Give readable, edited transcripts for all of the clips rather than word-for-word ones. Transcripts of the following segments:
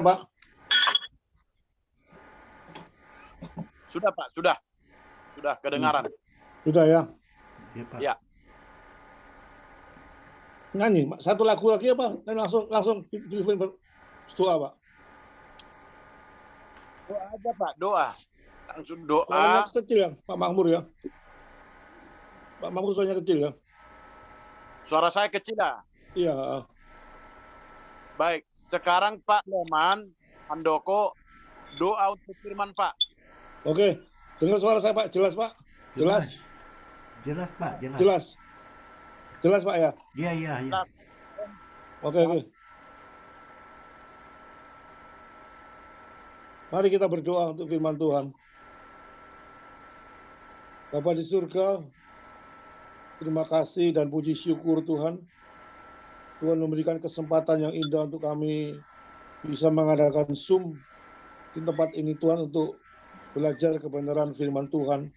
Pak? Sudah, Pak. Sudah kedengaran. Sudah ya? Iya, Pak. Ya. Nyanyi, satu lagu lagi apa? Dan langsung doa, Pak. Doa aja, Pak. Doa. Langsung doa. Suaranya kecil ya, Pak Makmur ya? Pak Makmur suaranya kecil ya? Suara saya kecil ya? Iya. Baik. Sekarang Pak Leman, Handoko, doa untuk firman, Pak. Oke. Dengar suara saya, Pak. Jelas, Pak? Jelas? Jelas, Pak. Jelas. Jelas. Jelas, Pak ya? Iya. Oke. Mari kita berdoa untuk firman Tuhan. Bapa di surga, terima kasih dan puji syukur Tuhan. Tuhan memberikan kesempatan yang indah untuk kami bisa mengadakan Zoom di tempat ini Tuhan untuk belajar kebenaran firman Tuhan.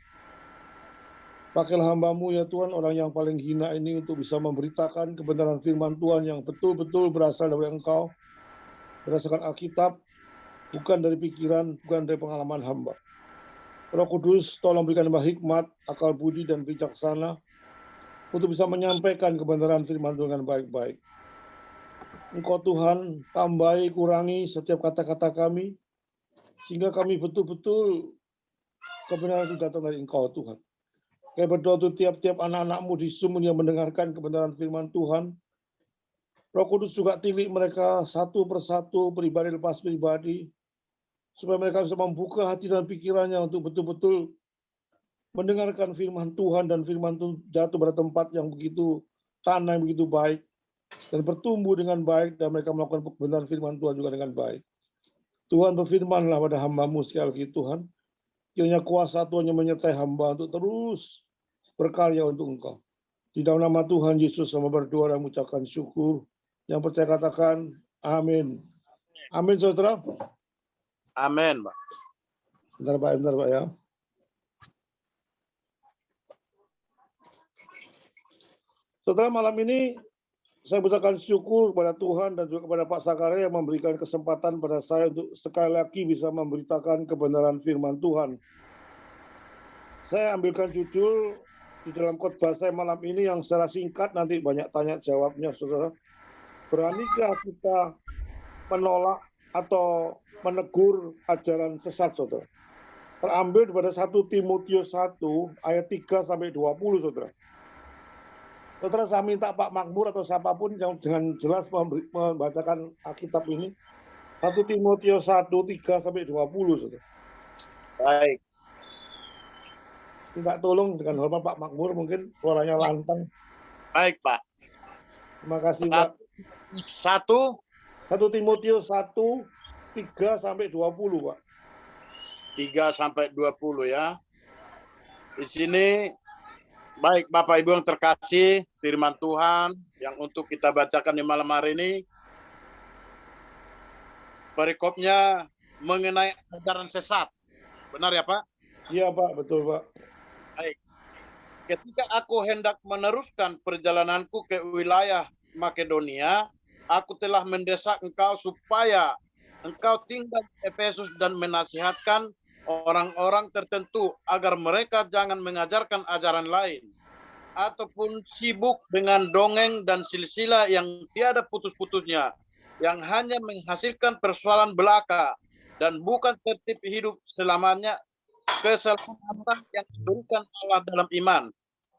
Pakailah hamba-Mu ya Tuhan, orang yang paling hina ini untuk bisa memberitakan kebenaran firman Tuhan yang betul-betul berasal dari Engkau, berdasarkan Alkitab, bukan dari pikiran, bukan dari pengalaman hamba. Roh Kudus, tolong berikan hamba hikmat, akal budi, dan bijaksana untuk bisa menyampaikan kebenaran firman Tuhan dengan baik-baik. Engkau Tuhan, tambahi, kurangi setiap kata-kata kami, sehingga kami betul-betul kebenaran itu datang dari Engkau Tuhan. Kami berdoa untuk tiap-tiap anak-anak-Mu di Zoom yang mendengarkan kebenaran firman Tuhan. Roh Kudus juga tilik mereka satu persatu, pribadi lepas pribadi, supaya mereka bisa membuka hati dan pikirannya untuk betul-betul mendengarkan firman Tuhan, dan firman itu jatuh pada tempat yang begitu tanah yang begitu baik, dan bertumbuh dengan baik, dan mereka melakukan kebenaran firman Tuhan juga dengan baik. Tuhan, berfirmanlah pada hamba-Mu sekali lagi Tuhan, kiranya kuasa Tuhan yang menyertai hamba untuk terus berkarya untuk Engkau. Di dalam nama Tuhan Yesus, sama berdoa dan mengucapkan syukur. Yang percaya katakan amin. Amin, saudara. Amin, Pak. Bentar Pak ya. Saudara, malam ini saya mengucapkan syukur kepada Tuhan dan juga kepada Pak Sakaria yang memberikan kesempatan pada saya untuk sekali lagi bisa memberitakan kebenaran firman Tuhan. Saya ambilkan judul di dalam khotbah saya malam ini yang secara singkat, nanti banyak tanya jawabnya, saudara. Beranikah kita menolak atau menegur ajaran sesat, saudara? Terambil pada 1 Timotius 1 ayat 3 sampai 20, saudara. Saudara, saya minta Pak Makmur atau siapapun yang dengan jelas membacakan Alkitab ini. 1 Timotius 1 3 sampai 20, saudara. Baik. Minta tolong dengan hormat Pak Makmur, mungkin suaranya lantang. Baik, Pak. Terima kasih, Pak. 1 Timotius 1 3 sampai 20, Pak. 3 sampai 20 ya. Di sini, baik Bapak Ibu yang terkasih, firman Tuhan yang untuk kita bacakan di malam hari ini, perikopnya mengenai ajaran sesat. Benar ya, Pak? Iya, Pak. Betul, Pak. Baik. Ketika aku hendak meneruskan perjalananku ke wilayah Makedonia, aku telah mendesak engkau supaya engkau tinggal di Efesus dan menasihatkan orang-orang tertentu agar mereka jangan mengajarkan ajaran lain ataupun sibuk dengan dongeng dan silsilah yang tiada putus-putusnya, yang hanya menghasilkan persoalan belaka dan bukan tertib hidup selamanya, keselamatan yang diberikan Allah dalam iman.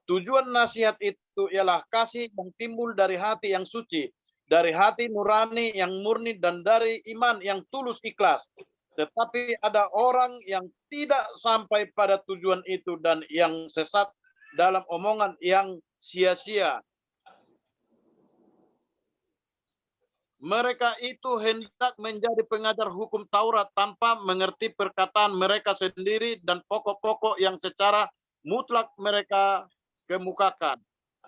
Tujuan nasihat itu ialah kasih yang timbul dari hati yang suci, dari hati nurani yang murni, dan dari iman yang tulus ikhlas. Tetapi ada orang yang tidak sampai pada tujuan itu dan yang sesat dalam omongan yang sia-sia. Mereka itu hendak menjadi pengajar hukum Taurat tanpa mengerti perkataan mereka sendiri dan pokok-pokok yang secara mutlak mereka kemukakan.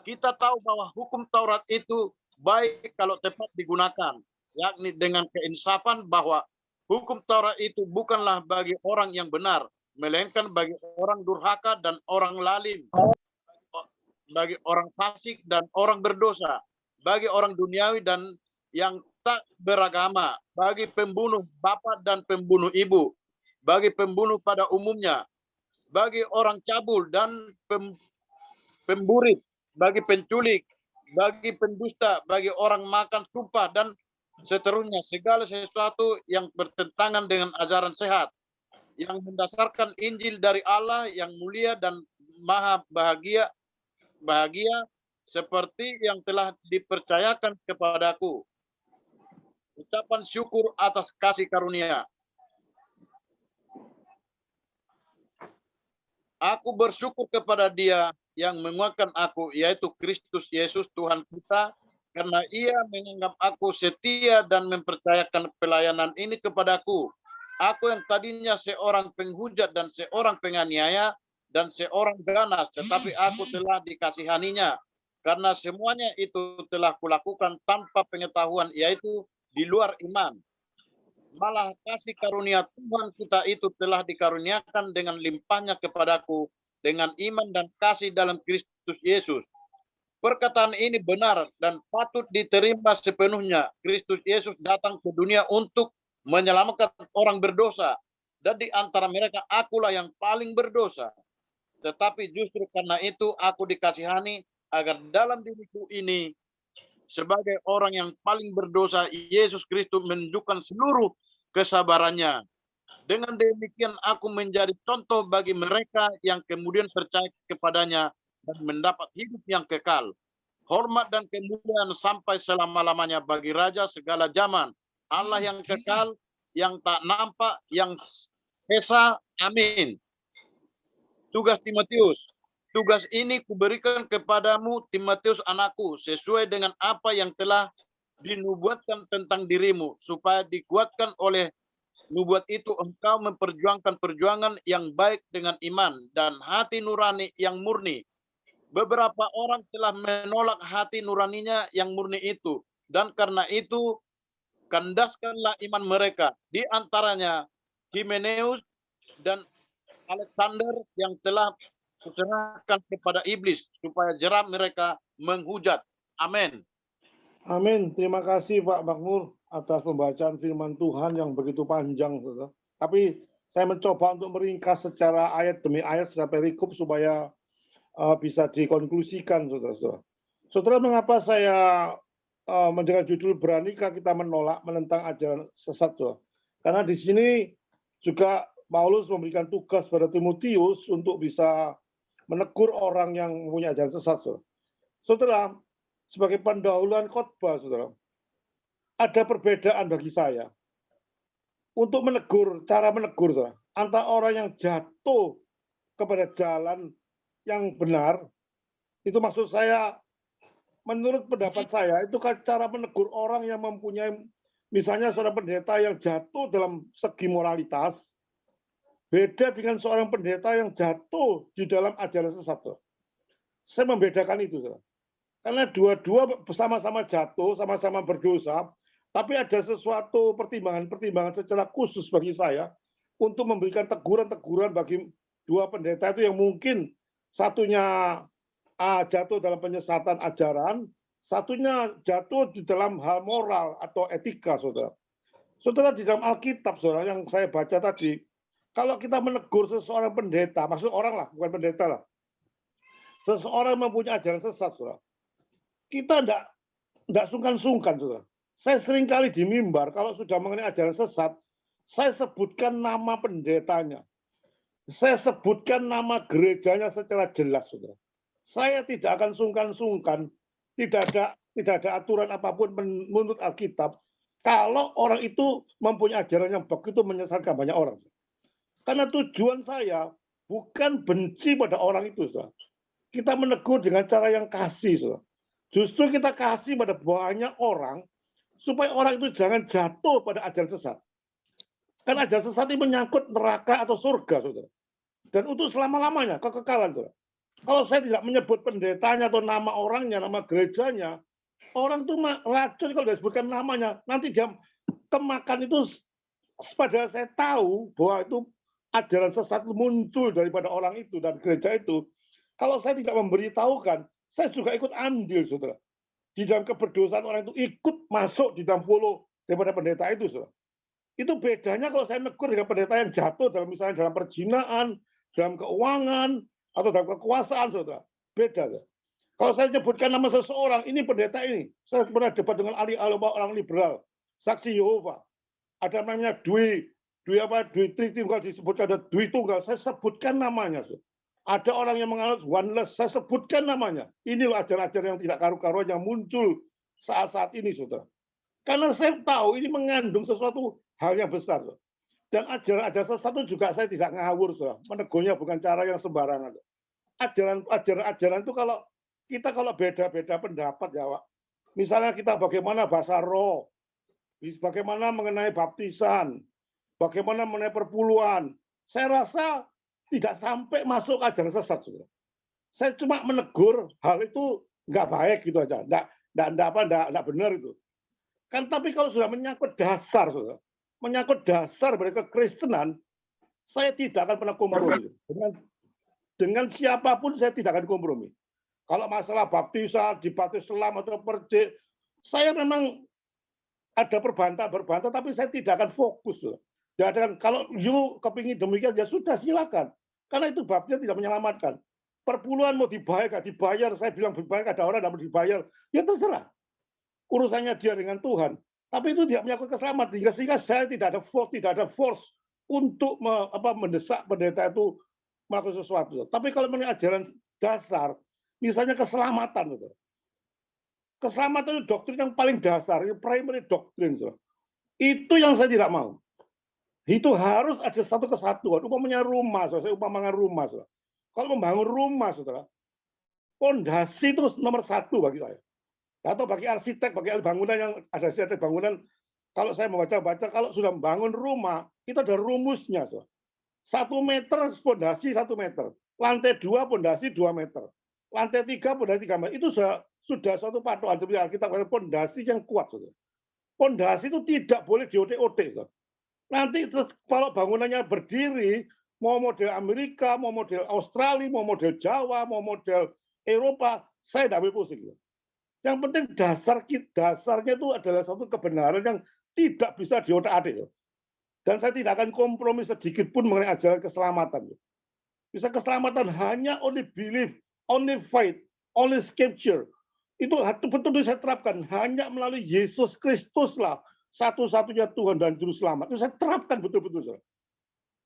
Kita tahu bahwa hukum Taurat itu baik kalau tepat digunakan, yakni dengan keinsafan bahwa hukum Taurat itu bukanlah bagi orang yang benar, melainkan bagi orang durhaka dan orang lalim, bagi orang fasik dan orang berdosa, bagi orang duniawi dan yang tak beragama, bagi pembunuh bapak dan pembunuh ibu, bagi pembunuh pada umumnya, bagi orang cabul dan pemburit, bagi penculik, bagi pendusta, bagi orang makan sumpah, dan seterusnya. Segala sesuatu yang bertentangan dengan ajaran sehat, yang mendasarkan Injil dari Allah yang mulia dan maha bahagia seperti yang telah dipercayakan kepadaku. Ucapan syukur atas kasih karunia. Aku bersyukur kepada Dia yang menguatkan aku, yaitu Kristus Yesus Tuhan kita, karena Ia menganggap aku setia dan mempercayakan pelayanan ini kepadaku. Aku yang tadinya seorang penghujat dan seorang penganiaya dan seorang ganas, tetapi aku telah dikasihaninya, karena semuanya itu telah kulakukan tanpa pengetahuan, yaitu di luar iman. Malah kasih karunia Tuhan kita itu telah dikaruniakan dengan limpahnya kepadaku dengan iman dan kasih dalam Kristus Yesus. Perkataan ini benar dan patut diterima sepenuhnya. Kristus Yesus datang ke dunia untuk menyelamatkan orang berdosa, dan di antara mereka akulah yang paling berdosa. Tetapi justru karena itu aku dikasihani, agar dalam diriku ini sebagai orang yang paling berdosa, Yesus Kristus menunjukkan seluruh kesabarannya. Dengan demikian aku menjadi contoh bagi mereka yang kemudian percaya kepadanya dan mendapat hidup yang kekal. Hormat dan kemuliaan sampai selama-lamanya bagi Raja segala zaman, Allah yang kekal, yang tak nampak, yang esa. Amin. Tugas Timotius. Tugas ini kuberikan kepadamu, Timotius anakku, sesuai dengan apa yang telah dinubuatkan tentang dirimu, supaya dikuatkan oleh nubuat itu engkau memperjuangkan perjuangan yang baik dengan iman dan hati nurani yang murni. Beberapa orang telah menolak hati nuraninya yang murni itu, dan karena itu kandaskanlah iman mereka. Di antaranya Himeneus dan Alexander yang telah kuserahkan kepada iblis, supaya jeram mereka menghujat. Amin. Amin. Terima kasih Pak Makmur atas pembacaan firman Tuhan yang begitu panjang, saudara. Tapi saya mencoba untuk meringkas secara ayat demi ayat secara perikop supaya bisa dikonklusikan, saudara-saudara. Saudara, mengapa saya mendengar judul "Beranikah kita menolak menentang ajaran sesat", saudara? Karena di sini juga Paulus memberikan tugas pada Timotius untuk bisa menegur orang yang mempunyai ajaran sesat, saudara. Saudara, sebagai pendahuluan khotbah, saudara, ada perbedaan bagi saya untuk menegur, cara menegur, saudara, antara orang yang jatuh kepada jalan yang benar, itu maksud saya, menurut pendapat saya, itu kan cara menegur orang yang mempunyai, misalnya seorang pendeta yang jatuh dalam segi moralitas, beda dengan seorang pendeta yang jatuh di dalam ajaran sesat. Saya membedakan itu, saudara. Karena dua-dua bersama-sama jatuh, sama-sama berdosa, tapi ada sesuatu pertimbangan-pertimbangan secara khusus bagi saya untuk memberikan teguran-teguran bagi dua pendeta itu yang mungkin satunya jatuh dalam penyesatan ajaran, satunya jatuh di dalam hal moral atau etika, saudara. Saudara, di dalam Alkitab, saudara, yang saya baca tadi, kalau kita menegur seseorang pendeta, maksud orang lah, bukan pendeta lah, seseorang mempunyai ajaran sesat, saudara, kita enggak sungkan-sungkan, saudara. Saya sering kali di mimbar, kalau sudah mengenai ajaran sesat, saya sebutkan nama pendetanya. Saya sebutkan nama gerejanya secara jelas, saudara. Saya tidak akan sungkan-sungkan, tidak ada aturan apapun menurut Alkitab, kalau orang itu mempunyai ajaran yang begitu menyesatkan banyak orang. Karena tujuan saya bukan benci pada orang itu, saudara. Kita menegur dengan cara yang kasih, saudara. Justru kita kasih pada banyak orang, supaya orang itu jangan jatuh pada ajaran sesat. Karena ajaran sesat ini menyangkut neraka atau surga, saudara. Dan untuk selama-lamanya, kekekalan, saudara. Kalau saya tidak menyebut pendetanya atau nama orangnya, nama gerejanya, orang itu racun kalau disebutkan namanya. Nanti dia kemakan itu, padahal saya tahu bahwa itu ajaran sesat muncul daripada orang itu dan gereja itu. Kalau saya tidak memberitahukan, saya juga ikut andil, saudara. di dalam keberdosaan orang itu ikut masuk di dalam follow daripada pendeta itu, saudara. Itu bedanya kalau saya negur dengan pendeta yang jatuh dalam misalnya dalam perjinaan, dalam keuangan, atau dalam kekuasaan, saudara. Beda, saudara. Kalau saya sebutkan nama seseorang, ini pendeta ini, saya pernah debat dengan ahli-ahli orang liberal, saksi Yehova. Ada namanya Dwi Tritunggal, disebutkan ada Dwi Tunggal, saya sebutkan namanya. Saudara. Ada orang yang menganut oneness, saya sebutkan namanya. Ini loh ajaran-ajaran yang tidak karu-karuan yang muncul saat-saat ini, saudara. Karena saya tahu ini mengandung sesuatu hal yang besar. Saudara. Dan ajaran-ajaran sesuatu juga saya tidak ngawur, saudara. Menegurnya bukan cara yang sembarangan. Ajaran-ajaran itu kalau kita beda-beda pendapat, ya, Pak. Misalnya kita bagaimana bahasa roh, bagaimana mengenai baptisan, bagaimana mengenai perpuluhan. Saya rasa tidak sampai masuk ajaran sesat, saudara. Saya cuma menegur hal itu nggak baik gitu aja, nggak benar itu. Kan tapi kalau sudah menyangkut dasar, saudara, menyangkut dasar dari kekristenan, saya tidak akan pernah kompromi. Dengan siapapun saya tidak akan kompromi. Kalau masalah baptisan, dibaptis selam atau percik, saya memang ada berbantah, tapi saya tidak akan fokus. Dan kalau you kepingin demikian, ya sudah silakan. Karena itu babnya tidak menyelamatkan. Perpuluhan mau dibayar, nggak dibayar, saya bilang dibayar, ada orang tidak mau dibayar, ya terserah. Urusannya dia dengan Tuhan. Tapi itu tidak menyangkut keselamatan. Sehingga saya tidak ada force untuk mendesak pendeta itu melakukan sesuatu. Tapi kalau mengenai ajaran dasar, misalnya keselamatan, keselamatan itu doktrin yang paling dasar, primary doktrin. Itu yang saya tidak mau. Itu harus ada satu kesatuan. Umpamanya rumah, saya umpamakan rumah. Kalau membangun rumah, saudara, fondasi itu nomor satu bagi saya. Atau bagi arsitek, bagi ahli bangunan yang ada arsitek bangunan, kalau saya membaca-baca, kalau sudah membangun rumah, itu ada rumusnya. Saudara. 1 meter fondasi 1 meter, lantai 2 fondasi 2 meter, lantai 3 fondasi 3 meter. Itu sudah suatu patokan. Kita fondasi yang kuat. Saudara. Fondasi itu tidak boleh diotek-otek. Nanti kalau bangunannya berdiri, mau model Amerika, mau model Australia, mau model Jawa, mau model Eropa, saya tidak mau pusing. Yang penting dasarnya itu adalah satu kebenaran yang tidak bisa diotak-atik. Dan saya tidak akan kompromi sedikit pun mengenai ajaran keselamatan. Bisa keselamatan hanya only belief, only faith, only scripture. Itu betul-betul saya terapkan hanya melalui Yesus Kristus lah. Satu-satunya Tuhan dan Juru Selamat. Itu saya terapkan betul-betul.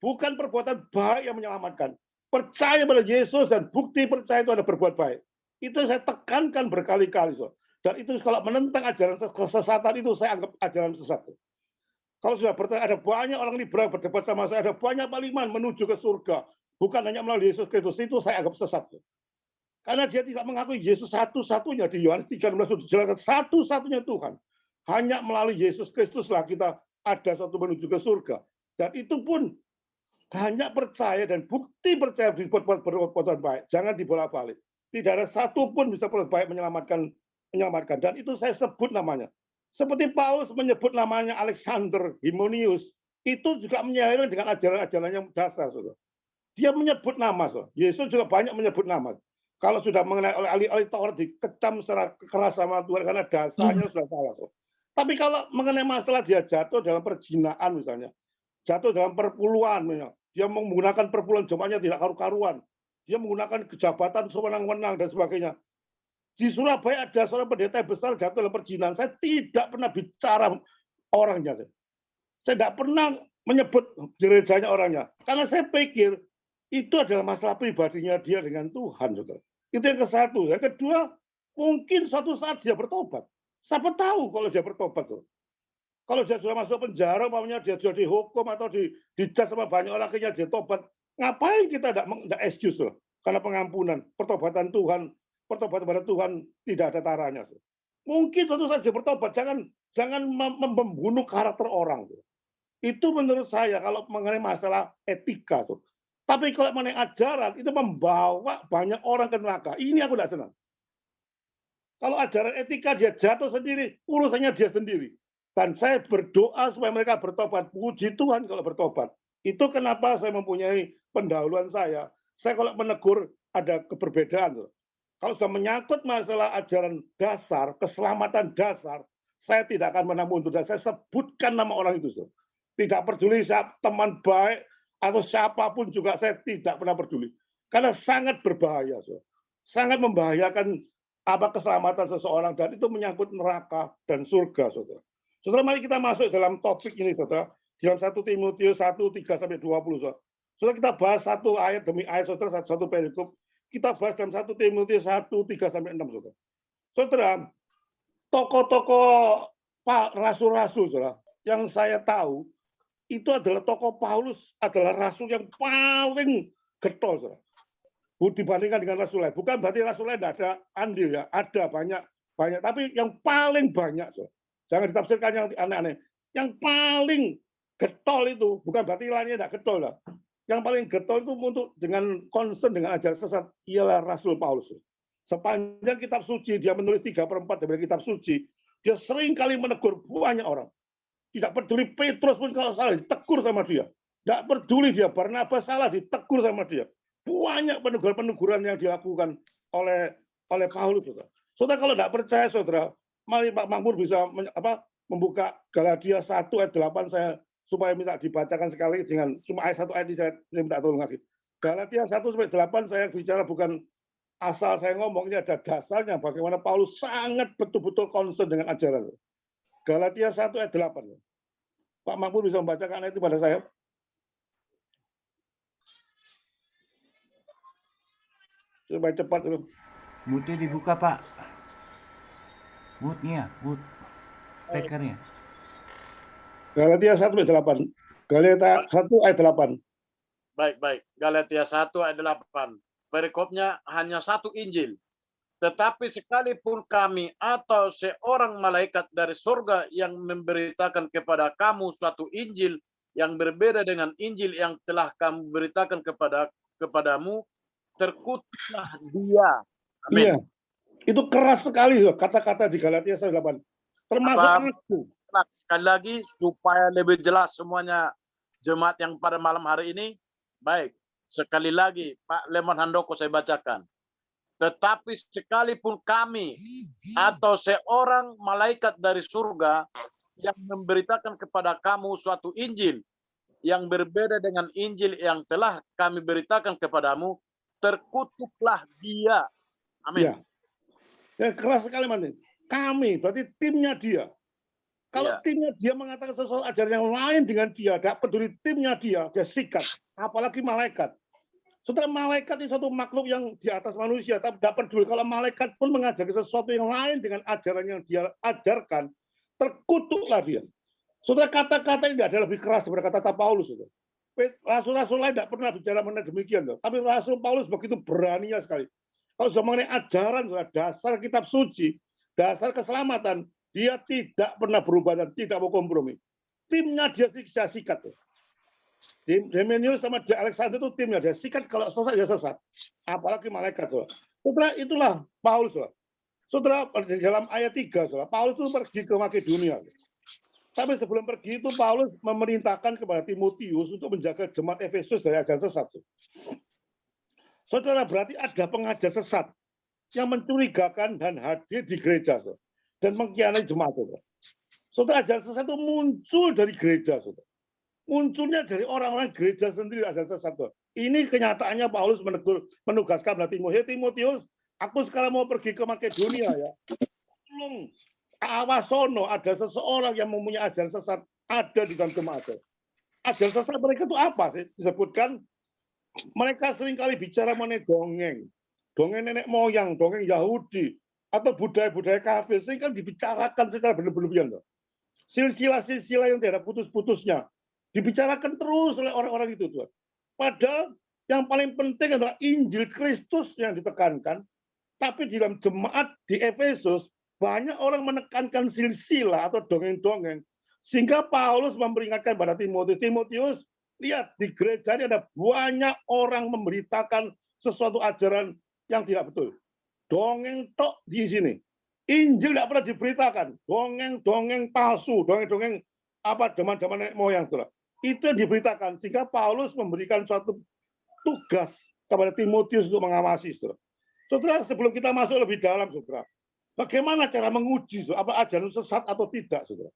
Bukan perbuatan baik yang menyelamatkan. Percaya pada Yesus dan bukti percaya itu ada berbuat baik. Itu saya tekankan berkali-kali. Dan itu kalau menentang ajaran kesesatan itu saya anggap ajaran sesat. Kalau sudah ada banyak orang liberal berdebat sama saya, ada banyak paliman menuju ke surga. Bukan hanya melalui Yesus Kristus, itu saya anggap sesat. Karena dia tidak mengakui Yesus satu-satunya. Di Yohanes 3:16 sudah dijelaskan satu-satunya Tuhan. Hanya melalui Yesus Kristuslah kita ada satu menuju ke surga. Dan itu pun hanya percaya dan bukti percaya berbuat baik. Jangan dibolak-balik. Tidak ada satu pun bisa berbuat baik menyelamatkan. Dan itu saya sebut namanya. Seperti Paulus menyebut namanya Alexander Himonius. Itu juga menyeiring dengan ajaran-ajaran yang dasar. Saudara. Dia menyebut nama. Saudara. Yesus juga banyak menyebut nama. Kalau sudah mengenai ahli Taurat dikecam secara keras sama Tuhan karena dasarnya sudah salah. Saudara. Tapi kalau mengenai masalah dia jatuh dalam perjinaan misalnya, jatuh dalam perpuluhan, misalnya, dia menggunakan perpuluhan jemaahnya tidak karu-karuan, dia menggunakan kejabatan sewenang-wenang dan sebagainya. Di Surabaya ada seorang pendeta besar jatuh dalam perjinaan. Saya tidak pernah bicara orangnya. Saya tidak pernah menyebut gerejanya orangnya. Karena saya pikir itu adalah masalah pribadinya dia dengan Tuhan. Saudara. Itu yang ke satu. Yang kedua, mungkin suatu saat dia bertobat. Siapa tahu kalau dia bertobat. Kalau dia sudah masuk penjara, umpamanya dia sudah dihukum atau dijas sama banyak orang, akhirnya dia tobat. Ngapain kita tidak excuse? Karena pengampunan, pertobatan Tuhan, pertobatan pada Tuhan tidak ada taranya. Mungkin suatu saat dia bertobat, jangan membunuh karakter orang. Itu menurut saya kalau mengenai masalah etika. Tapi kalau mengenai ajaran, itu membawa banyak orang ke neraka. Ini aku tidak senang. Kalau ajaran etika dia jatuh sendiri, urusannya dia sendiri. Dan saya berdoa supaya mereka bertobat. Puji Tuhan kalau bertobat. Itu kenapa saya mempunyai pendahuluan saya. Saya kalau menegur ada keberbedaan. Kalau sudah menyangkut masalah ajaran dasar, keselamatan dasar, saya tidak akan pernah mundur. Dan saya sebutkan nama orang itu. Saudara. Tidak peduli siapa teman baik atau siapapun juga saya tidak pernah peduli. Karena sangat berbahaya. Saudara. Sangat membahayakan keselamatan seseorang. Dan itu menyangkut neraka dan surga. Saudara. Saudara, mari kita masuk dalam topik ini. Saudara. Dalam 1 Timotius 1:3-20. Saudara. Saudara, kita bahas satu ayat demi ayat. Saudara, satu perikop. Kita bahas dalam 1 Timotius 1:3-6, saudara. Saudara, tokoh-tokoh rasul-rasul, saudara, yang saya tahu itu adalah tokoh Paulus adalah rasul yang paling getol, saudara. Dibandingkan dengan rasul lain. Bukan berarti rasul lain tidak ada andil ya, ada banyak, tapi yang paling banyak, saudara. Jangan ditafsirkan yang aneh-aneh. Yang paling getol itu bukan berarti lainnya tidak getol lah. Yang paling getol itu untuk dengan concern dengan ajaran sesat ialah Rasul Paulus. Sepanjang kitab suci, dia menulis 3/4 dari kitab suci, dia sering kali menegur banyak orang. Tidak peduli Petrus pun kalau salah, ditegur sama dia. Tidak peduli dia, Barnabas salah, ditegur sama dia. Banyak peneguran-peneguran yang dilakukan oleh Paulus. Saudara. Saudara, kalau tidak percaya, saudara, mari Pak Makmur bisa membuka Galatia 1:8 saya supaya minta dibacakan sekali dengan cuma ayat 1 ayat ini saya minta tolong lagi. Galatia 1-8 saya bicara bukan asal saya ngomong, ini ada dasarnya bagaimana Paulus sangat betul-betul concern dengan ajaran. Galatia 1:8. Pak Makmur bisa membacakan ayat itu pada saya? Supaya cepat dulu. Mute dibuka, Pak. Mute-nya, mute. Speakernya. Galatia 1:8. Galatia 1:8. Baik. Galatia 1:8. Perikopnya hanya satu Injil. Tetapi sekalipun kami atau seorang malaikat dari surga yang memberitakan kepada kamu suatu Injil yang berbeda dengan Injil yang telah kami beritakan kepadamu, terkutuklah dia. Amin. Iya. Itu keras sekali kata-kata di Galatia 1:8. Termasuk aku. Sekali lagi supaya lebih jelas semuanya jemaat yang pada malam hari ini. Baik, sekali lagi Pak Lemon Handoko saya bacakan. Tetapi sekalipun kami atau seorang malaikat dari surga yang memberitakan kepada kamu suatu Injil yang berbeda dengan Injil yang telah kami beritakan kepadamu, terkutuklah dia. Amin. Ya, keras sekali Mantin. Kami, berarti timnya dia. Kalau timnya dia mengatakan sesuatu ajaran yang lain dengan dia, tidak peduli timnya dia sikat. Apalagi malaikat. Saudara, malaikat itu satu makhluk yang di atas manusia, tapi tidak peduli. Kalau malaikat pun mengajari sesuatu yang lain dengan ajaran yang dia ajarkan, terkutuklah dia. Saudara, kata-kata ini ada lebih keras daripada kata-kata Paulus. Rasul-rasul lain tidak pernah bicara mengenai demikian. Tapi Rasul Paulus begitu beraninya sekali. Kalau sudah mengenai ajaran, dasar kitab suci, dasar keselamatan, dia tidak pernah berubah dan tidak mau kompromi. Timnya dia sikat. Demenius sama Alexander itu timnya dia sikat, kalau sesat dia sesat. Apalagi malaikat. Saudara, itulah Paulus. Saudara, dalam ayat 3, Paulus itu pergi ke Makedonia. Tapi sebelum pergi itu Paulus memerintahkan kepada Timotius untuk menjaga jemaat Efesus dari ajaran sesat. Saudara, berarti ada pengajar sesat yang mencurigakan dan hadir di gereja dan mengkhianati jemaat. Saudara, ajaran sesat itu muncul dari gereja. Munculnya dari orang-orang gereja sendiri ajaran sesat. Ini kenyataannya Paulus menugaskan kepada Timotius, aku sekarang mau pergi ke Makedonia ya. Tolong awasono, ada seseorang yang mempunyai ajaran sesat ada di dalam jemaat. Ajaran sesat mereka itu apa sih? Disebutkan mereka seringkali bicara mengenai dongeng nenek moyang, dongeng Yahudi, atau budaya-budaya kafir, sehingga dibicarakan secara berlebihan. Silsilah-silsilah yang tidak ada putus-putusnya, dibicarakan terus oleh orang-orang itu. Tuhan. Padahal yang paling penting adalah Injil Kristus yang ditekankan, tapi di dalam jemaat di Efesus, banyak orang menekankan silsilah atau dongeng-dongeng, sehingga Paulus memperingatkan pada Timotius, lihat di gereja ini ada banyak orang memberitakan sesuatu ajaran yang tidak betul. Dongeng tok di sini. Injil tidak pernah diberitakan. Dongeng-dongeng palsu, dongeng-dongeng zaman-zaman nenek moyang. Itu yang diberitakan. Sehingga Paulus memberikan suatu tugas kepada Timotius untuk mengawasi. Saudara, sebelum kita masuk lebih dalam, saudara, bagaimana cara menguji, saudara, apa ajaran sesat atau tidak, saudara?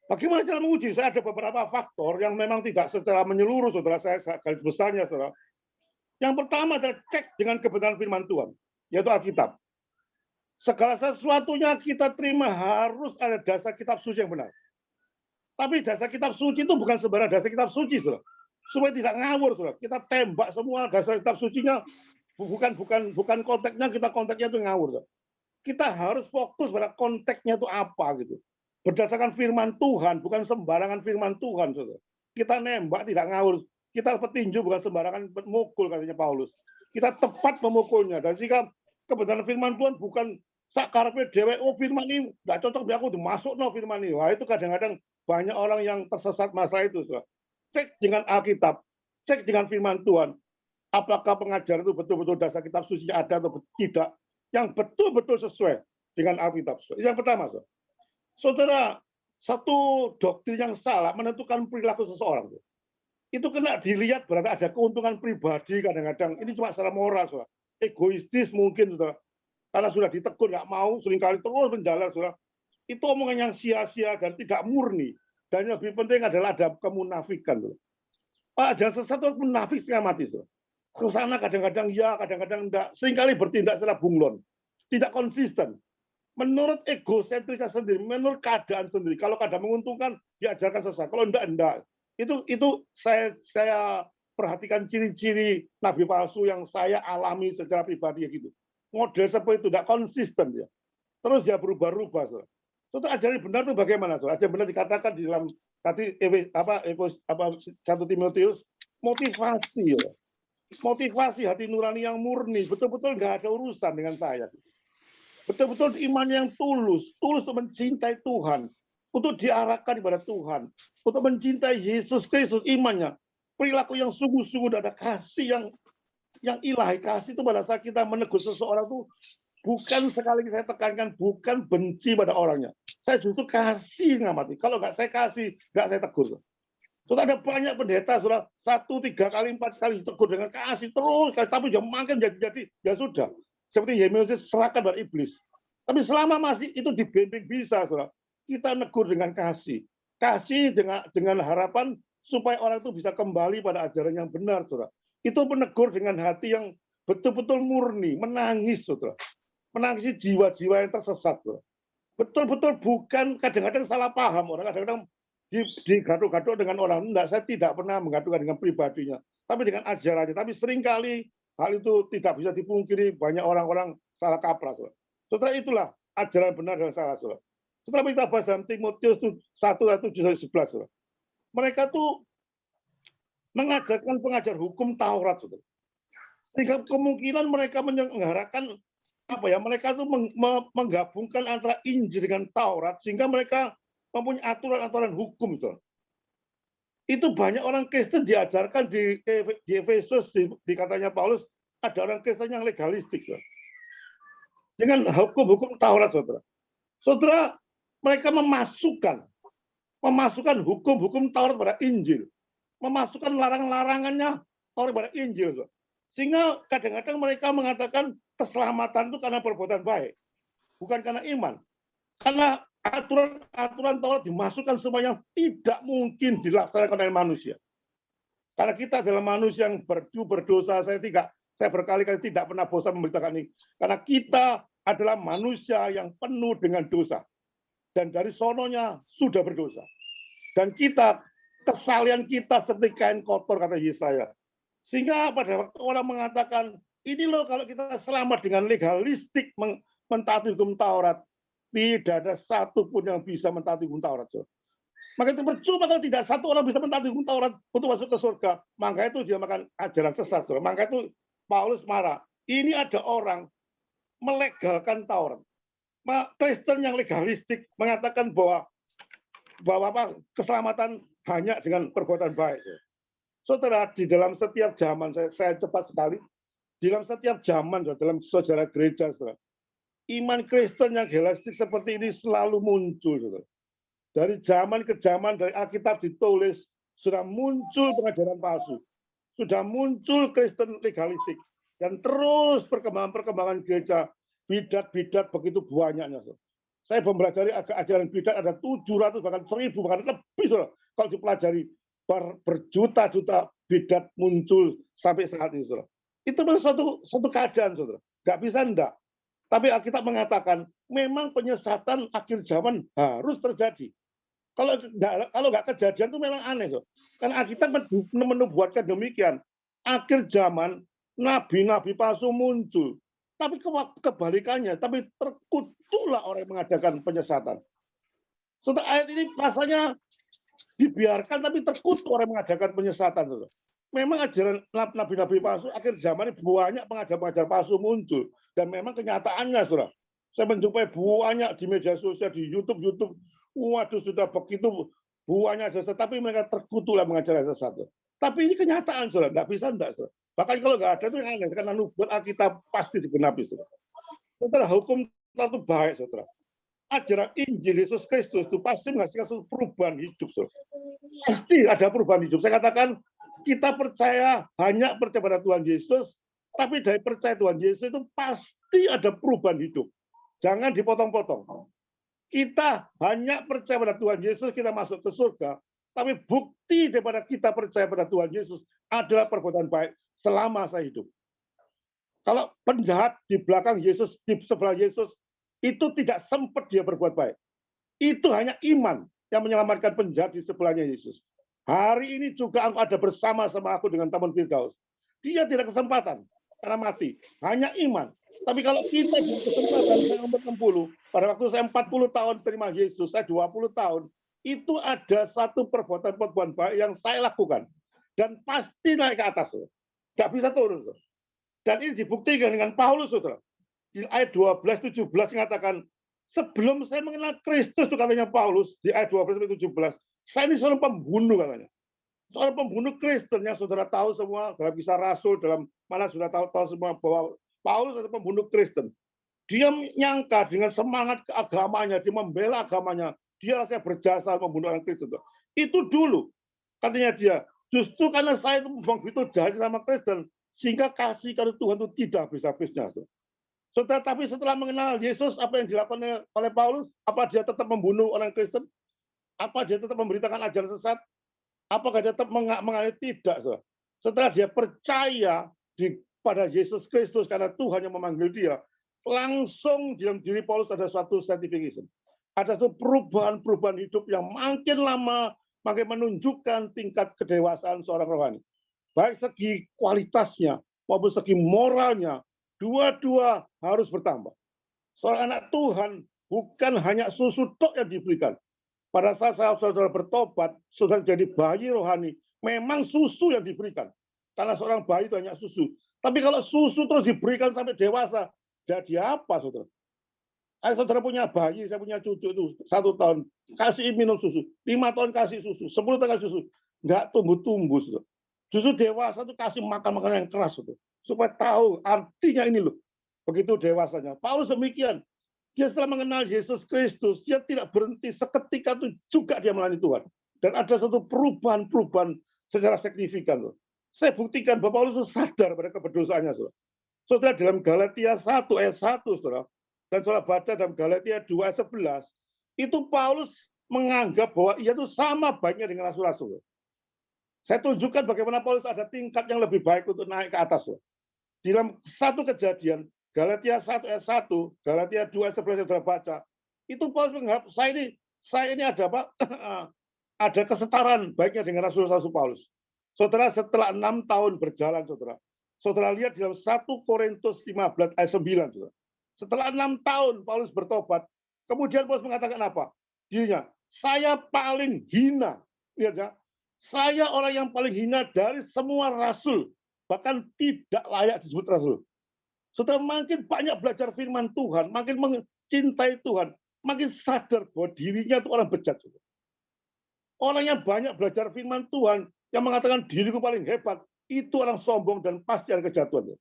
Bagaimana cara menguji? Saya ada beberapa faktor yang memang tidak secara menyeluruh, saudara. Saya garis besarnya, saudara. Yang pertama adalah cek dengan kebenaran firman Tuhan, yaitu Alkitab. Segala sesuatunya kita terima harus ada dasar kitab suci yang benar. Tapi dasar kitab suci itu bukan sembarang dasar kitab suci, saudara. Supaya tidak ngawur, saudara. Kita tembak semua dasar kitab sucinya, bukan konteksnya, kita konteksnya itu ngawur, saudara. Kita harus fokus pada konteksnya itu apa gitu. Berdasarkan firman Tuhan, bukan sembarangan firman Tuhan, saudara. Kita nembak tidak ngawur. Kita petinju bukan sembarangan mukul, katanya Paulus. Kita tepat memukulnya. Dan jika kebenaran firman Tuhan bukan sakarpe dewe, oh firman ini nggak cocok biar aku dimasuk no firman ini. Wah, itu kadang-kadang banyak orang yang tersesat masalah itu. Saudara. Cek dengan Alkitab, cek dengan firman Tuhan. Apakah pengajaran itu betul-betul dasar kitab suci ada atau tidak, yang betul-betul sesuai dengan Alkitab. Yang pertama, saudara, satu doktrin yang salah menentukan perilaku seseorang. Itu kena dilihat berarti ada keuntungan pribadi kadang-kadang. Ini cuma secara moral, saudara. Egoistis mungkin, saudara. Karena sudah ditegur, nggak mau, seringkali terus menjalar, saudara. Itu omongan yang sia-sia dan tidak murni. Dan yang lebih penting adalah ada kemunafikan. Saudara. Pak, jangan sesat itu munafik setengah mati. Saudara. Kesana kadang-kadang ya, kadang-kadang enggak. Seringkali bertindak secara bunglon. Tidak konsisten. Menurut egosentrisnya sendiri, menurut keadaan sendiri. Kalau keadaan menguntungkan, diajarkan sesat. Kalau enggak. Itu saya perhatikan ciri-ciri nabi palsu yang saya alami secara pribadi gitu. Model seperti itu tidak konsisten dia. Terus dia berubah-ubah. Saudara, ajaran benar itu bagaimana? Saudara? Ajaran benar dikatakan di dalam tadi 1 Timotius motivasi ya. Motivasi hati nurani yang murni, betul-betul nggak ada urusan dengan saya. Betul-betul iman yang tulus untuk mencintai Tuhan, untuk diarahkan kepada Tuhan, untuk mencintai Yesus Kristus imannya, perilaku yang sungguh-sungguh ada kasih yang ilahi. Kasih itu pada saat kita menegur seseorang itu bukan, sekali lagi saya tekankan, bukan benci pada orangnya. Saya justru kasih ngamati. Kalau nggak saya kasih, nggak saya tegur. Sudah ada banyak pendeta, sudah 1, 3 kali, 4 kali tegur dengan kasih terus, tapi dia makin jadi ya sudah. Seperti Yesus serahkan pada iblis. Tapi selama masih itu dibimbing bisa, saudara. Kita negur dengan kasih. Kasih dengan harapan supaya orang itu bisa kembali pada ajaran yang benar, saudara. Itu menegur dengan hati yang betul-betul murni, menangis, saudara. Menangisi jiwa-jiwa yang tersesat, saudara. Betul-betul bukan, kadang-kadang salah paham orang, kadang-kadang digaduh-gaduh dengan orang. Enggak, saya tidak pernah menggaduhkan dengan pribadinya, tapi dengan ajarannya. Tapi seringkali hal itu tidak bisa dipungkiri, banyak orang-orang salah kaprah. Saudara, itulah ajaran benar dan salah. Saudara. Setelah kita bahas dalam Timotius 1:7-11, saudara. Mereka tuh mengajarkan pengajar hukum Taurat, saudara. Sehingga kemungkinan mereka menyelenggarakan mereka tuh menggabungkan antara Injil dengan Taurat, sehingga mereka mempunyai aturan-aturan hukum. Itu banyak orang Kristen diajarkan di Efesus, di katanya Paulus, ada orang Kristen yang legalistik. Saudara. Dengan hukum-hukum Taurat, saudara. Saudara, mereka memasukkan hukum-hukum Taurat pada Injil. Memasukkan larangan-larangannya Taurat pada Injil. Saudara. Sehingga kadang-kadang mereka mengatakan keselamatan itu karena perbuatan baik. Bukan karena iman. Karena aturan Taurat dimasukkan semuanya tidak mungkin dilaksanakan oleh manusia. Karena kita adalah manusia yang berdosa. Saya berkali-kali tidak pernah bosan memberitakan ini. Karena kita adalah manusia yang penuh dengan dosa. Dan dari sononya sudah berdosa. Dan kesalahan kita seperti kain kotor, kata Yesaya. Sehingga pada waktu orang mengatakan, ini loh kalau kita selamat dengan legalistik mentaati hukum Taurat, tidak ada satu pun yang bisa mentaati hukum Taurat. Maka itu percuma kalau tidak satu orang bisa mentaati hukum Taurat untuk masuk ke surga. Maka itu dia makan ajaran sesat. Maka itu Paulus marah. Ini ada orang melegalkan Taurat. Kristen yang legalistik mengatakan bahwa keselamatan hanya dengan perbuatan baik. Saudara, di dalam setiap zaman, saya cepat sekali, di dalam setiap zaman, dalam sejarah gereja, saudara, iman Kristen yang legalistik seperti ini selalu muncul. Saudara. Dari zaman ke zaman, dari Alkitab ditulis, sudah muncul pengajaran palsu. Sudah muncul Kristen legalistik. Dan terus perkembangan gereja, bidat-bidat begitu banyaknya. Saudara. Saya mempelajari ajaran bidat ada 700 bahkan 1000 bahkan lebih, saudara. Kalau dipelajari berjuta-juta bidat muncul sampai saat ini, saudara. Itu memang suatu keadaan, saudara. Nggak bisa enggak. Tapi Alkitab mengatakan memang penyesatan akhir zaman harus terjadi. Kalau nggak kejadian itu memang aneh, saudara. Karena Alkitab menubuatkan demikian. Akhir zaman nabi-nabi palsu muncul. Tapi kebalikannya, tapi terkutuklah orang yang mengadakan penyesatan. Setelah ayat ini rasanya dibiarkan, tapi terkutuk orang yang mengadakan penyesatan. Saudara. Memang ajaran nabi-nabi palsu akhir zaman ini banyak pengajar-pengajar palsu muncul. Dan memang kenyataannya, saudara. Saya menjumpai banyak di media sosial, di YouTube. Waduh, sudah begitu banyak jasa, tapi mereka terkutuklah mengajar sesat. Tapi ini kenyataan, saudara. Nggak bisa, enggak, saudara. Bahkan kalau nggak ada itu yang aneh, karena nubuat Alkitab pasti digenapi, saudara. Saudara, hukum itu baik, saudara. Ajaran Injil Yesus Kristus itu pasti menghasilkan suatu perubahan hidup, saudara. Pasti ada perubahan hidup. Saya katakan, kita hanya percaya pada Tuhan Yesus, tapi dari percaya Tuhan Yesus itu pasti ada perubahan hidup. Jangan dipotong-potong. Kita hanya percaya pada Tuhan Yesus, kita masuk ke surga. Tapi bukti daripada kita percaya pada Tuhan Yesus adalah perbuatan baik selama saya hidup. Kalau penjahat di belakang Yesus, di sebelah Yesus, itu tidak sempat dia berbuat baik. Itu hanya iman yang menyelamatkan penjahat di sebelahnya Yesus. Hari ini juga engkau ada bersama-sama aku dengan Taman Firdaus. Dia tidak kesempatan karena mati. Hanya iman. Tapi kalau kita di kesempatan saya umur 60, pada waktu saya 40 tahun terima Yesus, saya 20 tahun, itu ada satu perbuatan baik yang saya lakukan. Dan pasti naik ke atas. Nggak bisa turun. Dan ini dibuktikan dengan Paulus, saudara. Di ayat 12-17 mengatakan, sebelum saya mengenal Kristus, itu katanya Paulus, di ayat 12-17, saya ini seorang pembunuh, katanya. Seorang pembunuh Kristen yang saudara tahu semua, dalam kisah Rasul, dalam mana sudah tahu semua bahwa Paulus adalah pembunuh Kristen. Dia menyangka dengan semangat keagamanya, dia membela agamanya, dia rasanya berjasa membunuh orang Kristen. Itu dulu, katanya dia, justru karena saya itu begitu jahat sama Kristen, sehingga kasih karena Tuhan itu tidak habis-habisnya. Saudara, tapi setelah mengenal Yesus, apa yang dilakukan oleh Paulus? Apa dia tetap membunuh orang Kristen? Apa dia tetap memberitakan ajaran sesat? Apakah dia tetap mengalami? Tidak. Saudara. Setelah dia percaya pada Yesus Kristus karena Tuhan yang memanggil dia, langsung di dalam diri Paulus ada suatu sanctification. Ada suatu perubahan hidup yang makin lama makin menunjukkan tingkat kedewasaan seorang rohani. Baik segi kualitasnya maupun segi moralnya, dua-dua harus bertambah. Seorang anak Tuhan bukan hanya susu tok yang diberikan. Pada saat saudara bertobat, saudara jadi bayi rohani, memang susu yang diberikan. Karena seorang bayi itu hanya susu. Tapi kalau susu terus diberikan sampai dewasa, jadi apa, saudara? Saudara punya bayi, saya punya cucu itu 1 tahun, kasih minum susu. 5 tahun kasih susu, 10 tahun kasih susu. Nggak tumbuh-tumbuh, saudara. Justru dewasa itu kasih makan-makanan yang keras, saudara. Supaya tahu artinya ini loh. Begitu dewasanya. Paulus demikian. Dia setelah mengenal Yesus Kristus, dia tidak berhenti seketika itu juga dia melayani Tuhan. Dan ada satu perubahan secara signifikan. Loh. Saya buktikan bahwa Paulus itu sadar pada keberdosaannya. Saudara. Saudara dalam Galatia 1 ayat 1, saudara, dan saudara baca dalam Galatia 2 ayat 11, itu Paulus menganggap bahwa ia itu sama baiknya dengan rasul-rasul. Saya tunjukkan bagaimana Paulus ada tingkat yang lebih baik untuk naik ke atas. Saudara. Di dalam satu kejadian, Galatia 1 ayat 1, Galatia 2 ayat 11 yang sudah baca, itu Paulus menganggap saya ini ada apa? Ada kesetaraan baiknya dengan rasul-rasul Paulus. Saudara, setelah 6 tahun berjalan, saudara lihat di dalam 1 Korintus 15 ayat 9, saudara. Setelah 6 tahun Paulus bertobat, kemudian Paulus mengatakan apa? Dirinya, saya paling hina. Lihat ya, saya orang yang paling hina dari semua rasul, bahkan tidak layak disebut rasul. Saudara makin banyak belajar firman Tuhan, makin mencintai Tuhan, makin sadar bahwa dirinya itu orang bejat. Saudara. Orang yang banyak belajar firman Tuhan, yang mengatakan diriku paling hebat, itu orang sombong dan pasti ada kejatuhan.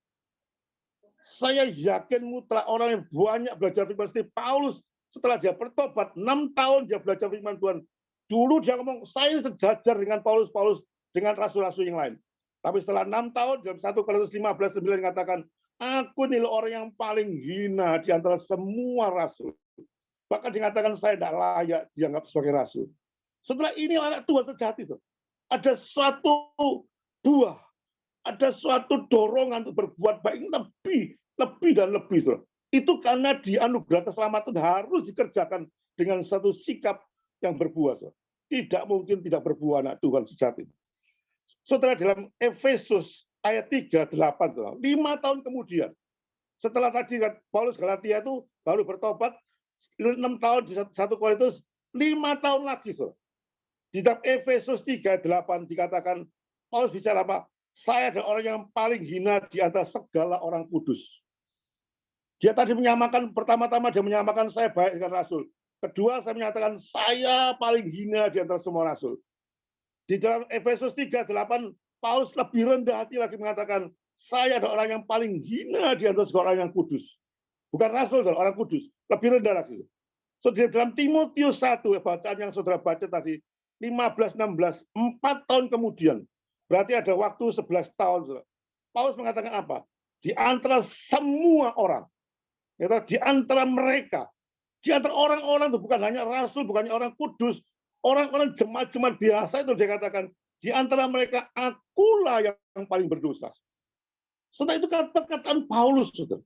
Saya yakin mutlak orang yang banyak belajar firman seperti Paulus, setelah dia bertobat, 6 tahun dia belajar firman Tuhan. Dulu dia ngomong, saya sejajar dengan Paulus dengan rasul-rasul yang lain. Tapi setelah 6 tahun, dalam 1 Korintus 15:9 katakan, aku nih orang yang paling hina di antara semua rasul. Bahkan dikatakan saya tidak layak dianggap sebagai rasul. Setelah ini anak Tuhan sejati. Ada suatu buah, ada suatu dorongan untuk berbuat baik lebih dan lebih. Itu karena di anugerah keselamatan harus dikerjakan dengan satu sikap yang berbuah. Tidak mungkin tidak berbuah anak Tuhan sejati. Saudara, dalam Efesus ayat 3:8, 5 tahun kemudian, setelah tadi Paulus Galatia itu baru bertobat, 6 tahun di 1 Korintus, 5 tahun lagi. Di dalam Efesus 3:8 dikatakan, Paulus bicara apa? Saya adalah orang yang paling hina di antara segala orang kudus. Dia tadi menyamakan, pertama-tama dia menyamakan saya baik dengan rasul. Kedua, saya menyatakan saya paling hina di antara semua rasul. Di dalam Efesus 3:8, Paulus lebih rendah hati lagi mengatakan, saya adalah orang yang paling hina di antara segala orang yang kudus. Bukan rasul, adalah orang kudus. Lebih rendah lagi. So, di dalam Timotius 1, bacaan yang saudara baca tadi, 15-16, 4 tahun kemudian, berarti ada waktu 11 tahun. Saudara. Paulus mengatakan apa? Di antara semua orang, di antara mereka, di antara orang-orang itu bukan hanya rasul, bukan hanya orang kudus, orang-orang jemaat-jemaat biasa itu dikatakan, di antara mereka akulah yang paling berdosa. Saudara, itu kata-kataan Paulus, saudara.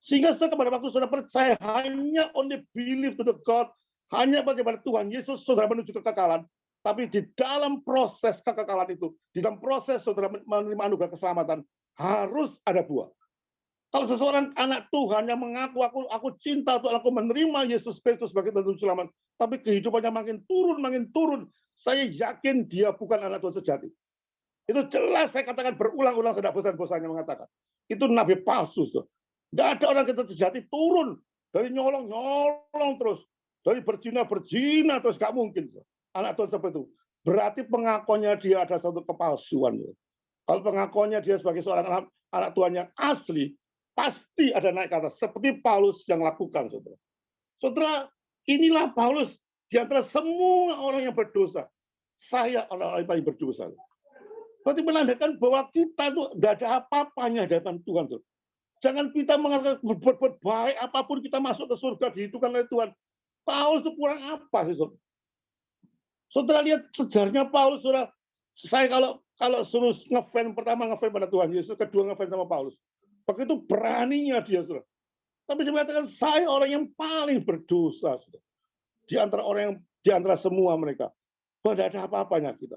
Sehingga saudara pada waktu saudara percaya hanya only believe to the God, hanya bagaimana Tuhan Yesus saudara menuju kekekalan, tapi di dalam proses kekekalan itu, di dalam proses saudara menerima anugerah keselamatan, harus ada buah. Kalau seseorang anak Tuhan yang mengaku aku cinta Tuhan, aku menerima Yesus Kristus sebagai Tuhan selamat, tapi kehidupannya makin turun, saya yakin dia bukan anak Tuhan sejati. Itu jelas saya katakan berulang-ulang, saya tidak bosan-bosannya mengatakan. Itu nabi palsu. Tidak ada orang kita sejati turun dari nyolong terus, dari berzina terus, gak mungkin. Anak Tuhan seperti itu. Berarti pengakuannya dia ada satu kepalsuan. Kalau pengakuannya dia sebagai seorang anak Tuhan yang asli, pasti ada naik ke atas. Seperti Paulus yang lakukan, saudara. Saudara, inilah Paulus di antara semua orang yang berdosa. Saya orang-orang yang paling berdosa. Berarti menandakan bahwa kita itu tidak ada apa-apanya di hadapan Tuhan. Saudara. Jangan kita mengatakan berbuat baik apapun kita masuk ke surga dihitungkan oleh Tuhan. Paulus itu kurang apa sih, saudara? Saudara lihat sejarahnya Paulus, saudara. Saya kalau suruh ngefans, pertama ngefans pada Tuhan Yesus, kedua ngefans sama Paulus. Begitu beraninya dia, saudara. Tapi dia mengatakan saya orang yang paling berdosa, saudara. Di antara semua mereka. Tidak ada apa-apanya kita.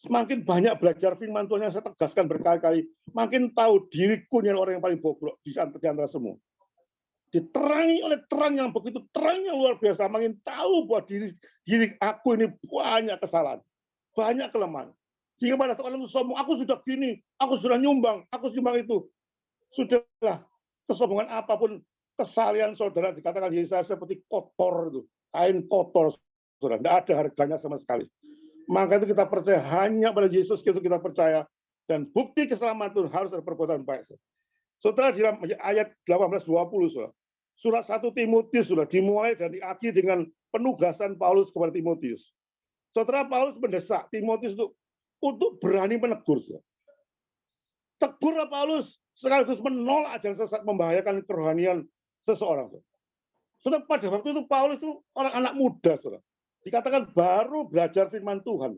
Semakin banyak belajar firman Tuhan yang saya tegaskan berkali-kali, makin tahu diriku ini orang yang paling bobrok di antara semua. Diterangi oleh terang yang begitu terangnya luar biasa, makin tahu bahwa diri aku ini banyak kesalahan, banyak kelemahan. Sehingga pada saat orang itu sombong, aku sudah gini, aku sudah nyumbang, aku nyumbang itu. Sudahlah, kesombongan apapun, kesalahan saudara dikatakan Yesaya seperti kotor itu, kain kotor, saudara. Tidak ada harganya sama sekali. Maka itu kita percaya hanya pada Yesus Kristus kita percaya, dan bukti keselamatan harus ada perbuatan baik. Saudara, di dalam ayat 18-20, saudara, surat 1 Timotius sudah dimulai dan diakhiri dengan penugasan Paulus kepada Timotius. Saudara, Paulus mendesak Timotius untuk berani menegur. Saudara. Tegur Paulus sekaligus menolak ajaran sesat membahayakan kerohanian seseorang. Saudara, pada waktu itu Paulus itu orang anak muda, saudara. Dikatakan baru belajar firman Tuhan.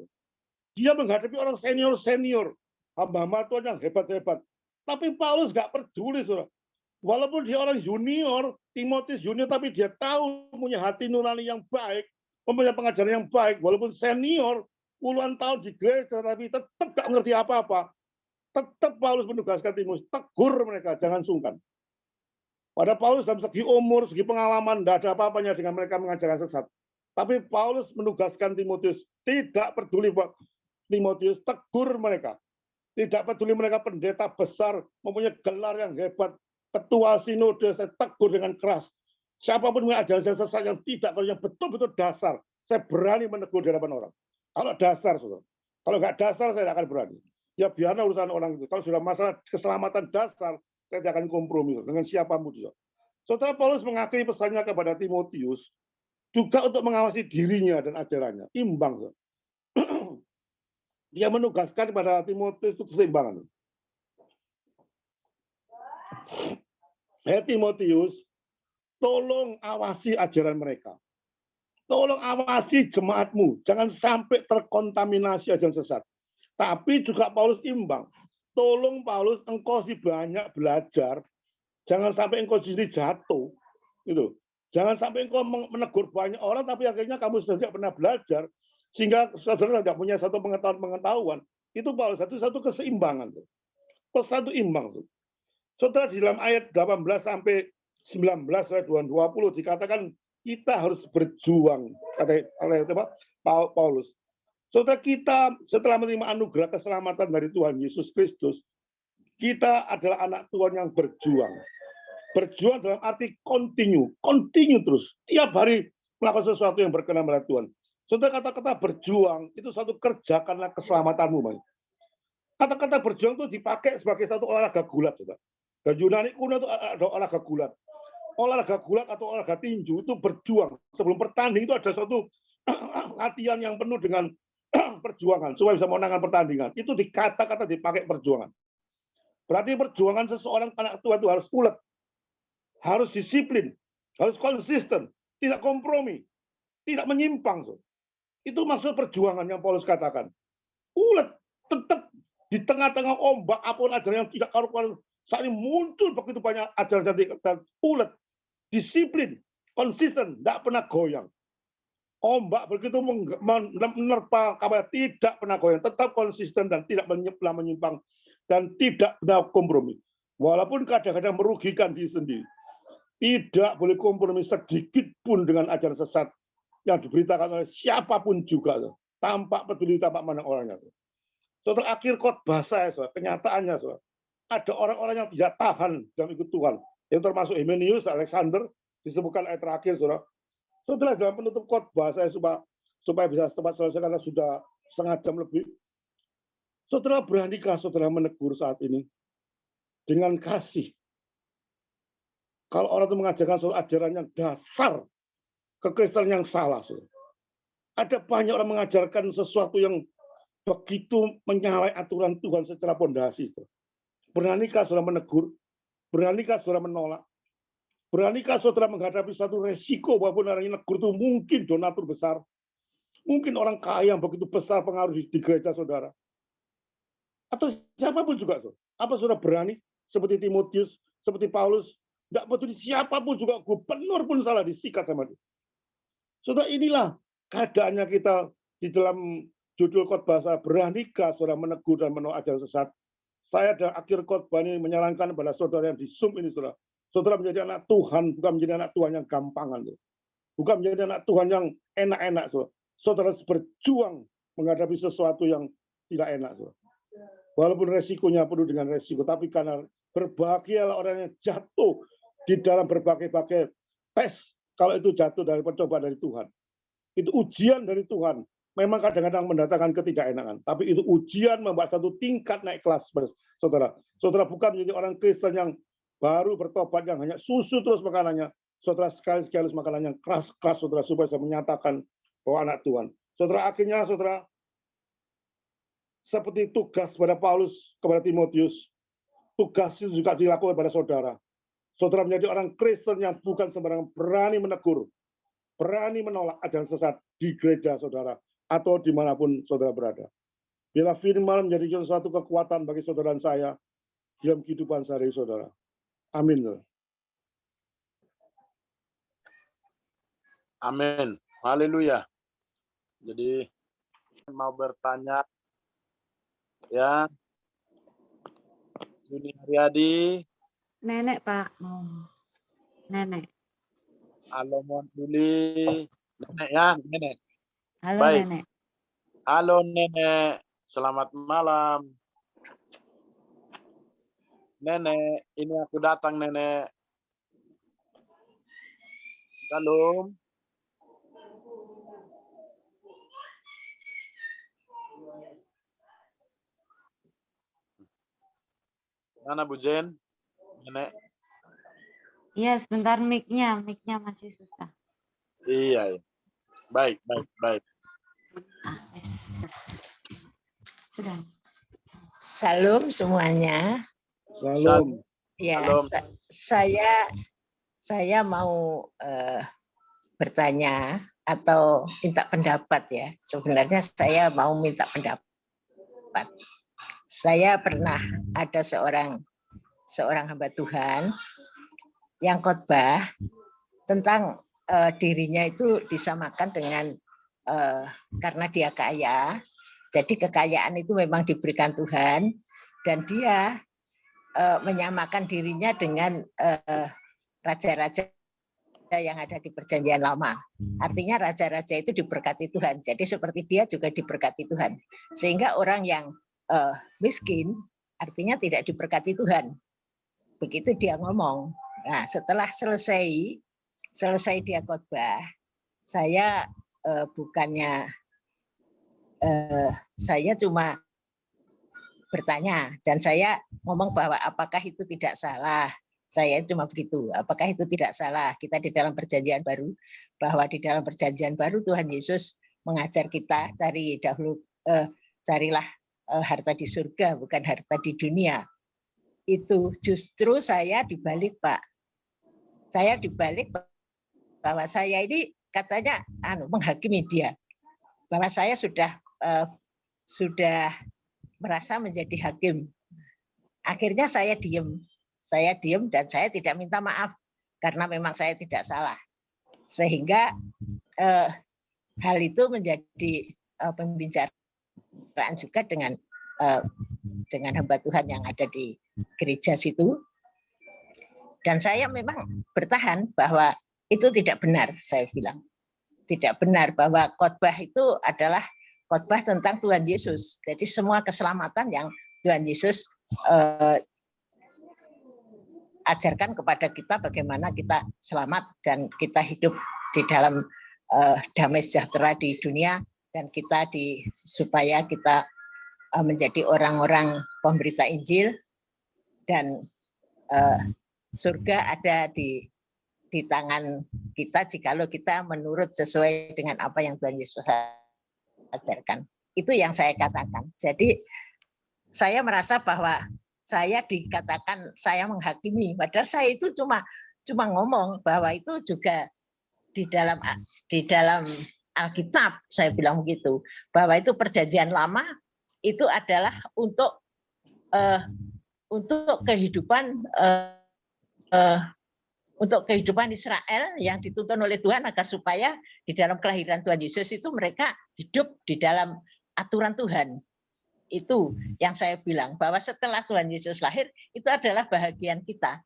Dia menghadapi orang senior, hamba-hamba Tuhan yang hebat-hebat. Tapi Paulus nggak peduli, saudara. Walaupun dia orang junior, Timotius junior, tapi dia tahu punya hati nurani yang baik, mempunyai pengajaran yang baik. Walaupun senior, puluhan tahun di gereja, tapi tetap nggak ngerti apa-apa. Tetap Paulus menugaskan Timotius, tegur mereka, jangan sungkan. Pada Paulus dalam segi umur, segi pengalaman, tidak ada apa-apanya dengan mereka mengajarkan sesat. Tapi Paulus menugaskan Timotius, tidak peduli Timotius, tegur mereka. Tidak peduli mereka pendeta besar, mempunyai gelar yang hebat, ketua sinode, saya tegur dengan keras. Siapapun yang ajaran sesat yang tidak, kalau yang betul-betul dasar, saya berani menegur di hadapan orang. Kalau dasar, saudara. Kalau nggak dasar, saya tidak akan berani. Ya biarlah urusan orang itu. Kalau sudah masalah keselamatan dasar, saya tidak akan kompromi dengan siapapun. Saudara, Paulus mengakhiri pesannya kepada Timotius, juga untuk mengawasi dirinya dan ajarannya. Imbang. Dia menugaskan pada Timotius itu keseimbangan. Timotius, tolong awasi ajaran mereka. Tolong awasi jemaatmu. Jangan sampai terkontaminasi ajaran sesat. Tapi juga Paulus imbang. Tolong Paulus, engkau sih banyak belajar. Jangan sampai engkau sendiri jatuh. Gitu. Jangan sampai engkau menegur banyak orang, tapi akhirnya kamu tidak pernah belajar. Sehingga saudara tidak punya satu pengetahuan. Itu Paulus, satu keseimbangan. Pesan itu imbang. Saudara, di dalam ayat 18 sampai 19 ayat 20 dikatakan kita harus berjuang, kata Paulus. Saudara, kita setelah menerima anugerah keselamatan dari Tuhan Yesus Kristus, kita adalah anak Tuhan yang berjuang. Berjuang dalam arti continue terus. Tiap hari melakukan sesuatu yang berkenan pada Tuhan. Saudara, kata-kata berjuang itu satu kerjakanlah keselamatanmu. Kata-kata berjuang itu dipakai sebagai satu olahraga gulat, saudara. Dan Yunani kuno itu ada olahraga gulat. Olahraga gulat atau olahraga tinju itu berjuang. Sebelum pertanding itu ada suatu latihan yang penuh dengan perjuangan supaya bisa memenangkan pertandingan. Itu dikata-kata dipakai perjuangan. Berarti perjuangan seseorang anak Tuhan itu harus ulet, harus disiplin, harus konsisten, tidak kompromi, tidak menyimpang. Itu maksud perjuangan yang Paulus katakan. Ulet, tetap di tengah-tengah ombak apapun ajaran yang tidak karu-karu. Saat ini muncul begitu banyak ajaran dan ulet, disiplin, konsisten, tidak pernah goyang. Ombak begitu menerpa kapal, tidak pernah goyang, tetap konsisten dan tidak pernah menyimpang dan tidak pernah kompromi. Walaupun kadang-kadang merugikan diri sendiri, tidak boleh kompromi sedikit pun dengan ajaran sesat yang diberitakan oleh siapapun juga, tampak peduli, tampak mana orangnya. Saudara, akhir khotbah saya, kenyataannya, ada orang-orang yang tidak tahan dalam ikut Tuhan, yang termasuk Hymenius, Alexander, disebutkan ayat terakhir, saudara. Saudara, dalam penutup khotbah saya supaya bisa cepat selesai karena sudah setengah jam lebih. Saudara, beranikah saudara menegur saat ini dengan kasih? Kalau orang itu mengajarkan suatu ajaran yang dasar, kekristenan yang salah, saudara. Ada banyak orang mengajarkan sesuatu yang begitu menyalahi aturan Tuhan secara pondasi. Beranikah saudara menegur? Beranikah saudara menolak? Beranikah saudara menghadapi satu resiko walaupun orang yang negur itu mungkin donatur besar, mungkin orang kaya yang begitu besar pengaruh di gereja saudara, atau siapapun juga, saudara. Apa saudara berani seperti Timotius, seperti Paulus? Tidak peduli siapapun juga, gubernur pun salah disikat sama dia. Saudara, inilah keadaannya kita di dalam judul khotbah saya, beranikah saudara menegur dan menolak ajaran sesat? Saya dalam akhir khotbah ini menyarankan kepada saudara yang di Zoom ini, saudara. Saudara menjadi anak Tuhan, bukan menjadi anak Tuhan yang gampangan. Saudara. Bukan menjadi anak Tuhan yang enak-enak. Saudara. Saudara harus berjuang menghadapi sesuatu yang tidak enak. Saudara. Walaupun resikonya penuh dengan resiko, tapi karena berbahagialah orang yang jatuh di dalam berbagai-bagai tes, kalau itu jatuh dari percobaan dari Tuhan. Itu ujian dari Tuhan. Memang kadang-kadang mendatangkan ketidakenakan, tapi itu ujian membuat satu tingkat naik kelas, saudara. Saudara bukan menjadi orang Kristen yang baru bertobat yang hanya susu terus makanannya. Saudara sekali-sekali makanan yang keras-keras, saudara, supaya saya menyatakan bahwa anak Tuhan. Saudara, akhirnya saudara, seperti tugas pada Paulus kepada Timotius, tugas itu juga dilakukan pada saudara. Saudara menjadi orang Kristen yang bukan sembarangan, berani menegur, berani menolak ajaran sesat di gereja saudara, atau dimanapun saudara berada. Biarlah firman menjadi suatu kekuatan bagi saudara dan saya dalam kehidupan sehari saudara. Amin. Amin. Haleluya. Jadi mau bertanya ya, Juni Haryadi. Nenek, Pak. Nenek. Halo, mohon Juli. Nenek ya, nenek. Halo, Baik. Nenek. Halo, Nenek. Selamat malam. Nenek, ini aku datang, Nenek. Shalom. Mana Bu Jen? Nenek. Iya, sebentar mic-nya masih susah. Iya. Baik. Sudah. Salam semuanya. Salam. Ya, Salam. saya mau bertanya atau minta pendapat ya. Sebenarnya saya mau minta pendapat. Saya pernah ada seorang hamba Tuhan yang khotbah tentang dirinya itu disamakan dengan karena dia kaya. Jadi kekayaan itu memang diberikan Tuhan dan dia menyamakan dirinya dengan raja-raja yang ada di Perjanjian Lama. Artinya raja-raja itu diberkati Tuhan. Jadi seperti dia juga diberkati Tuhan. Sehingga orang yang miskin artinya tidak diberkati Tuhan. Begitu dia ngomong. Nah, setelah selesai dia khotbah, saya saya cuma bertanya dan saya ngomong bahwa apakah itu tidak salah. Saya cuma begitu. Apakah itu tidak salah? Kita di dalam Perjanjian Baru, bahwa di dalam Perjanjian Baru Tuhan Yesus mengajar kita carilah harta di surga, bukan harta di dunia. Itu justru saya dibalik, Pak. Saya dibalik bahwa saya ini katanya menghakimi dia. Bahwa saya sudah merasa menjadi hakim. Akhirnya saya diem dan saya tidak minta maaf karena memang saya tidak salah. Sehingga hal itu menjadi pembicaraan juga dengan hamba Tuhan yang ada di gereja situ. Dan saya memang bertahan bahwa itu tidak benar, saya bilang. Tidak benar bahwa khotbah itu adalah khotbah tentang Tuhan Yesus. Jadi semua keselamatan yang Tuhan Yesus ajarkan kepada kita bagaimana kita selamat dan kita hidup di dalam damai sejahtera di dunia dan supaya kita menjadi orang-orang pemberita Injil dan surga ada di tangan kita jikalau kita menurut sesuai dengan apa yang Tuhan Yesus ajarkan. Itu yang saya katakan. Jadi saya merasa bahwa saya dikatakan saya menghakimi, padahal saya itu cuma ngomong bahwa itu juga di dalam Alkitab, saya bilang begitu, bahwa itu Perjanjian Lama itu adalah untuk kehidupan Israel yang dituntun oleh Tuhan agar supaya di dalam kelahiran Tuhan Yesus itu mereka hidup di dalam aturan Tuhan. Itu yang saya bilang, bahwa setelah Tuhan Yesus lahir itu adalah bahagian kita,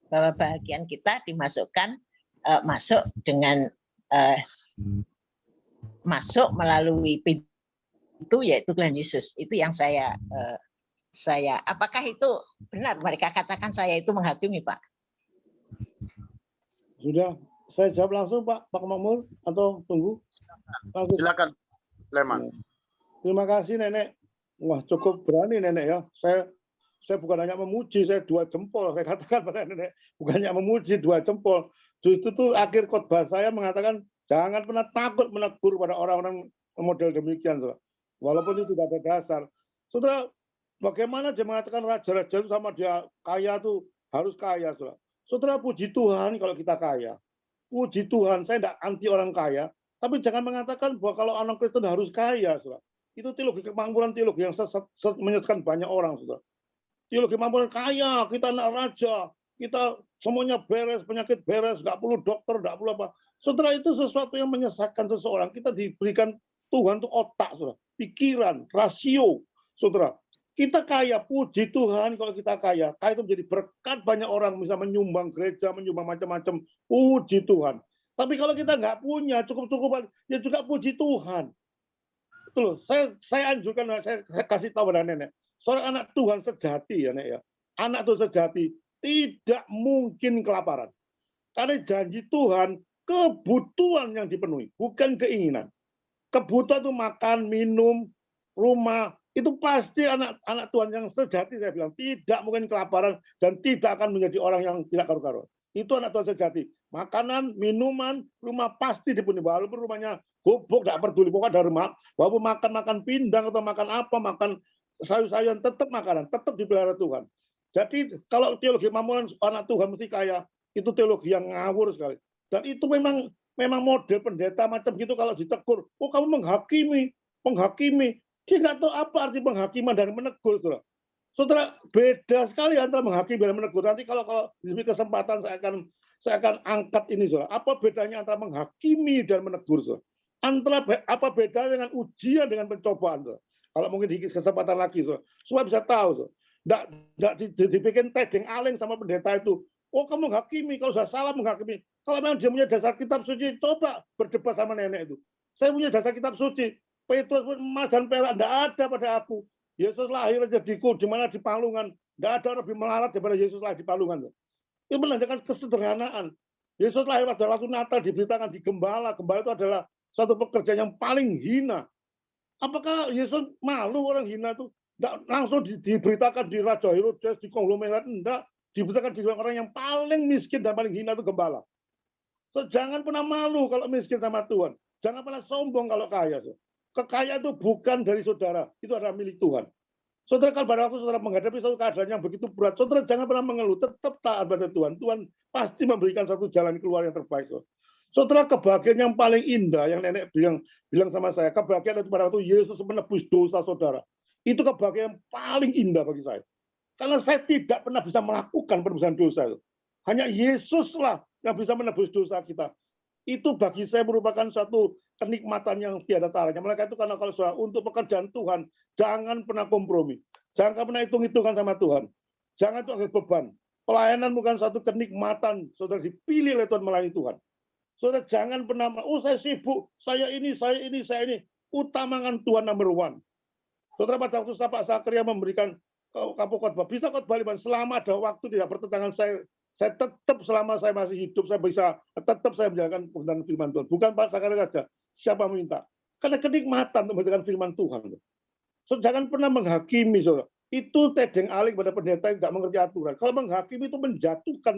bahwa bahagian kita dimasukkan masuk melalui pintu yaitu Tuhan Yesus. Itu yang saya apakah itu benar mereka katakan saya itu menghakimi, Pak? Sudah, saya jawab langsung Pak Makmur atau tunggu? Langsung. Silakan, Leman. Terima kasih Nenek. Wah, cukup berani Nenek ya. Saya bukan hanya memuji, saya 2 jempol. Saya katakan pada Nenek, bukan hanya memuji, 2 jempol. Justru itu akhir khotbah saya mengatakan jangan pernah takut menegur pada orang-orang model demikian, Saudara. Walaupun itu tidak ada dasar. Saudara, bagaimana dia mengatakan raja-raja itu sama dia kaya itu harus kaya, Saudara. Saudara, puji Tuhan kalau kita kaya. Puji Tuhan, saya tidak anti orang kaya, tapi jangan mengatakan bahwa kalau orang Kristen harus kaya, Saudara. Itu teologi kemakmuran, teologi yang menyesatkan banyak orang, Saudara. Teologi kemakmuran kaya, kita anak raja, kita semuanya beres, penyakit beres, nggak perlu dokter, nggak perlu apa. Saudara, itu sesuatu yang menyesatkan seseorang. Kita diberikan Tuhan untuk otak, Saudara. Pikiran, rasio, Saudara. Kita kaya, puji Tuhan kalau kita kaya. Kaya itu menjadi berkat banyak orang, bisa menyumbang gereja, menyumbang macam-macam. Puji Tuhan. Tapi kalau kita nggak punya cukup-cukupan, ya juga puji Tuhan. Betul, saya anjurkan, saya kasih tahu pada Nenek. Seorang anak Tuhan sejati ya, Nek ya. Anak Tuhan sejati tidak mungkin kelaparan. Karena janji Tuhan, kebutuhan yang dipenuhi, bukan keinginan. Kebutuhan itu makan, minum, rumah, itu pasti anak Tuhan yang sejati, saya bilang. Tidak mungkin kelaparan dan tidak akan menjadi orang yang tidak karu-karuan. Itu anak Tuhan sejati. Makanan, minuman, rumah pasti dipenuhi. Walaupun rumahnya gubuk, tidak peduli. Pokoknya dari rumah, walaupun makan pindang atau makan apa, makan sayur-sayuran, tetap makanan, tetap dipelihara Tuhan. Jadi kalau teologi Mamon anak Tuhan mesti kaya, itu teologi yang ngawur sekali. Dan itu memang model pendeta macam gitu kalau ditegur, oh kamu menghakimi. Dia nggak tahu apa arti penghakiman dan menegur. Saudara, beda sekali antara menghakimi dan menegur. Nanti kalau diberi kesempatan saya akan angkat ini, saudara. Apa bedanya antara menghakimi dan menegur, saudara? Apa beda dengan ujian dengan pencobaan, saudara? Kalau mungkin di kesempatan lagi, saudara, supaya bisa tahu, saudara. Nggak dibikin tedeng aling sama pendeta itu. Oh, kamu menghakimi, kalau sudah salah menghakimi. Kalau memang dia punya dasar kitab suci, coba berdebat sama nenek itu. Saya punya dasar kitab suci. Petrus, emas dan perak, tidak ada pada aku. Yesus lahir jadiku, di mana di Palungan. Tidak ada orang lebih melarat daripada Yesus lahir di Palungan. Itu menandakan kesederhanaan. Yesus lahir pada waktu Natal diberitakan di Gembala. Gembala itu adalah suatu pekerjaan yang paling hina. Apakah Yesus malu orang hina itu? Tidak langsung diberitakan di Raja Herodes, di konglomerat. Tidak. Diberitakan di orang yang paling miskin dan paling hina itu Gembala. So, jangan pernah malu kalau miskin sama Tuhan. Jangan pernah sombong kalau kaya. So. Kekayaan itu bukan dari saudara, itu adalah milik Tuhan. Saudara, kalau pada waktu saudara menghadapi suatu keadaan yang begitu berat, saudara jangan pernah mengeluh, tetap taat pada Tuhan. Tuhan pasti memberikan satu jalan keluar yang terbaik. Saudara, kebahagiaan yang paling indah, yang nenek bilang sama saya, kebahagiaan itu pada waktu Yesus menebus dosa saudara. Itu kebahagiaan yang paling indah bagi saya. Karena saya tidak pernah bisa melakukan penebusan dosa. Hanya Yesuslah yang bisa menebus dosa kita. Itu bagi saya merupakan suatu kenikmatan yang tiada taranya. Mereka itu karena kalau soal untuk pekerjaan Tuhan, jangan pernah kompromi. Jangan pernah hitung-hitungan sama Tuhan. Jangan itu agak beban. Pelayanan bukan satu kenikmatan. Saudara dipilih oleh Tuhan melayani Tuhan. Saudara jangan pernah, oh saya sibuk, saya ini. Utamakan Tuhan nomor one. Saudara, pada waktu Pak Sakria memberikan khotbah, bisa khotbah selama ada waktu tidak bertentangan saya tetap selama saya masih hidup saya menjalankan kebenaran firman Tuhan. Bukan Pak Sakria saja, siapa minta. Karena kenikmatan untuk menjalankan firman Tuhan. So, jangan pernah menghakimi, saudara. Itu tedeng aling pada pendeta yang tidak mengerti aturan. Kalau menghakimi itu menjatuhkan,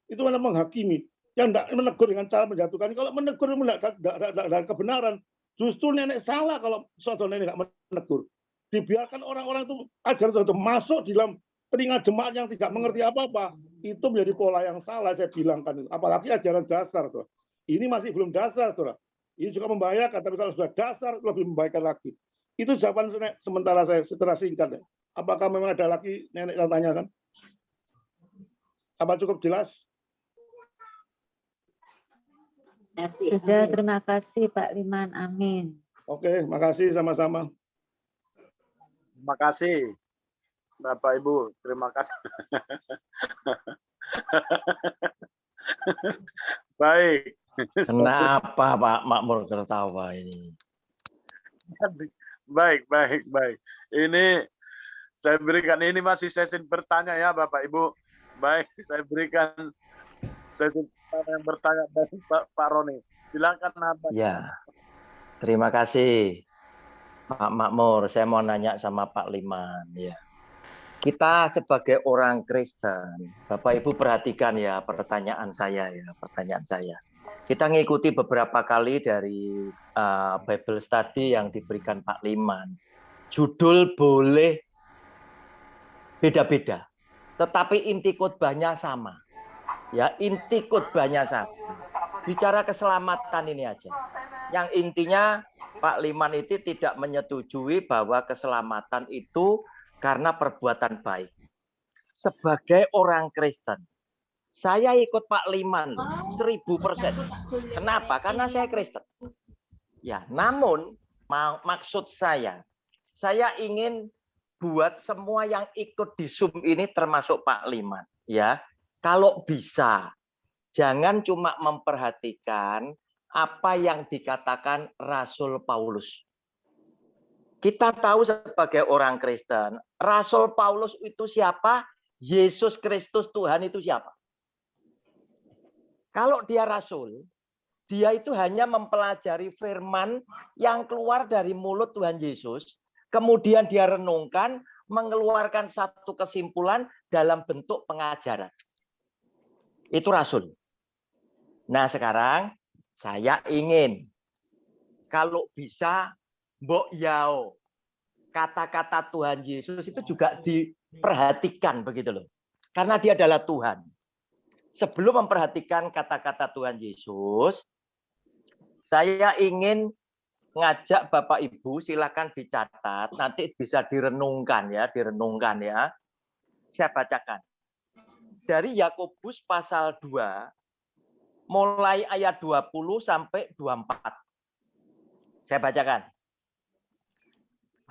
itu mana menghakimi. Yang tidak menegur dengan cara menjatuhkan. Kalau menegur dengan kebenaran, justru nenek salah kalau saudara nenek tidak menegur. Dibiarkan orang-orang itu ajaran itu masuk di dalam telinga jemaat yang tidak mengerti apa-apa, itu menjadi pola yang salah, saya bilangkan. Apalagi ajaran dasar. Tuh. Ini masih belum dasar. Tuh. Ini juga membahayakan, tapi kalau sudah dasar, lebih membahayakan lagi. Itu jawaban sementara saya setelah singkat. Ya. Apakah memang ada lagi nenek yang tanyakan? Apa cukup jelas? Sudah, terima kasih Pak Liman. Amin. Oke, makasih sama-sama. Terima kasih. Bapak Ibu, terima kasih. Baik. Kenapa Pak Makmur tertawa ini? Baik. Ini saya berikan, ini masih sesi bertanya ya Bapak Ibu. Baik, saya berikan sesi yang bertanya dari Pak Roni. Silakan Bapak. Ya, terima kasih Pak Makmur. Saya mau nanya sama Pak Liman. Ya. Kita sebagai orang Kristen, Bapak Ibu perhatikan ya pertanyaan saya. Kita ngikuti beberapa kali dari Bible study yang diberikan Pak Liman. Judul boleh beda-beda, tetapi inti khotbahnya sama. Ya, inti khotbahnya sama. Bicara keselamatan ini aja. Yang intinya Pak Liman itu tidak menyetujui bahwa keselamatan itu karena perbuatan baik. Sebagai orang Kristen, saya ikut Pak Liman 1000%. Kenapa? Karena saya Kristen. Ya, namun maksud saya ingin buat semua yang ikut di Zoom ini termasuk Pak Liman. Ya, kalau bisa jangan cuma memperhatikan apa yang dikatakan Rasul Paulus. Kita tahu sebagai orang Kristen, Rasul Paulus itu siapa? Yesus Kristus Tuhan itu siapa? Kalau dia rasul, dia itu hanya mempelajari firman yang keluar dari mulut Tuhan Yesus, kemudian dia renungkan, mengeluarkan satu kesimpulan dalam bentuk pengajaran. Itu rasul. Nah, sekarang saya ingin kalau bisa Mbok Yao kata-kata Tuhan Yesus itu juga diperhatikan begitu loh. Karena dia adalah Tuhan. Sebelum memperhatikan kata-kata Tuhan Yesus, saya ingin ngajak Bapak Ibu, silakan dicatat, nanti bisa direnungkan ya. Saya bacakan. Dari Yakobus pasal 2, mulai ayat 20 sampai 24. Saya bacakan.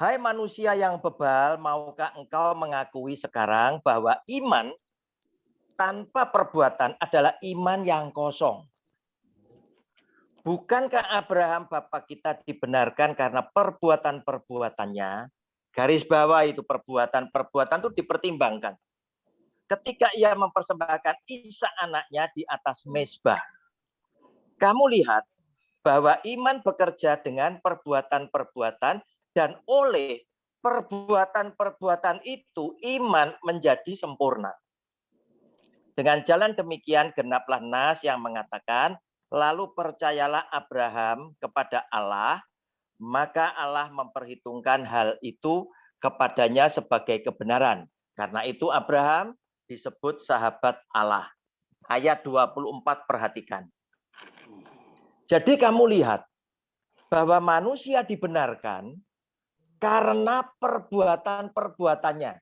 Hai manusia yang bebal, maukah engkau mengakui sekarang bahwa iman tanpa perbuatan adalah iman yang kosong? Bukankah Abraham Bapa kita dibenarkan karena perbuatan-perbuatannya? Garis bawah itu perbuatan-perbuatan itu dipertimbangkan. Ketika ia mempersembahkan Ishak anaknya di atas mezbah. Kamu lihat bahwa iman bekerja dengan perbuatan-perbuatan dan oleh perbuatan-perbuatan itu iman menjadi sempurna. Dengan jalan demikian genaplah nas yang mengatakan, lalu percayalah Abraham kepada Allah, maka Allah memperhitungkan hal itu kepadanya sebagai kebenaran. Karena itu Abraham disebut sahabat Allah. Ayat 24 perhatikan. Jadi kamu lihat bahwa manusia dibenarkan karena perbuatan-perbuatannya.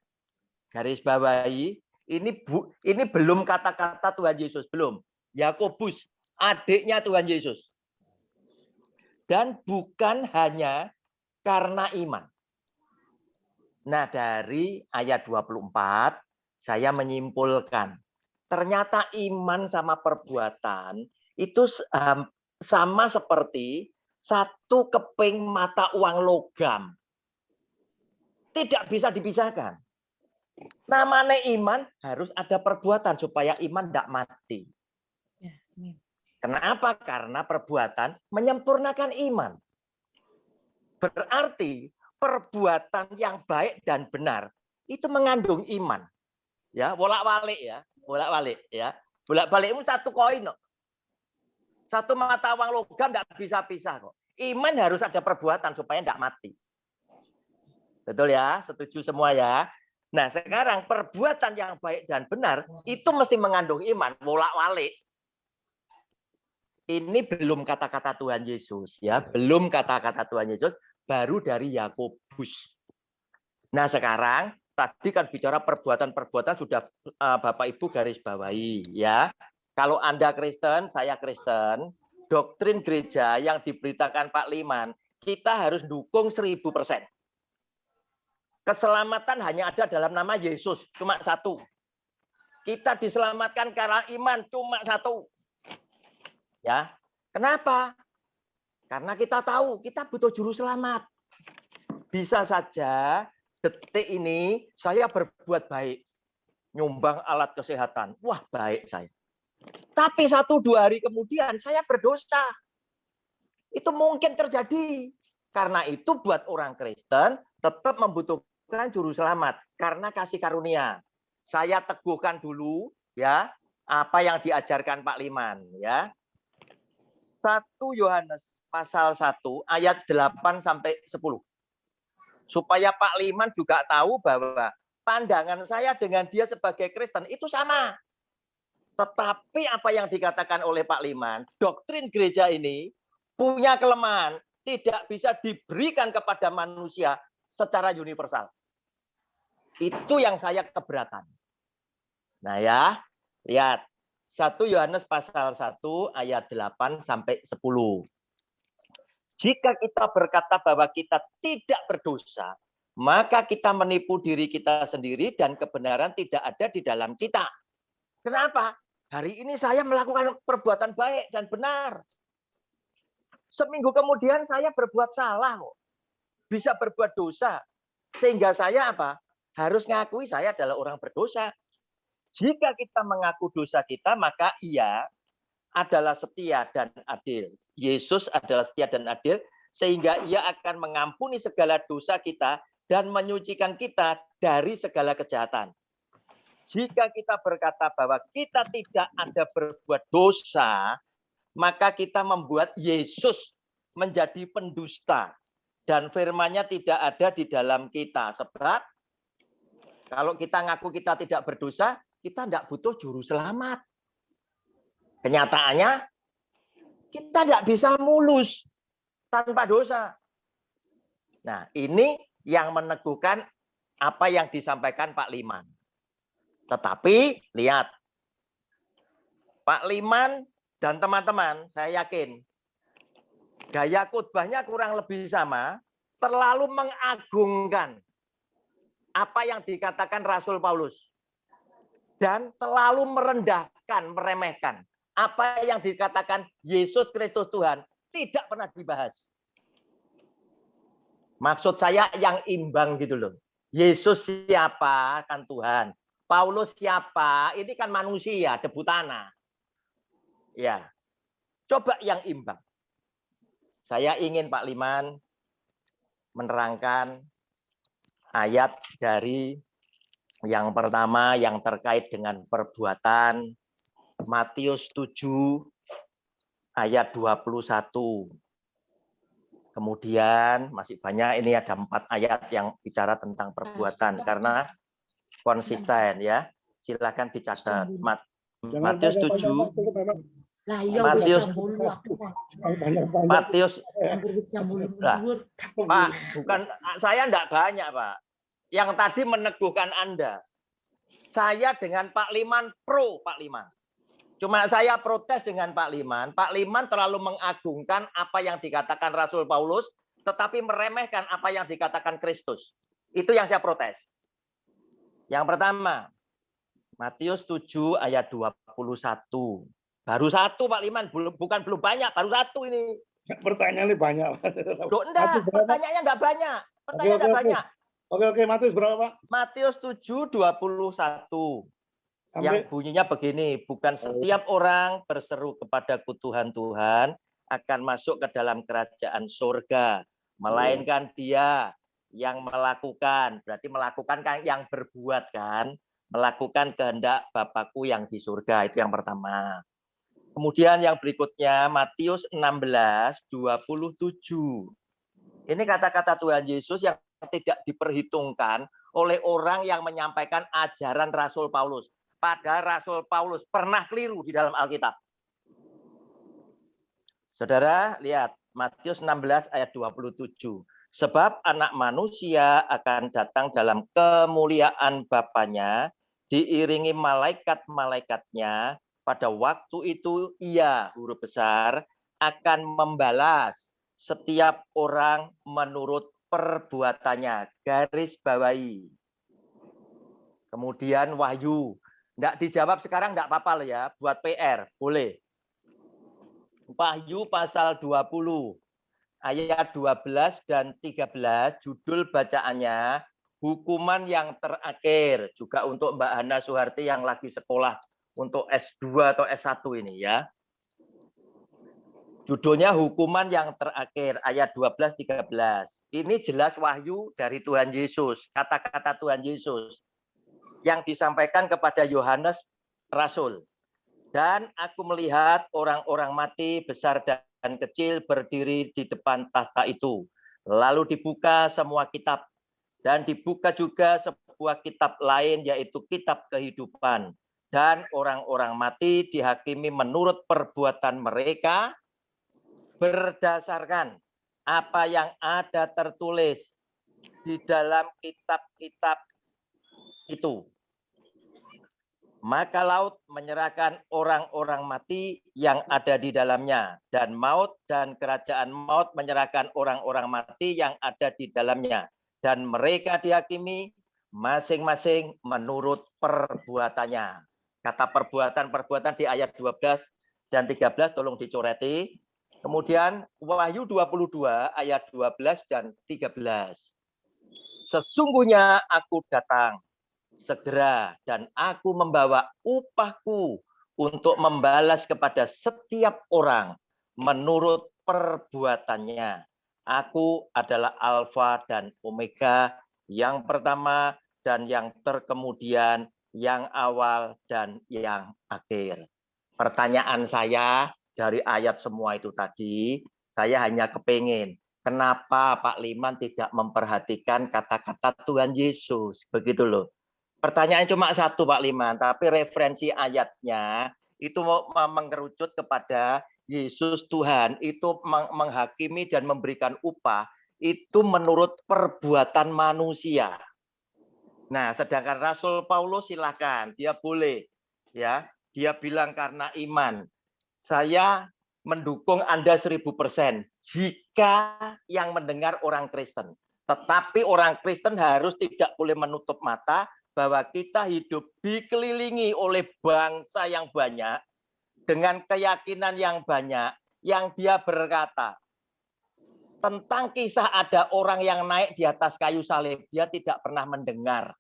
Garis bawahi, ini belum kata-kata Tuhan Yesus, belum. Yakobus, adiknya Tuhan Yesus. Dan bukan hanya karena iman. Nah, dari ayat 24, saya menyimpulkan. Ternyata iman sama perbuatan itu sama seperti satu keping mata uang logam. Tidak bisa dipisahkan. Namanya iman harus ada perbuatan supaya iman tidak mati. Kenapa? Karena perbuatan menyempurnakan iman. Berarti perbuatan yang baik dan benar itu mengandung iman. Ya, bolak-balik ya, bolak-balik ya. Bolak-balik itu satu koin kok. Satu mata uang logam tidak bisa pisah kok. Iman harus ada perbuatan supaya tidak mati. Betul ya? Setuju semua ya? Nah, sekarang perbuatan yang baik dan benar itu mesti mengandung iman, bolak-balik. Ini belum kata-kata Tuhan Yesus ya, belum kata-kata Tuhan Yesus, baru dari Yakobus. Nah, sekarang tadi kan bicara perbuatan-perbuatan sudah Bapak Ibu garis bawahi ya. Kalau Anda Kristen, saya Kristen, doktrin gereja yang diberitakan Pak Liman, kita harus dukung 1000%. Keselamatan hanya ada dalam nama Yesus, cuma satu. Kita diselamatkan karena iman, cuma satu. Ya, kenapa? Karena kita tahu kita butuh juru selamat. Bisa saja detik ini saya berbuat baik, nyumbang alat kesehatan, wah baik saya. Tapi 1-2 hari kemudian saya berdosa. Itu mungkin terjadi. Karena itu buat orang Kristen tetap membutuhkan juru selamat karena kasih karunia. Saya teguhkan dulu ya apa yang diajarkan Pak Liman ya. 1 Yohanes pasal 1 ayat 8 sampai 10. Supaya Pak Liman juga tahu bahwa pandangan saya dengan dia sebagai Kristen itu sama. Tetapi apa yang dikatakan oleh Pak Liman, doktrin gereja ini punya kelemahan, tidak bisa diberikan kepada manusia secara universal. Itu yang saya keberatan. Nah ya, lihat. 1 Yohanes pasal 1 ayat 8 sampai 10. Jika kita berkata bahwa kita tidak berdosa, maka kita menipu diri kita sendiri dan kebenaran tidak ada di dalam kita. Kenapa? Hari ini saya melakukan perbuatan baik dan benar. Seminggu kemudian saya berbuat salah kok. Bisa berbuat dosa. Sehingga saya apa? Harus ngakui saya adalah orang berdosa. Jika kita mengaku dosa kita, maka ia adalah setia dan adil. Yesus adalah setia dan adil, sehingga ia akan mengampuni segala dosa kita dan menyucikan kita dari segala kejahatan. Jika kita berkata bahwa kita tidak ada berbuat dosa, maka kita membuat Yesus menjadi pendusta. dan firman-Nya tidak ada di dalam kita. Sebab kalau kita ngaku kita tidak berdosa, kita tidak butuh juru selamat. Kenyataannya kita tidak bisa mulus tanpa dosa. Nah, ini yang meneguhkan apa yang disampaikan Pak Liman. Tetapi lihat, Pak Liman dan teman-teman, saya yakin gaya khotbahnya kurang lebih sama, terlalu mengagungkan apa yang dikatakan Rasul Paulus dan terlalu merendahkan, meremehkan apa yang dikatakan Yesus Kristus Tuhan, tidak pernah dibahas. Maksud saya yang imbang gitu loh. Yesus siapa? Kan Tuhan. Paulus siapa? Ini kan manusia, debu tanah. Ya. Coba yang imbang. Saya ingin Pak Liman menerangkan ayat dari yang pertama yang terkait dengan perbuatan, Matius 7 ayat 21. Kemudian masih banyak, ini ada 4 ayat yang bicara tentang perbuatan karena konsisten ya. Silakan dicatat. Matius 7 Matius Pak, bukan saya enggak banyak, Pak. Yang tadi meneguhkan Anda. Saya dengan Pak Liman pro Pak Liman. Cuma saya protes dengan Pak Liman. Pak Liman terlalu mengagungkan apa yang dikatakan Rasul Paulus, tetapi meremehkan apa yang dikatakan Kristus. Itu yang saya protes. Yang pertama, Matius 7 ayat 21. Baru 1 Pak Liman, bukan belum banyak, baru 1 ini. Pertanyaannya banyak. Loh, enggak, pertanyaannya enggak banyak. Pertanyaannya enggak banyak. Oke, Matius berapa, Pak? Matius 7 21. Yang bunyinya begini, bukan setiap orang berseru kepadaku Tuhan, Tuhan akan masuk ke dalam kerajaan surga, melainkan dia yang melakukan, berarti melakukan kan yang berbuat kan, melakukan kehendak Bapakku yang di surga, itu yang pertama. Kemudian yang berikutnya Matius 16 27. Ini kata-kata Tuhan Yesus yang tidak diperhitungkan oleh orang yang menyampaikan ajaran Rasul Paulus. Padahal Rasul Paulus pernah keliru di dalam Alkitab. Saudara, lihat Matius 16 ayat 27. Sebab anak manusia akan datang dalam kemuliaan Bapanya, diiringi malaikat-malaikatnya, pada waktu itu ia, huruf besar, akan membalas setiap orang menurut perbuatannya. Garis bawahi. Kemudian Wahyu. Enggak dijawab sekarang, enggak apa-apa ya, buat PR, boleh. Wahyu pasal 20, ayat 12 dan 13, judul bacaannya, hukuman yang terakhir. Juga untuk Mbak Hana Suharti yang lagi sekolah untuk S2 atau S1 ini ya. Judulnya hukuman yang terakhir, ayat 12-13. Ini jelas wahyu dari Tuhan Yesus, kata-kata Tuhan Yesus yang disampaikan kepada Yohanes Rasul. Dan aku melihat orang-orang mati besar dan kecil berdiri di depan tahta itu. Lalu dibuka semua kitab dan dibuka juga sebuah kitab lain yaitu kitab kehidupan. Dan orang-orang mati dihakimi menurut perbuatan mereka berdasarkan apa yang ada tertulis di dalam kitab-kitab itu. Maka laut menyerahkan orang-orang mati yang ada di dalamnya, dan maut dan kerajaan maut menyerahkan orang-orang mati yang ada di dalamnya, dan mereka dihakimi masing-masing menurut perbuatannya. Kata perbuatan di ayat 12 dan 13 tolong dicoreti. Kemudian Wahyu 22 ayat 12 dan 13. Sesungguhnya aku datang segera dan aku membawa upahku untuk membalas kepada setiap orang menurut perbuatannya. Aku adalah Alfa dan Omega, yang pertama dan yang terkemudian, yang awal dan yang akhir. Pertanyaan saya dari ayat semua itu tadi, saya hanya kepingin kenapa Pak Liman tidak memperhatikan kata-kata Tuhan Yesus? Begitu loh. Pertanyaan cuma satu Pak Liman, tapi referensi ayatnya itu mengerucut kepada Yesus Tuhan itu menghakimi dan memberikan upah itu menurut perbuatan manusia. Nah, sedangkan Rasul Paulus silakan, dia boleh ya, dia bilang karena iman. Saya mendukung Anda 1000% jika yang mendengar orang Kristen. Tetapi orang Kristen harus tidak boleh menutup mata bahwa kita hidup dikelilingi oleh bangsa yang banyak dengan keyakinan yang banyak yang dia berkata tentang kisah ada orang yang naik di atas kayu salib, dia tidak pernah mendengar.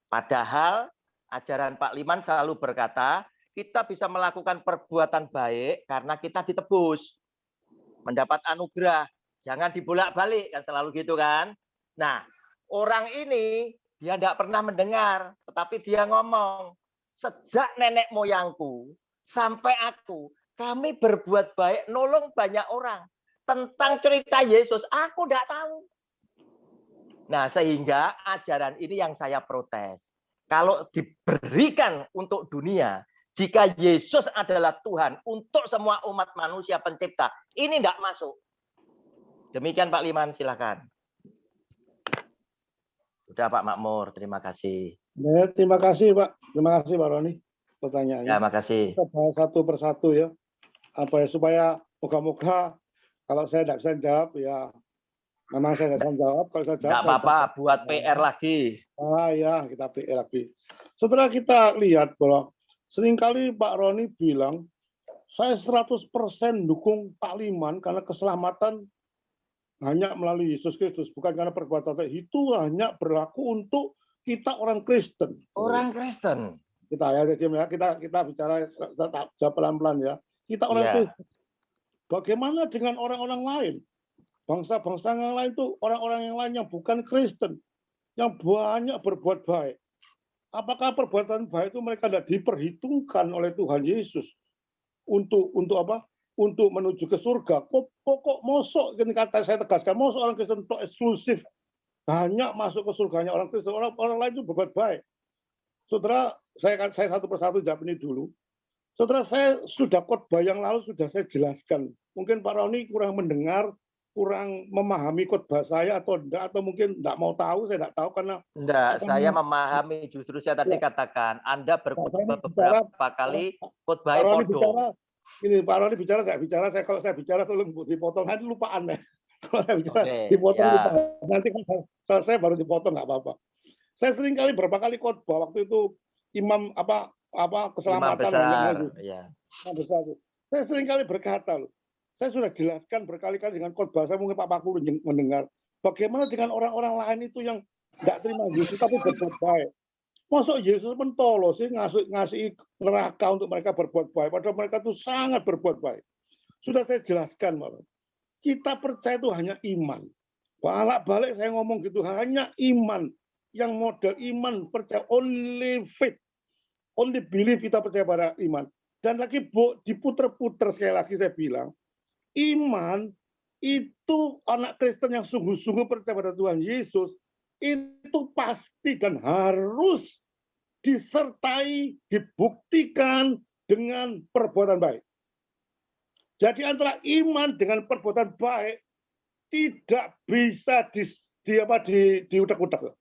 Padahal ajaran Pak Liman selalu berkata, kita bisa melakukan perbuatan baik karena kita ditebus. Mendapat anugerah, jangan dibolak-balik, kan selalu gitu kan. Nah, orang ini dia tidak pernah mendengar, tetapi dia ngomong, sejak nenek moyangku sampai aku, kami berbuat baik, nolong banyak orang. Tentang cerita Yesus, aku tidak tahu. Nah, sehingga ajaran ini yang saya protes. Kalau diberikan untuk dunia, jika Yesus adalah Tuhan untuk semua umat manusia pencipta, ini tidak masuk. Demikian Pak Liman, silakan. Sudah Pak Makmur, terima kasih. Ya, terima kasih Pak. Terima kasih Pak Roni pertanyaannya. Ya, makasih. Kita bahas satu persatu ya. Apa ya, supaya moga-moga kalau saya tidak bisa jawab ya memang saya tidak bisa jawab. Kalau saya jawab, tidak apa-apa, buat PR lagi. Ya, kita PR lagi. Setelah kita lihat bahwa seringkali Pak Roni bilang, saya 100% dukung Pak Liman karena keselamatan hanya melalui Yesus Kristus, bukan karena perbuatan itu hanya berlaku untuk kita orang Kristen. Orang Kristen. Kita kita bicara pelan-pelan ya. Kita orang Kristen. Bagaimana dengan orang-orang lain? Bangsa-bangsa yang lain itu orang-orang yang lain yang bukan Kristen, yang banyak berbuat baik. Apakah perbuatan baik itu mereka tidak diperhitungkan oleh Tuhan Yesus untuk apa? Untuk menuju ke surga? Pokok mosok, ini kata saya tegaskan, mosok orang Kristen itu eksklusif banyak masuk ke surganya orang Kristen, orang lain itu berbuat baik. Saudara, saya satu persatu jawab ini dulu. Saudara, saya sudah khotbah yang lalu sudah saya jelaskan. Mungkin Pak Roni kurang mendengar, kurang memahami khotbah saya atau enggak, atau mungkin enggak mau tahu, saya enggak tahu karena enggak, saya memahami, justru saya tadi katakan Anda berkhotbah beberapa kali khotbah bodoh. Ini Pak Roni bicara, saya kalau saya bicara tolong dipotong, nanti lupaan ya. Kalau saya bicara dipotong lupa. Nanti kan selesai baru dipotong, enggak apa-apa. Saya sering kali berapa kali khotbah waktu itu imam apa keselamatan ya. Besar. Saya sering kali berkata loh. Saya sudah jelaskan berkali-kali dengan khotbah saya, mungkin Pak Pakul mendengar. Bagaimana dengan orang-orang lain itu yang tidak terima Yesus tapi berbuat baik. Masuk Yesus mentolo sih ngasih neraka untuk mereka berbuat baik, padahal mereka itu sangat berbuat baik. Sudah saya jelaskan malah. Kita percaya itu hanya iman. Balik saya ngomong gitu, hanya iman. Yang model iman percaya, only faith. Only believe, kita percaya pada iman. Dan lagi diputer-puter sekali lagi saya bilang, iman itu anak Kristen yang sungguh-sungguh percaya pada Tuhan Yesus, itu pasti dan harus disertai, dibuktikan dengan perbuatan baik. Jadi antara iman dengan perbuatan baik tidak bisa diudak-udak.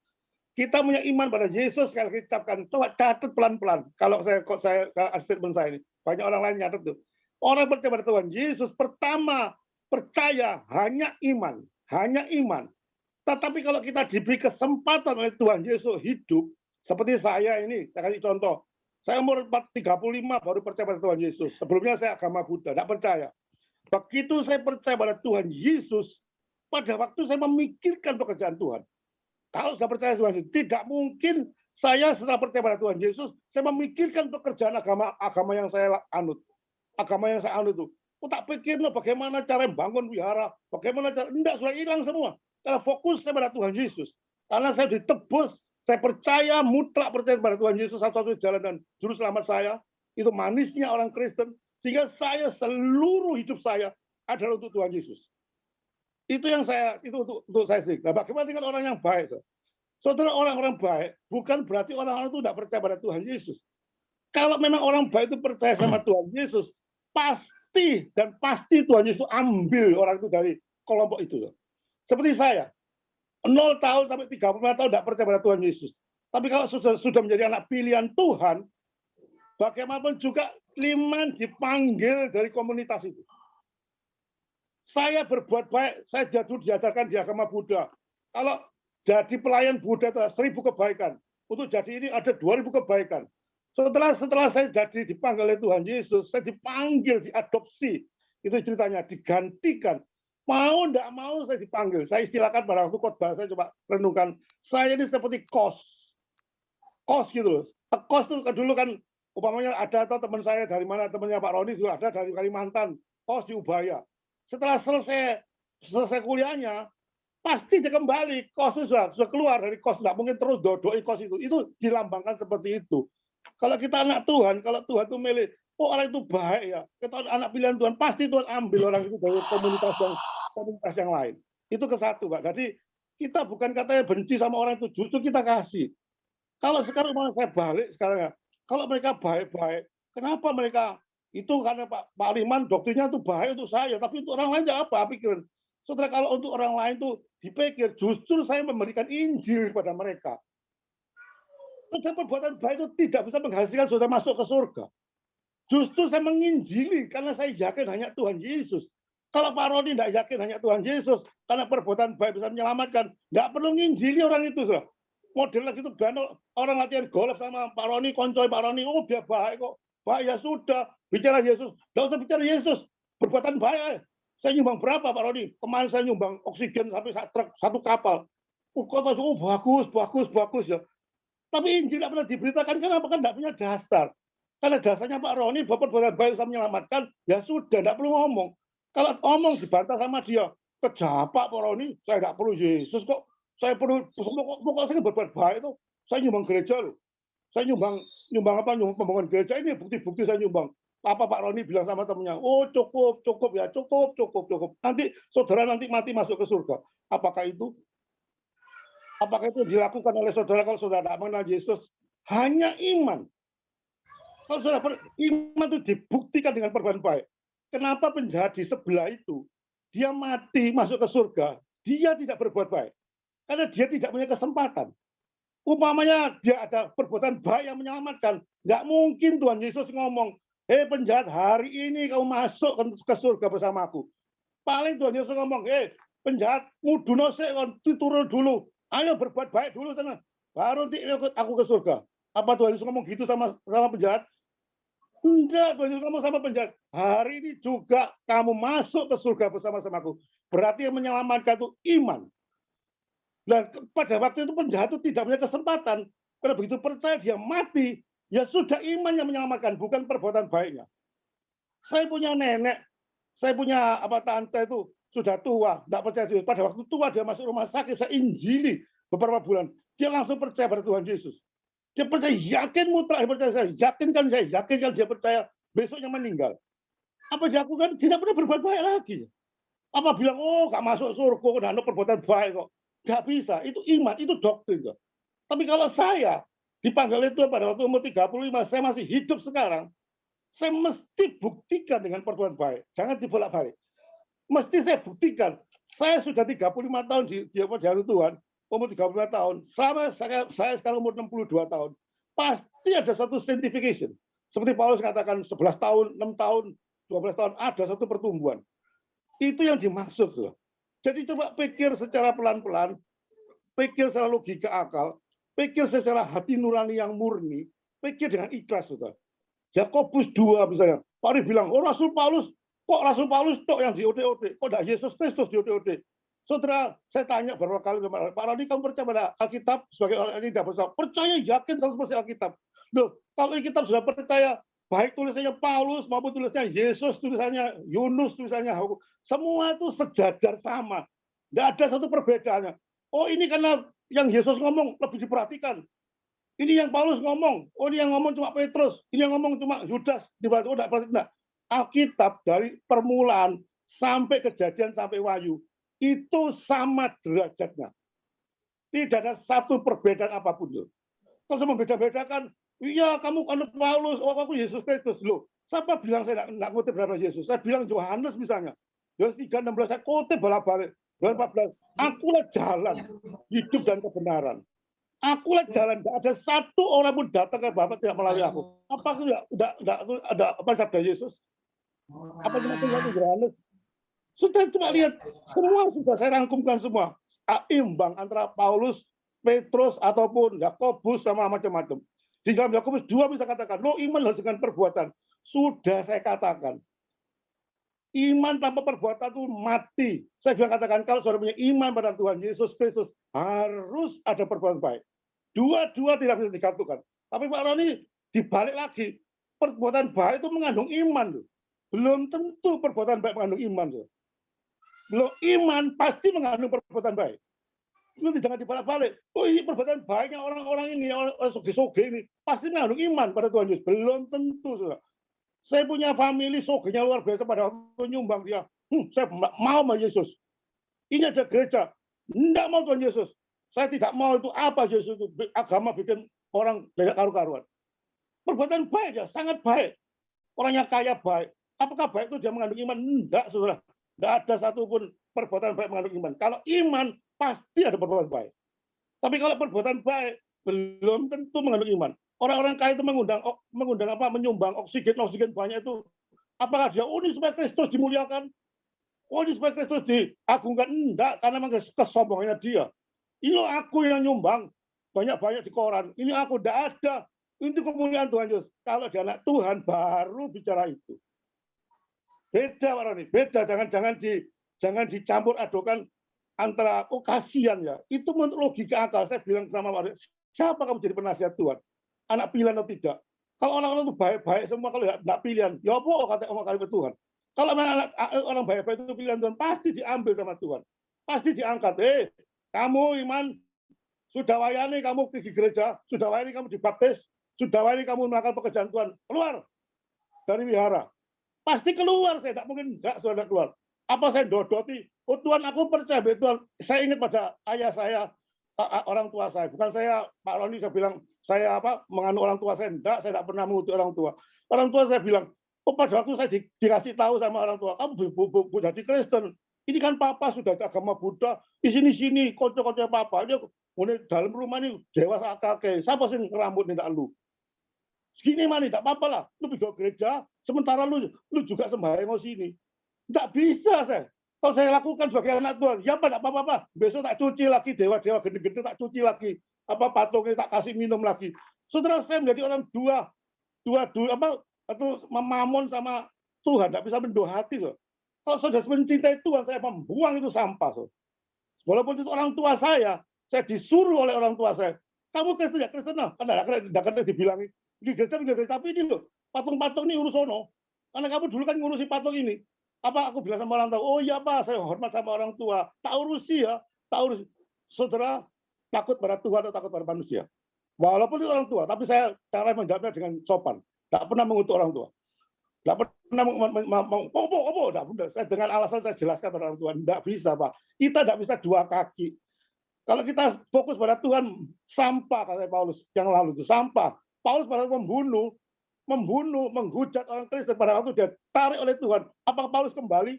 Kita punya iman pada Yesus, sekali lagi ucapkan, coba catat pelan-pelan. Kalau saya statement saya ini, banyak orang lain nyatet tuh. Orang percaya pada Tuhan Yesus pertama percaya hanya iman. Tetapi kalau kita diberi kesempatan oleh Tuhan Yesus hidup, seperti saya ini, saya kasih contoh. Saya umur 35 baru percaya pada Tuhan Yesus. Sebelumnya saya agama Buddha, tidak percaya. Begitu saya percaya pada Tuhan Yesus, pada waktu saya memikirkan pekerjaan Tuhan. Kalau saya percaya Tuhan Yesus, tidak mungkin saya setelah percaya pada Tuhan Yesus, saya memikirkan pekerjaan agama yang saya anut. Agama yang saya anut itu. Tak pikir bagaimana cara membangun wihara, bagaimana cara, enggak, sudah hilang semua. Karena fokus saya pada Tuhan Yesus. Karena saya ditebus, saya percaya, mutlak percaya pada Tuhan Yesus, satu-satunya jalan dan juru selamat saya. Itu manisnya orang Kristen. Sehingga saya seluruh hidup saya adalah untuk Tuhan Yesus. Itu yang saya itu untuk saya sih. Nah, bagaimana dengan orang yang baik? Saudara, orang-orang baik bukan berarti orang-orang itu tidak percaya pada Tuhan Yesus. Kalau memang orang baik itu percaya sama Tuhan Yesus, pasti Tuhan Yesus ambil orang itu dari kelompok itu. Seperti saya, 0 tahun sampai 35 tahun tidak percaya pada Tuhan Yesus. Tapi kalau sudah menjadi anak pilihan Tuhan, bagaimanapun juga Liman dipanggil dari komunitas itu. Saya berbuat baik, saya diajarkan di agama Buddha. Kalau jadi pelayan Buddha itu 1000 kebaikan. Untuk jadi ini ada 2000 kebaikan. Setelah saya jadi dipanggil oleh Tuhan Yesus, saya dipanggil, diadopsi. Itu ceritanya, digantikan. Mau enggak mau saya dipanggil. Saya istilahkan pada waktu khotbah, saya coba renungkan. Saya ini seperti kos gitu loh. Kos itu dulu kan, umpamanya ada atau teman saya dari mana, temannya Pak Roni juga ada dari Kalimantan, kos di Ubaya. Setelah selesai kuliahnya, pasti dia kembali, kos itu sudah keluar dari kos, nggak mungkin terus dodoi kos itu dilambangkan seperti itu. Kalau kita anak Tuhan, kalau Tuhan itu milih, oh orang itu baik ya, kita anak pilihan Tuhan, pasti Tuhan ambil orang itu dari komunitas yang lain. Itu ke satu, Pak. Jadi kita bukan katanya benci sama orang itu, justru kita kasih. Kalau sekarang saya balik sekarang ya, kalau mereka baik-baik, kenapa mereka itu karena Pak Liman doktrinnya itu baik untuk saya, tapi untuk orang lain apa pikiran? Saudara, kalau untuk orang lain itu dipikir, justru saya memberikan Injil kepada mereka. Saudara, perbuatan baik itu tidak bisa menghasilkan saudara masuk ke surga. Justru saya menginjili karena saya yakin hanya Tuhan Yesus. Kalau Pak Roni tidak yakin hanya Tuhan Yesus, karena perbuatan baik bisa menyelamatkan, tidak perlu nginjili orang itu. Saudara. Model lagi itu orang latihan golf sama Pak Roni, koncoy Pak Roni, oh dia baik kok. Baik ya sudah, bicara Yesus. Tidak usah bicara Yesus, perbuatan baik. Saya nyumbang berapa Pak Roni? Kemarin saya nyumbang oksigen sampai satu kapal. Kota oh bagus ya. Tapi Injil tidak pernah diberitakan, kenapa? Kan tidak punya dasar. Karena dasarnya Pak Roni, bapak perbuatan baik bisa menyelamatkan, ya sudah, tidak perlu ngomong. Kalau ngomong dibantah sama dia, kejapak Pak Roni, saya tidak perlu Yesus kok. Saya perlu, pokoknya saya berbuat baik itu, saya nyumbang gereja loh. Saya nyumbang pembangunan gereja, ini bukti-bukti saya nyumbang. Apa Pak Roni bilang sama temannya, oh cukup ya, cukup. Nanti saudara nanti mati masuk ke surga. Apakah itu dilakukan oleh saudara kalau saudara tidak mengenal Yesus? Hanya iman. Kalau saudara iman itu dibuktikan dengan perbuatan baik. Kenapa penjahat di sebelah itu, dia mati masuk ke surga, dia tidak berbuat baik? Karena dia tidak punya kesempatan. Umpamanya dia ada perbuatan baik yang menyelamatkan, nggak mungkin Tuhan Yesus ngomong, hei penjahat, hari ini kamu masuk ke surga bersamaku. Paling Tuhan Yesus ngomong, hei penjahat, muduno sik turun dulu, ayo berbuat baik dulu sana, baru nanti ikut aku ke surga. Apa Tuhan Yesus ngomong gitu sama penjahat? Enggak, Tuhan Yesus ngomong sama penjahat, hari ini juga kamu masuk ke surga bersama-samaku. Berarti yang menyelamatkan itu iman. Dan pada waktu itu penjahat itu tidak punya kesempatan. Karena begitu percaya dia mati, ya sudah iman yang menyelamatkan, bukan perbuatan baiknya. Saya punya nenek, saya punya tante itu sudah tua, tidak percaya Yesus. Pada waktu tua dia masuk rumah sakit, saya injili beberapa bulan. Dia langsung percaya pada Tuhan Yesus. Dia percaya, yakin mutlak, percaya saya yakin kan dia percaya besoknya meninggal. Apa dia lakukan? Tidak pernah berbuat baik lagi. Apa bilang, oh gak masuk surga, udah ada perbuatan baik kok. Gak bisa, itu iman, itu doktrin. Tapi kalau saya dipanggil itu pada waktu umur 35, saya masih hidup sekarang, saya mesti buktikan dengan perbuatan baik. Jangan dibolak-balik. Mesti saya buktikan. Saya sudah 35 tahun di jalur Tuhan, umur 35 tahun. Sama saya sekarang umur 62 tahun. Pasti ada satu sanctification. Seperti Paulus katakan 11 tahun, 6 tahun, 12 tahun, ada satu pertumbuhan. Itu yang dimaksud. Jadi coba pikir secara pelan-pelan, pikir secara logika akal, pikir secara hati nurani yang murni, pikir dengan ikhlas. Saudara. Yakobus 2 misalnya, Pak Ari bilang, oh Rasul Paulus tok yang di OT-OT, kok tidak Yesus Kristus di OT-OT? Saudara, saya tanya beberapa kali, Pak Rani, kamu percaya pada Alkitab sebagai orang yang tidak percaya? Percaya, yakin 100% Alkitab. Loh, kalau Alkitab sudah percaya, baik tulisannya Paulus maupun tulisannya Yesus, tulisannya Yunus, tulisannya semua itu sejajar sama. Tidak ada satu perbedaannya. Oh ini karena yang Yesus ngomong lebih diperhatikan. Ini yang Paulus ngomong. Oh ini yang ngomong cuma Petrus. Ini yang ngomong cuma Yudas. Oh tidak perhatikan. Alkitab dari permulaan sampai Kejadian sampai Wahyu itu sama derajatnya. Tidak ada satu perbedaan apapun. Kalau saya membeda-bedakan, iya kamu anut Paulus, oh aku Yesus Kristus. Loh, siapa bilang saya nggak ngutip berapa Yesus? Saya bilang Yohanes misalnya. Yohanes 3:16 saya kutip balik-balik. Yohanes 14, akulah jalan, hidup dan kebenaran. Akulah jalan, tidak ada satu orang pun datang ke Bapa tidak melalui aku. Apa itu ada apa sabda Yesus? Apa cuma tinggal Yohanes? Sudah cuma lihat, semua sudah saya rangkumkan semua. Imbang antara Paulus, Petrus, ataupun Yakobus sama macam-macam. Di dalam Yakobus 2 bisa katakan, lo iman harus dengan perbuatan. Sudah saya katakan. Iman tanpa perbuatan itu mati. Saya bilang katakan, kalau saudara punya iman pada Tuhan Yesus Kristus, harus ada perbuatan baik. Dua-dua tidak bisa digantungkan. Tapi Pak Roni, dibalik lagi, perbuatan baik itu mengandung iman. Belum tentu perbuatan baik mengandung iman. Belum iman pasti mengandung perbuatan baik. Itu jangan dibalik-balik. Oh ini perbuatan baiknya orang-orang ini, orang soge-soge ini, pasti mengandung iman pada Tuhan Yesus. Belum tentu. Saudara. Saya punya family sogenya luar biasa pada waktu nyumbang dia. Saya mau sama Yesus. Ini ada gereja. Tidak mau Tuhan Yesus. Saya tidak mau itu apa Yesus itu. Agama bikin orang banyak karu-karuan. Perbuatan baik ya, sangat baik. Orangnya kaya baik. Apakah baik itu dia mengandung iman? Tidak, saudara. Tidak ada satupun perbuatan baik mengandung iman. Kalau iman, pasti ada perbuatan baik. Tapi kalau perbuatan baik, belum tentu mengandung iman. Orang-orang kaya itu menyumbang oksigen banyak itu. Apakah dia ini supaya Kristus dimuliakan? Ini supaya Kristus diagungkan? Enggak, karena memang kesombongannya dia. Ini aku yang nyumbang banyak-banyak di koran. Ini aku tidak ada. Ini kemuliaan Tuhan Yesus. Kalau dia anak Tuhan baru bicara itu. Beda Pak Roni, beda. Jangan dicampur adukan antara kasihan ya. Itu menurut logika akal. Saya bilang sama Pak Roni, siapa kamu jadi penasihat Tuhan? Anak pilihan atau tidak? Kalau orang-orang itu baik-baik semua, kalau tidak pilihan, ya apa kata orang kali ke Tuhan? Kalau orang baik-baik itu pilihan Tuhan, pasti diambil sama Tuhan. Pasti diangkat. Kamu iman, sudah wayani kamu pergi gereja, sudah wayani kamu dibaptis, sudah wayani kamu melakukan pekerjaan Tuhan. Keluar dari wihara. Pasti keluar, saya tidak mungkin enggak sudah keluar. Apa saya dodoti? Oh Tuhan, aku percaya Tuhan. Saya ingat pada ayah saya, orang tua saya. Bukan saya, Pak Roni, saya bilang, saya menganut orang tua saya. Enggak, saya tidak pernah mengutuk orang tua. Orang tua saya bilang, pada waktu saya dikasih tahu sama orang tua, kamu jadi Kristen. Ini kan papa sudah agama Buddha. Di sini, kocok-kocok papa. Ini dalam rumah ini dewasa kakek. Siapa sih ngerambut tidak lu? Segini mana, tidak apa-apa lah. Lu bisa gereja, sementara lu juga sembahyang sini. Tidak bisa saya. Kalau saya lakukan sebagai anak Tuhan, ya Pak, tidak apa-apa. Besok tak cuci lagi, dewa-dewa gede-gede tak cuci lagi. Patungnya tak kasih minum lagi. Saudara, saya menjadi orang dua atau memamon sama Tuhan, tidak bisa mendohati. So. Kalau saudara mencintai Tuhan, saya membuang itu sampah. So. Walaupun itu orang tua saya disuruh oleh orang tua saya. Kamu Kristen ya Kristen, karena tidak dibilangi di gereja, tapi ini loh, patung-patung ini urus sono. Karena kamu dulu kan ngurusi patung ini. Apa aku bilang sama orang tua, oh iya Pak, saya hormat sama orang tua. Tak urusi ya, tak urusi. Saudara takut pada Tuhan atau takut pada manusia. Walaupun itu orang tua, tapi saya cara menjawabnya dengan sopan. Tak pernah mengutuk orang tua. Tak pernah saya dengan alasan saya jelaskan pada orang tua. Tidak bisa Pak. Kita tidak bisa dua kaki. Kalau kita fokus pada Tuhan, sampah kata Paulus yang lalu itu sampah. Paulus pada membunuh, menghujat orang Kristen pada waktu dia tarik oleh Tuhan. Apakah Paulus kembali?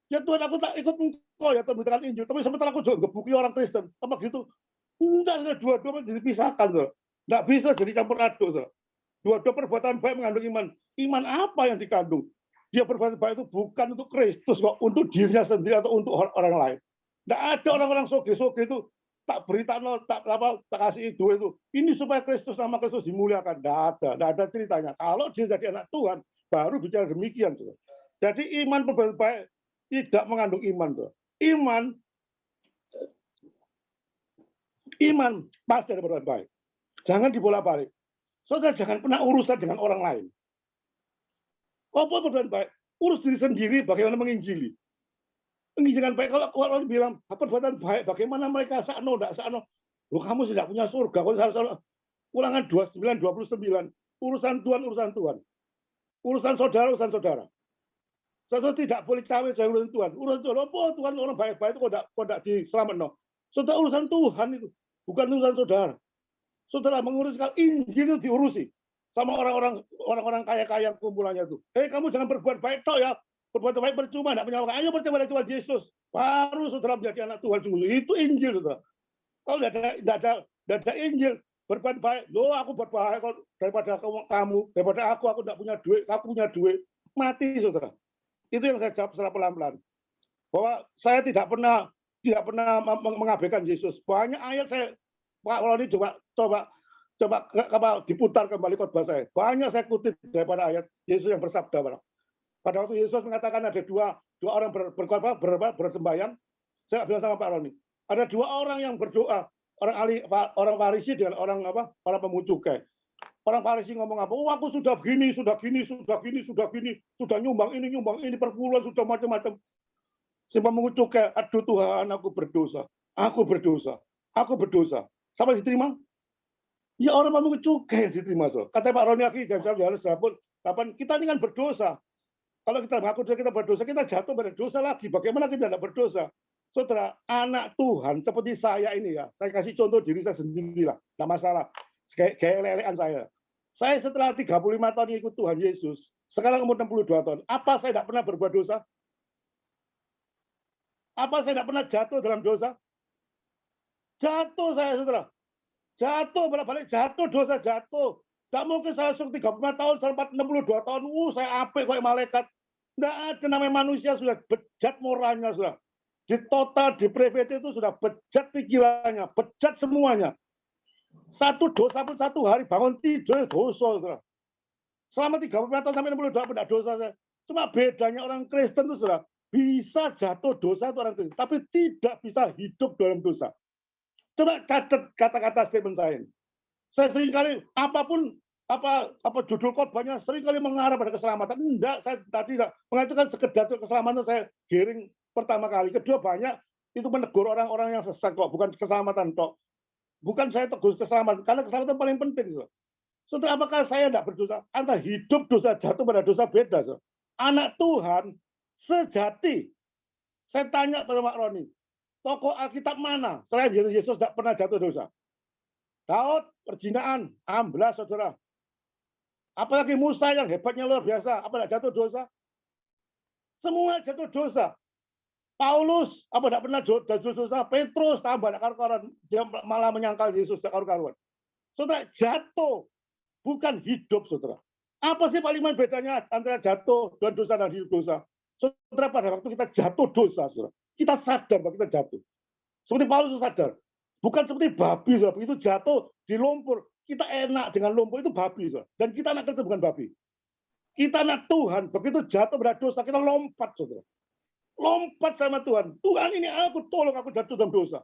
Ya Tuhan, aku tak ikut engkau ya memberitakan Injil. Tapi sementara aku juga gebuki orang Kristen. Apa gitu? Enggak, dua-dua dipisahkan. Enggak bisa jadi campur aduk. Dua-dua perbuatan baik mengandung iman. Iman apa yang dikandung? Dia perbuatan baik itu bukan untuk Kristus kok, untuk dirinya sendiri atau untuk orang lain. Enggak ada orang-orang soge-soge itu tak berita tak kasih itu. Ini supaya Kristus, nama Kristus dimuliakan. Tidak ada ceritanya. Kalau dia jadi anak Tuhan, baru bicara demikian. Jadi iman perbuatan baik tidak mengandung iman. Iman pasti ada perbuatan baik. Jangan dibolak-balik. Saudara jangan pernah urusan dengan orang lain. Apa perbuatan baik? Urus diri sendiri bagaimana menginjili. Menginjilkan baik, kalau orang bilang perbuatan baik, bagaimana mereka sakno, tidak sakno. Loh, kamu tidak punya surga. Ulangan 29, 29. Urusan Tuhan, urusan Tuhan. Urusan saudara, urusan saudara. Saudara tidak boleh cawe dari urusan Tuhan. Urusan Tuhan apa? Tuhan orang baik-baik itu kok tidak diselamatkan. Saudara urusan Tuhan itu, bukan urusan saudara. Saudara menguruskan Injil itu diurusi sama orang-orang kaya-kaya kumpulannya itu. Kamu jangan berbuat baik tok ya. Berbuat baik percuma, tidak punya. Ayo percaya pada Tuhan Yesus. Baru saudara menjadi anak Tuhan sungguh. Itu Injil, saudara. Kalau tidak ada Injil, berbuat baik. Loh, aku berbaik daripada kamu, daripada aku tidak punya duit, aku punya duit. Mati, saudara. Itu yang saya jawab secara pelan-pelan. Bahwa saya tidak pernah mengabaikan Yesus. Banyak ayat saya, Pak Roni coba diputar kembali khotbah saya. Banyak saya kutip daripada ayat Yesus yang bersabda. Pada waktu Yesus mengatakan ada dua orang bersembahyang, saya bilang sama Pak Roni, ada dua orang yang berdoa, orang Farisi dengan orang pemungut cukai. Orang Farisi ngomong apa? Oh, aku sudah begini, sudah nyumbang ini perpuluhan, sudah macam-macam. Si pemungut cukai, aduh Tuhan, aku berdosa. Sampai diterima? Ya orang pemungut cukai yang diterima. So. Kata Pak Roni lagi, kita ini kan berdosa. Kalau kita mengaku kita berdosa, kita jatuh pada dosa lagi. Bagaimana kita tidak berdosa? Saudara, anak Tuhan seperti saya ini ya. Saya kasih contoh diri saya sendiri lah. Tidak masalah. Kayak lelean saya. Saya setelah 35 tahun ikut Tuhan Yesus, sekarang umur 62 tahun. Apa saya tidak pernah berbuat dosa? Apa saya tidak pernah jatuh dalam dosa? Jatuh saya, saudara. Jatuh, balik jatuh, dosa jatuh. Tidak mungkin saya suruh 35 tahun, sampai 62 tahun. Saya apik kayak malaikat. Tidak ada namanya manusia sudah bejat moralnya, sudah. Di total, di private itu sudah bejat pikirannya, bejat semuanya. Satu dosa pun satu hari bangun tidur dosa, saudara. Selama 35 tahun sampai 62 tidak dosa saya. Cuma bedanya orang Kristen itu sudah bisa jatuh dosa itu orang Kristen, tapi tidak bisa hidup dalam dosa. Coba catat kata-kata statement saya ini. Saya seringkali apapun apa judul khotbahnya seringkali mengarah pada keselamatan. Enggak, saya tadi tidak mengatakan sekedar keselamatan saya giring pertama kali. Kedua banyak itu menegur orang-orang yang sesat kok, bukan keselamatan tok. Bukan saya tegur keselamatan, karena keselamatan paling penting. Saudara, apakah saya tidak berdosa? Antara hidup dosa, jatuh pada dosa beda. So. Anak Tuhan sejati. Saya tanya pada Pak Roni, tokoh Alkitab mana selain Yesus tidak pernah jatuh dosa? Daud, perzinaan, amblas, saudara. Apalagi Musa yang hebatnya luar biasa, apa tidak jatuh dosa? Semua jatuh dosa. Paulus, apa tidak pernah jatuh dosa? Petrus, tambah karu-karuan, dia malah menyangkal Yesus karu-karuan. Saudara, jatuh, bukan hidup, saudara. Apa sih paling bedanya antara jatuh dan dosa dan hidup dosa? Saudara, pada waktu kita jatuh dosa, saudara, kita sadar bahwa kita jatuh. Seperti Paulus sadar. Bukan seperti babi, saudara. Itu jatuh di lumpur. Kita enak dengan lumpur, itu babi, saudara. Dan kita anak Kristen bukan babi. Kita anak Tuhan. Begitu jatuh pada dosa, kita lompat, saudara. Lompat sama Tuhan. Tuhan ini aku tolong, aku jatuh dalam dosa.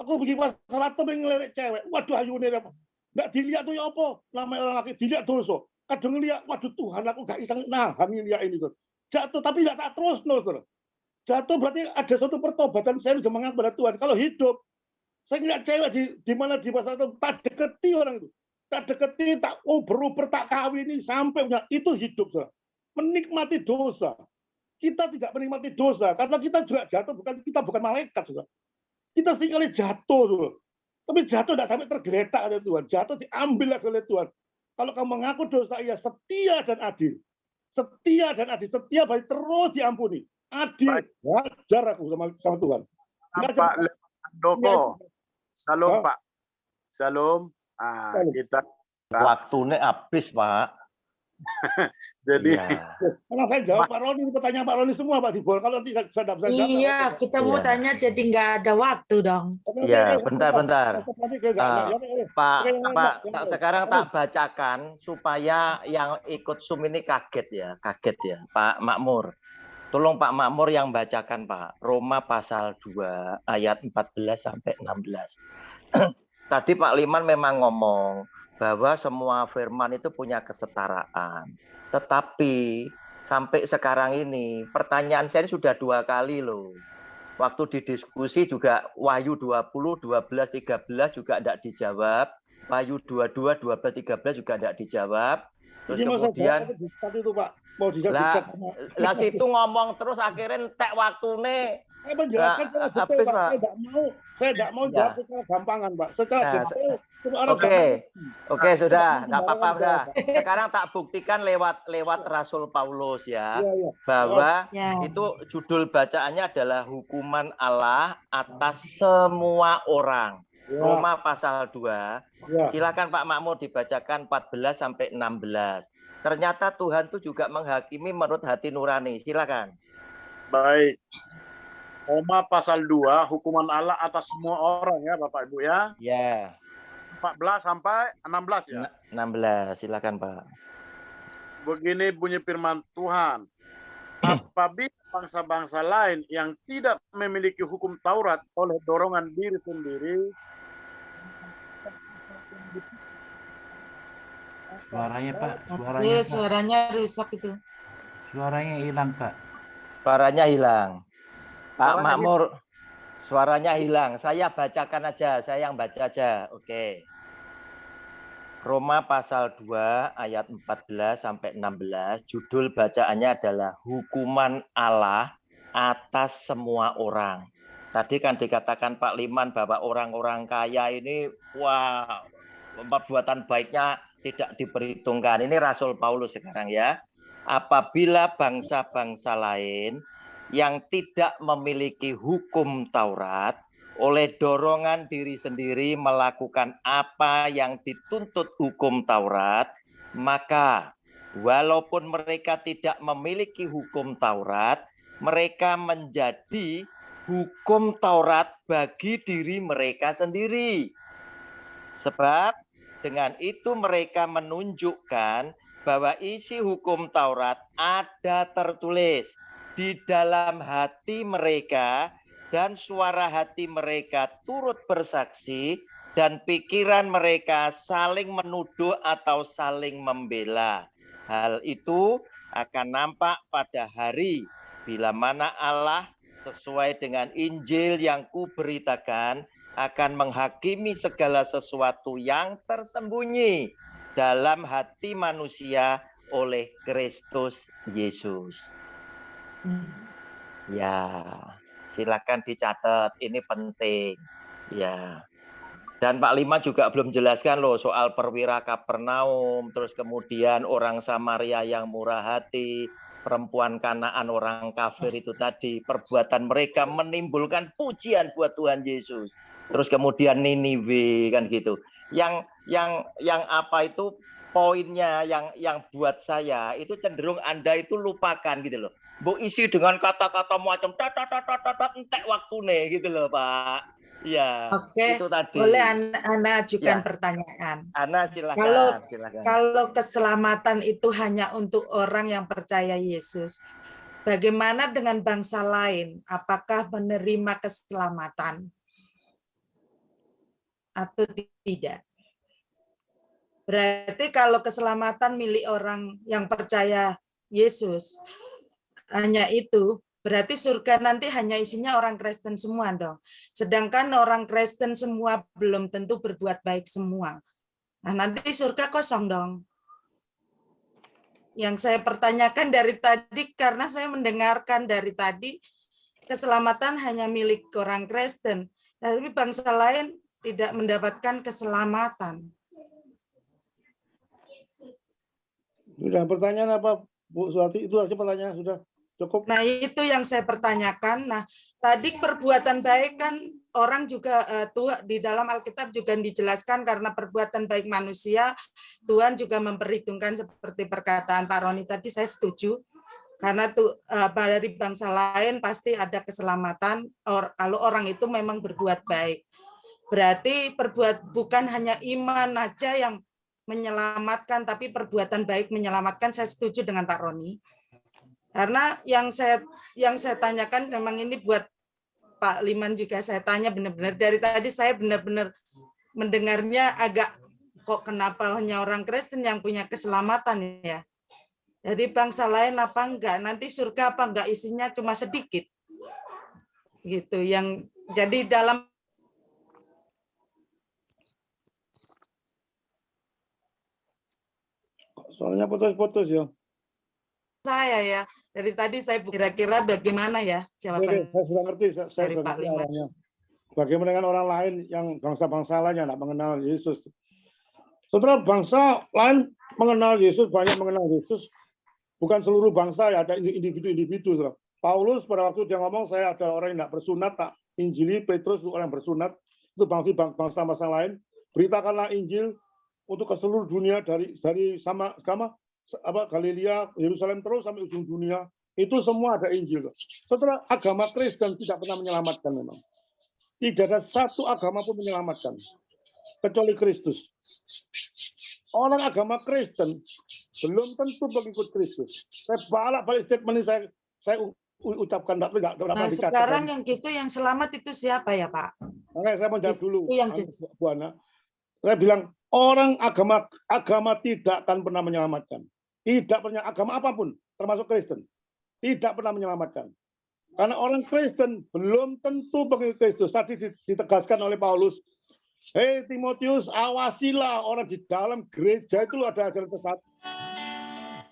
Aku pergi pasar atau ngelerek cewek. Waduh, ayu ini apa? Nggak dilihat tuh ya apa? Namanya orang laki dilihat dosa. Kadang ngeliat, waduh Tuhan, aku nggak bisa nahan ngeliat ini, saudara. Jatuh, tapi nggak tak terus, saudara. Jatuh berarti ada suatu pertobatan, saya sudah mengaku pada Tuhan. Kalau hidup, saya ngeliat cewek di mana di pasar itu, tak deketi orang itu. Tak deketi, tak uber-uber, tak kawin, sampai punya. Itu hidup, saudara. Menikmati dosa. Kita tidak menikmati dosa karena kita juga jatuh, bukan malaikat, saudara. Kita seringkali jatuh, saudara. Tapi jatuh tidak sampai tergeletak oleh Tuhan. Jatuh diambil oleh Tuhan. Kalau kamu mengaku dosa, ia setia dan adil. Setia dan adil. Setia baik terus diampuni. Adil. Wajar aku sama Tuhan. Pak Doko. Salam, Pak. Salam. Kita Waktunya habis, Pak. jadi kalau saya jawab Pak Roni, pertanyaan Pak Roni semua Pak Dibol. Kalau tidak saya jawab. Iya, kita mau tanya jadi nggak ada waktu dong. Iya, bentar. Pak, sekarang tak bacakan supaya yang ikut Zoom ini kaget ya, Pak Makmur. Tolong Pak Makmur yang bacakan, Pak. Roma pasal 2 ayat 14 sampai 16. Tadi Pak Liman memang ngomong bahwa semua firman itu punya kesetaraan. Tetapi sampai sekarang ini pertanyaan saya sudah 2 kali loh. Waktu didiskusi juga Wahyu 20, 12, 13 juga tidak dijawab. Wahyu 22, 12, 13 juga tidak dijawab. Terus Ini masa kemudian jawab diktat itu Pak. Mau diktat sama. lah situ ngomong terus akhirnya entek waktune. Saya menjelaskan secara detail Habis, Pak. Pak. Saya tidak mau Ya. jawab secara gampangan Pak. Secara Nah, detail. Semua orang Oke, nggak oke sudah, nggak apa-apa sembarangan sudah. jawab, Sekarang tak buktikan lewat Rasul Paulus ya, Iya. bahwa Ya. itu judul bacaannya adalah hukuman Allah atas semua orang. Ya. Roma pasal 2. Ya. Silakan Pak Makmur dibacakan 14 sampai 16. Ternyata Tuhan itu juga menghakimi menurut hati nurani. Silakan. Baik. Roma pasal 2, hukuman Allah atas semua orang ya Bapak Ibu ya. Ya, 14 sampai 16 ya. 16. Silakan Pak. Begini bunyi firman Tuhan. Apabila bangsa-bangsa lain yang tidak memiliki hukum Taurat oleh dorongan diri sendiri, Suaranya Pak, Iya, suaranya rusak itu. suaranya hilang Pak. Suaranya hilang. Pak Suaranya Makmur, suaranya hilang. Saya bacakan aja, saya yang baca aja. Oke. Roma pasal 2 ayat 14 sampai 16, judul bacaannya adalah hukuman Allah atas semua orang. Tadi kan dikatakan Pak Liman bahwa orang-orang kaya ini wah, perbuatan baiknya tidak diperhitungkan. Ini Rasul Paulus sekarang ya. Apabila bangsa-bangsa lain yang tidak memiliki hukum Taurat oleh dorongan diri sendiri melakukan apa yang dituntut hukum Taurat, maka walaupun mereka tidak memiliki hukum Taurat, mereka menjadi hukum Taurat bagi diri mereka sendiri. Sebab dengan itu mereka menunjukkan bahwa isi hukum Taurat ada tertulis di dalam hati mereka, dan suara hati mereka turut bersaksi, dan pikiran mereka saling menuduh atau saling membela. Hal itu akan nampak pada hari bila mana Allah sesuai dengan Injil yang kuberitakan akan menghakimi segala sesuatu yang tersembunyi dalam hati manusia oleh Kristus Yesus. Ya, silakan dicatat, ini penting. Ya. Dan Pak Lima juga belum jelaskan loh soal perwira Kapernaum, terus kemudian orang Samaria yang murah hati, perempuan Kanaan orang kafir itu tadi, perbuatan mereka menimbulkan pujian buat Tuhan Yesus. Terus kemudian Niniwe kan gitu. Yang apa itu poinnya yang buat saya itu cenderung Anda itu lupakan gitu loh. Bu isi dengan kata-kata macam entek waktune gitu loh Pak. Iya. Oke. Itu tadi. Boleh Ana ajukan Ya. pertanyaan. Ana silakan. Kalau keselamatan itu hanya untuk orang yang percaya Yesus, bagaimana dengan bangsa lain? Apakah menerima keselamatan atau tidak? Berarti kalau keselamatan milik orang yang percaya Yesus hanya itu, berarti surga nanti hanya isinya orang Kristen semua dong. Sedangkan orang Kristen semua belum tentu berbuat baik semua. Nah, nanti surga kosong dong. Yang saya pertanyakan dari tadi, karena saya mendengarkan dari tadi, keselamatan hanya milik orang Kristen. Tapi bangsa lain tidak mendapatkan keselamatan. Sudah, pertanyaan apa Bu Suwati? Itu aja pertanyaan, sudah cukup. Nah, itu yang saya pertanyakan. Nah, tadi perbuatan baik kan orang juga di dalam Alkitab juga dijelaskan karena perbuatan baik manusia, Tuhan juga memperhitungkan seperti perkataan Pak Roni tadi, saya setuju. Karena dari bangsa lain pasti ada keselamatan kalau orang itu memang berbuat baik. Berarti bukan hanya iman aja yang menyelamatkan, tapi perbuatan baik menyelamatkan. Saya setuju dengan Pak Roni. Karena yang saya tanyakan memang ini buat Pak Liman juga saya tanya benar-benar dari tadi saya benar-benar mendengarnya agak kok kenapa hanya orang Kristen yang punya keselamatan ya. Jadi bangsa lain apa enggak? Nanti surga apa enggak isinya cuma sedikit. Gitu yang jadi dalam Soalnya putus-putus ya. Saya ya. Dari tadi saya kira-kira bagaimana ya Oke, jawaban saya sudah ngerti, saya dari sudah Pak ngerti Liman. arahnya. Bagaimana dengan orang lain yang bangsa-bangsa lainnya tidak mengenal Yesus? Setelah bangsa lain mengenal Yesus, banyak mengenal Yesus, bukan seluruh bangsa ya, ada individu-individu. Saudara. Paulus pada waktu dia ngomong, saya ada orang yang tidak bersunat, tak Injili. Petrus orang yang bersunat, itu bangsa-bangsa lain. Beritakanlah Injil untuk ke seluruh dunia dari sama Galilea, Yerusalem terus sampai ujung dunia. Itu semua ada Injil. Setelah agama Kristen tidak pernah menyelamatkan memang. Tidak ada satu agama pun menyelamatkan kecuali Kristus. Orang agama Kristen belum tentu pengikut Kristus. Saya balik statement ini saya ucapkan tidak Nah, sekarang yang gitu yang selamat itu siapa ya, Pak? Makanya saya mau jawab dulu, Itu yang Bu Ana. Saya bilang orang agama tidak akan pernah menyelamatkan. Tidak pernah agama apapun, termasuk Kristen, tidak pernah menyelamatkan. Karena orang Kristen belum tentu pengikut Kristus. Tadi ditegaskan oleh Paulus, hei Timotius, awasilah orang di dalam gereja itu ada ajaran sesat.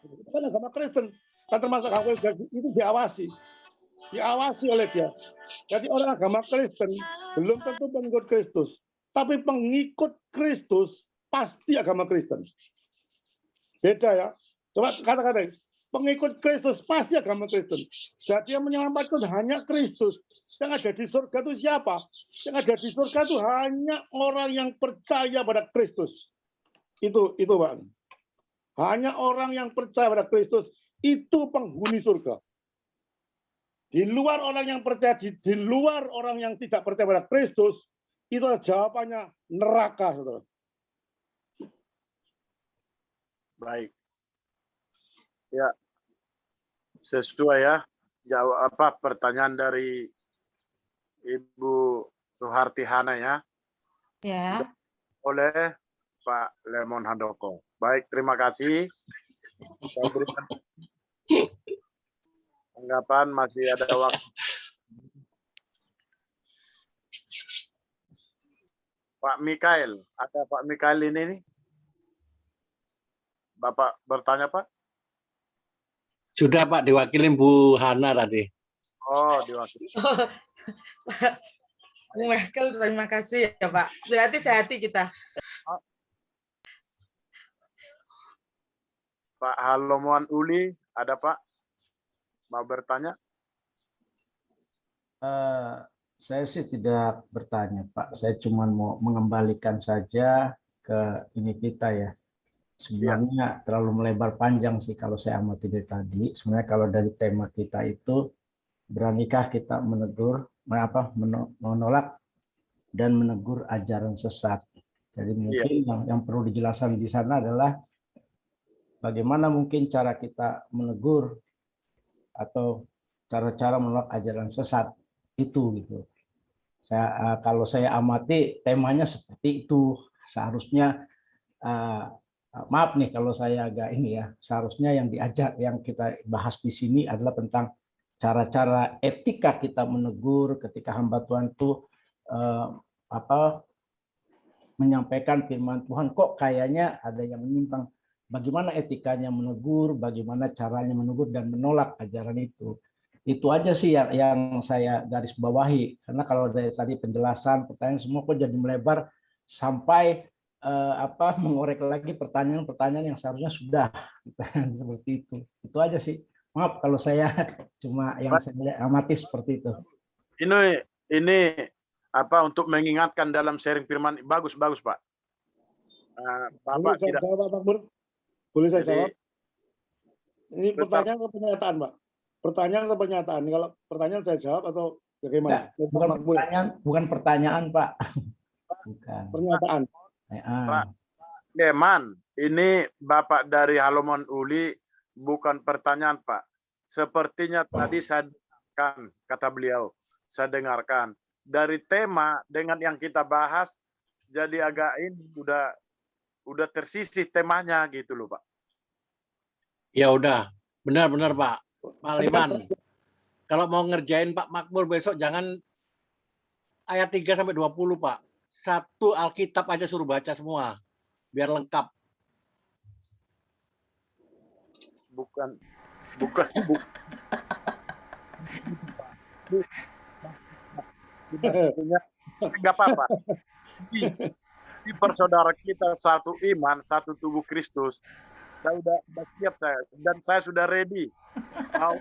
Itu kan agama Kristen, kan termasuk agama Kristen itu diawasi oleh dia. Jadi orang agama Kristen belum tentu pengikut Kristus, tapi pengikut Kristus pasti agama Kristen. Beda ya. Coba kata-kata. Pengikut Kristus pasti agama Kristen. Jadi yang menyelamatkan hanya Kristus. Yang ada di surga itu siapa? Yang ada di surga itu hanya orang yang percaya pada Kristus. Itu Pak. Hanya orang yang percaya pada Kristus itu penghuni surga. Di luar orang yang percaya, di luar orang yang tidak percaya pada Kristus, itu jawabannya neraka, saudara. Baik. Ya, sesuai ya jawab pertanyaan dari Ibu Suharti Hana ya. Ya. Oleh Pak Lemon Handoko. Baik, terima kasih. Saya berikan tanggapan, masih ada waktu. Pak Mikael, ada Pak Mikael ini nih. Bapak bertanya, Pak? Sudah Pak, diwakilin Bu Hana tadi. Oh, diwakili. Bu Michael, terima kasih ya Pak. Berarti sehati kita. Pak Halomuan Uli, ada Pak? Mau bertanya? Saya sih tidak bertanya, Pak. Saya cuma mau mengembalikan saja ke ini kita ya. Sebenarnya terlalu melebar panjang sih kalau saya amati dari tadi. Sebenarnya kalau dari tema kita itu, beranikah kita menolak dan menegur ajaran sesat. Jadi mungkin yang perlu dijelaskan di sana adalah bagaimana mungkin cara kita menegur atau cara-cara menolak ajaran sesat itu gitu. Kalau saya amati temanya seperti itu. Seharusnya maaf nih kalau saya agak ini ya, seharusnya yang kita bahas di sini adalah tentang cara-cara etika kita menegur ketika hamba Tuhan itu menyampaikan firman Tuhan, kok kayaknya ada yang menyimpang. Bagaimana etikanya menegur, bagaimana caranya menegur dan menolak ajaran itu. Itu aja sih yang saya garis bawahi. Karena kalau dari tadi penjelasan, pertanyaan semua kok jadi melebar sampai mengorek lagi pertanyaan-pertanyaan yang seharusnya sudah seperti itu. Itu aja sih. Maaf kalau saya cuma yang saya amati seperti itu. Ini untuk mengingatkan dalam sharing firman, bagus Pak. Bapak tidak. Jawab, Pak Makmur? Boleh saya jawab? Ini pertanyaan atau pernyataan, Pak? Pertanyaan atau pernyataan? Kalau pertanyaan saya jawab atau bagaimana? Bukan pertanyaan, Pak. Bukan. Pernyataan. Pak Deman, ini Bapak dari Halomuan Uli, bukan pertanyaan Pak. Sepertinya tadi saya dengarkan, kata beliau, saya dengarkan. Dari tema dengan yang kita bahas, jadi agak ini udah tersisih temanya gitu loh Pak. Ya udah, benar-benar Pak Liman. Kalau mau ngerjain Pak Makmur besok jangan ayat 3-20 Pak. Satu Alkitab aja suruh baca semua, biar lengkap. bukan. Enggak apa-apa. Di persaudara kita satu iman, satu tubuh Kristus. Saya sudah siap dan saya sudah ready. Mau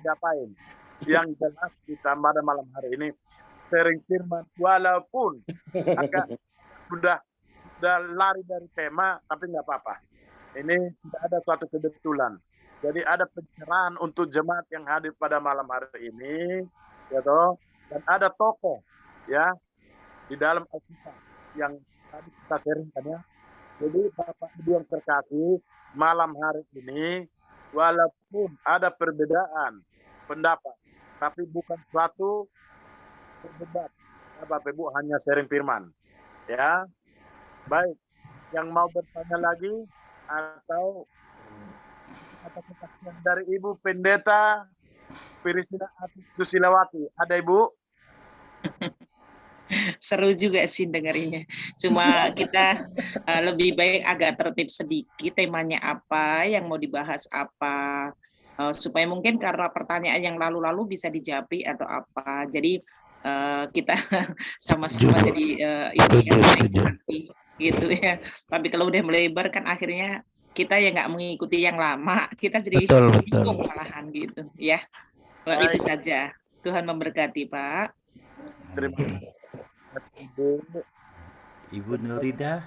diapain? Yang jelas kita pada malam hari ini sharing firman, walaupun agak sudah lari dari tema, tapi nggak apa-apa. Ini tidak ada suatu kebetulan. Jadi ada pencerahan untuk jemaat yang hadir pada malam hari ini, ya toh, dan ada tokoh ya di dalam Alkitab yang tadi kita sharingkan ya. Jadi Bapak Ibu yang terkasih, malam hari ini walaupun ada perbedaan pendapat, tapi bukan suatu berdebat. Bapak Ibu hanya sharing firman. Ya. Baik, yang mau bertanya lagi atau kata-kata dari Ibu Pendeta Pirisina Susilawati. Ada Ibu? Seru juga sih dengerinnya. Cuma kita lebih baik agak tertib sedikit, temanya apa, yang mau dibahas apa, supaya mungkin karena pertanyaan yang lalu-lalu bisa dijawab atau apa. Jadi kita sama-sama jadi gitu ya. Tapi kalau udah melebar kan akhirnya kita ya nggak mengikuti yang lama, kita jadi bingung malahan gitu ya. Itu saja. Tuhan memberkati, Pak. Terima kasih. Ibu Nurida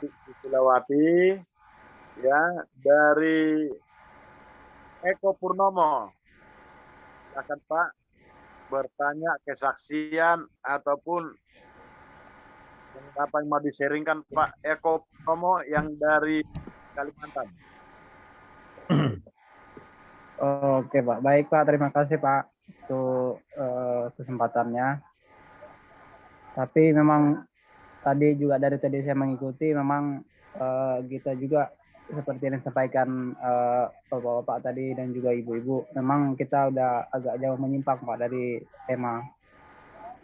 Susilawati ya, dari Eko Purnomo. Silakan Pak bertanya, kesaksian ataupun apa yang mau di-sharingkan Pak Eko Purnomo yang dari Kalimantan. Oke Pak, baik Pak, terima kasih Pak untuk kesempatannya. Tapi memang tadi saya mengikuti, memang kita juga seperti yang disampaikan Bapak-bapak tadi dan juga ibu-ibu, memang kita udah agak jauh menyimpang Pak dari tema.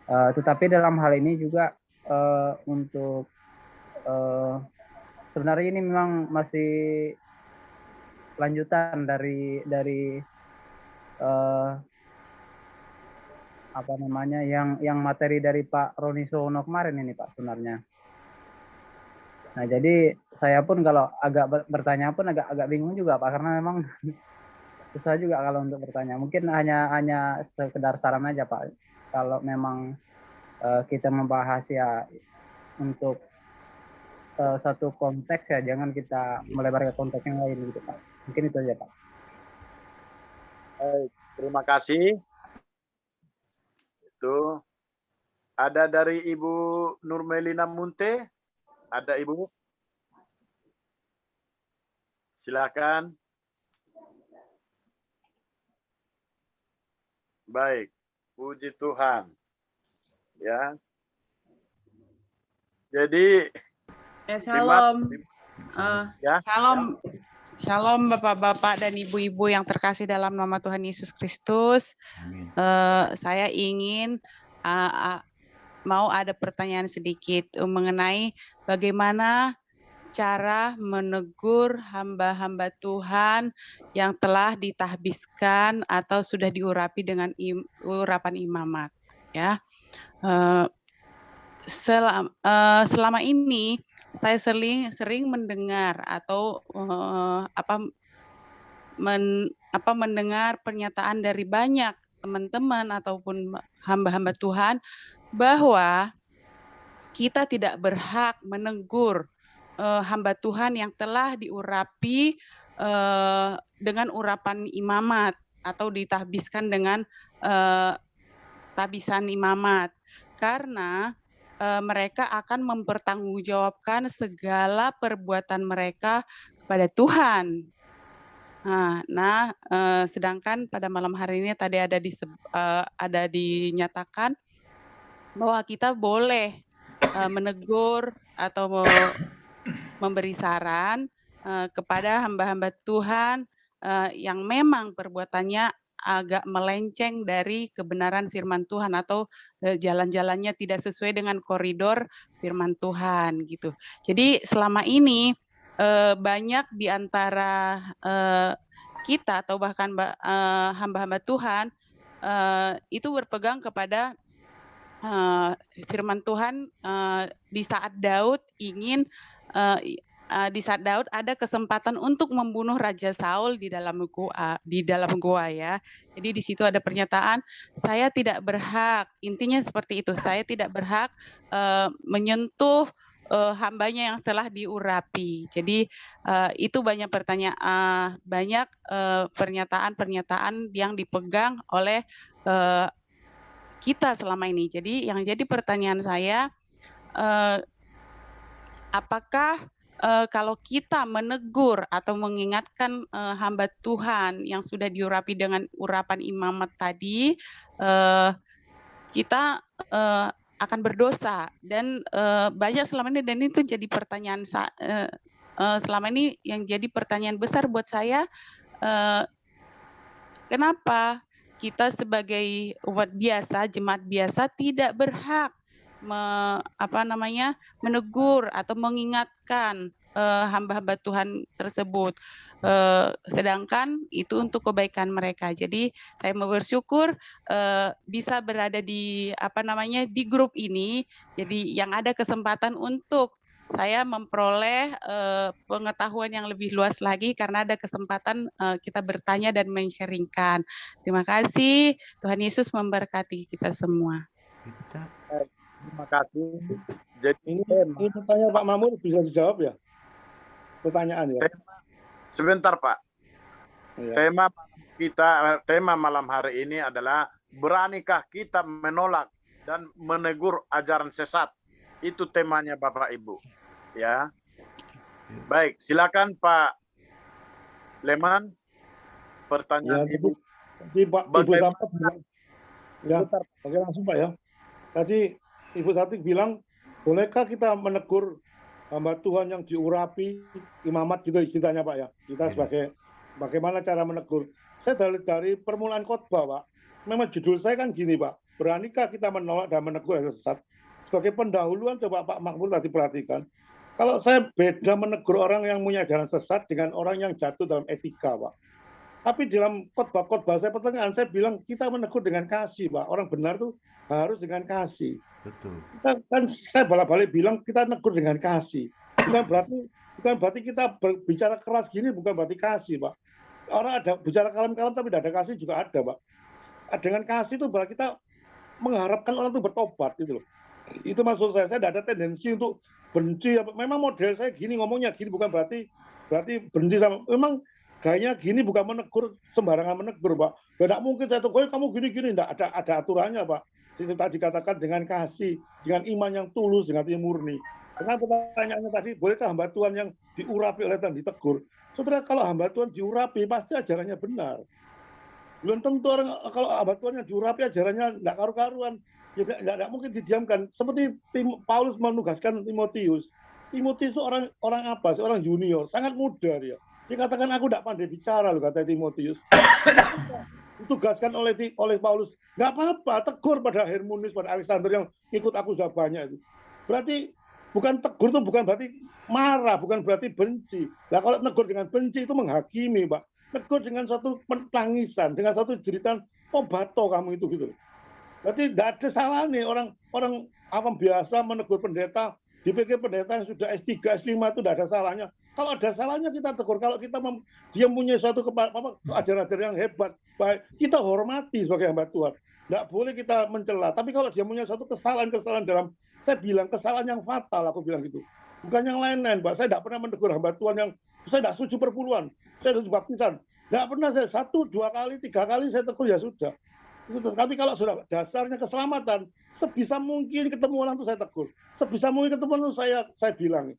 Tetapi dalam hal ini juga untuk sebenarnya ini memang masih lanjutan dari apa namanya yang materi dari Pak Roni Sono kemarin ini Pak sebenarnya. Nah jadi saya pun kalau agak bertanya pun agak bingung juga Pak, karena memang susah juga kalau untuk bertanya. Mungkin hanya sekedar saran aja Pak. Kalau memang kita membahas ya untuk satu konteks ya, jangan kita melebar ke konteks yang lain gitu Pak. Mungkin itu aja Pak. Baik, terima kasih. Itu ada dari Ibu Nurmelina Munte. Ada Ibu? Silakan. Baik, puji Tuhan. Ya. Jadi Shalom. Shalom Bapak-bapak dan Ibu-ibu yang terkasih dalam nama Tuhan Yesus Kristus. Saya ingin mau ada pertanyaan sedikit mengenai bagaimana cara menegur hamba-hamba Tuhan yang telah ditahbiskan atau sudah diurapi dengan urapan imamat. Ya, selama ini saya sering mendengar atau mendengar pernyataan dari banyak teman-teman ataupun hamba-hamba Tuhan bahwa kita tidak berhak menegur hamba Tuhan yang telah diurapi dengan urapan imamat atau ditahbiskan dengan tahbisan imamat, karena mereka akan mempertanggungjawabkan segala perbuatan mereka kepada Tuhan. Nah, sedangkan pada malam hari ini tadi ada dinyatakan bahwa kita boleh menegur atau memberi saran kepada hamba-hamba Tuhan yang memang perbuatannya agak melenceng dari kebenaran firman Tuhan atau jalan-jalannya tidak sesuai dengan koridor firman Tuhan gitu. Jadi selama ini banyak di antara kita atau bahkan hamba-hamba Tuhan itu berpegang kepada firman Tuhan di saat Daud ingin di saat Daud ada kesempatan untuk membunuh Raja Saul di dalam gua ya. Jadi di situ ada pernyataan saya tidak berhak, intinya seperti itu, saya tidak berhak menyentuh hambanya yang telah diurapi. Jadi itu banyak pernyataan-pernyataan yang dipegang oleh kita selama ini. Jadi yang jadi pertanyaan saya, apakah kalau kita menegur atau mengingatkan hamba Tuhan yang sudah diurapi dengan urapan imamat tadi, kita akan berdosa dan banyak selama ini, dan itu jadi pertanyaan selama ini yang jadi pertanyaan besar buat saya, kenapa kita sebagai umat biasa, jemaat biasa tidak berhak menegur atau mengingatkan hamba-hamba Tuhan tersebut, sedangkan itu untuk kebaikan mereka. Jadi saya mau bersyukur bisa berada di di grup ini. Jadi yang ada kesempatan untuk saya memperoleh pengetahuan yang lebih luas lagi karena ada kesempatan kita bertanya dan men-sharingkan. Terima kasih. Tuhan Yesus memberkati kita semua. Terima kasih. Jadi ini pertanyaan Pak Mamur bisa dijawab ya? Pertanyaan ya. Sebentar Pak. Ya. Tema malam hari ini adalah beranikah kita menolak dan menegur ajaran sesat? Itu temanya Bapak Ibu. Ya. Baik, silakan Pak Leman. Pertanyaan ya, Ibu. Jadi Pak Ibu Samad bilang, ya, oke langsung Pak ya. Tadi Ibu Satik bilang, bolehkah kita menegur hamba Tuhan yang diurapi imamat gitu istilahnya Pak ya? Kita sebagai bagaimana cara menegur? Saya dari permulaan khotbah Pak, memang judul saya kan gini Pak, beranikah kita menolak dan menegur yang sesat? Sebagai pendahuluan coba Pak Makmur tadi perhatikan, kalau saya beda menegur orang yang punya jalan sesat dengan orang yang jatuh dalam etika Pak. Tapi dalam khotbah-khotbah saya pertengahan saya bilang kita menegur dengan kasih Pak. Orang benar tuh harus dengan kasih. Betul. Kan saya balik bilang kita negur dengan kasih. Bukan berarti kita berbicara keras gini bukan berarti kasih Pak. Orang ada bicara kalem-kalem tapi tidak ada kasih juga ada Pak. Dengan kasih itu berarti kita mengharapkan orang itu bertobat gitu loh. Itu maksud saya tidak ada tendensi untuk benci. Memang model saya gini ngomongnya gini bukan berarti benci sama. Memang gayanya gini bukan menegur sembarangan menegur Pak. Tidak mungkin saya tegur kamu gini-gini, tidak ada aturannya Pak. Itu tadi dikatakan dengan kasih, dengan iman yang tulus, dengan hati murni. Karena pertanyaannya tadi, bolehkah hamba Tuhan yang diurapi oleh Tuhan ditegur? Saudara, kalau hamba Tuhan diurapi pasti ajarannya benar. Belum tentu orang kalau hamba Tuhan yang diurapi ajarannya tidak karu-karuan, ya tidak mungkin didiamkan. Seperti Paulus menugaskan Timotius. Timotius itu orang apa? Seorang junior, sangat muda dia. Dikatakan aku tidak pandai bicara loh kata Timotius. Ditugaskan oleh Paulus, nggak apa-apa, tegur pada Hermunius, pada Alexander yang ikut aku sudah banyak itu. Berarti bukan tegur itu bukan berarti marah, bukan berarti benci. Nah kalau tegur dengan benci itu menghakimi Pak. Tegur dengan suatu tangisan, dengan suatu jeritan, tobato kamu itu gitu. Berarti tidak ada salah nih orang awam biasa menegur pendeta. Dipikir pendeta yang sudah S3, S5 itu tidak ada salahnya. Kalau ada salahnya kita tegur. Kalau dia punya suatu ajaran-ajaran yang hebat, baik, kita hormati sebagai hamba Tuhan. Tidak boleh kita mencela. Tapi kalau dia punya suatu kesalahan dalam, saya bilang kesalahan yang fatal, aku bilang gitu. Bukan yang lain-lain, Pak. Saya tidak pernah menegur hamba Tuhan yang saya tidak setuju perpuluhan, saya setuju baptisan. Tidak pernah saya 1, 2 kali, 3 kali saya tegur ya sudah. Tapi kalau sudah dasarnya keselamatan, sebisa mungkin ketemu orang itu saya tegur. Sebisa mungkin ketemu orang itu saya bilang.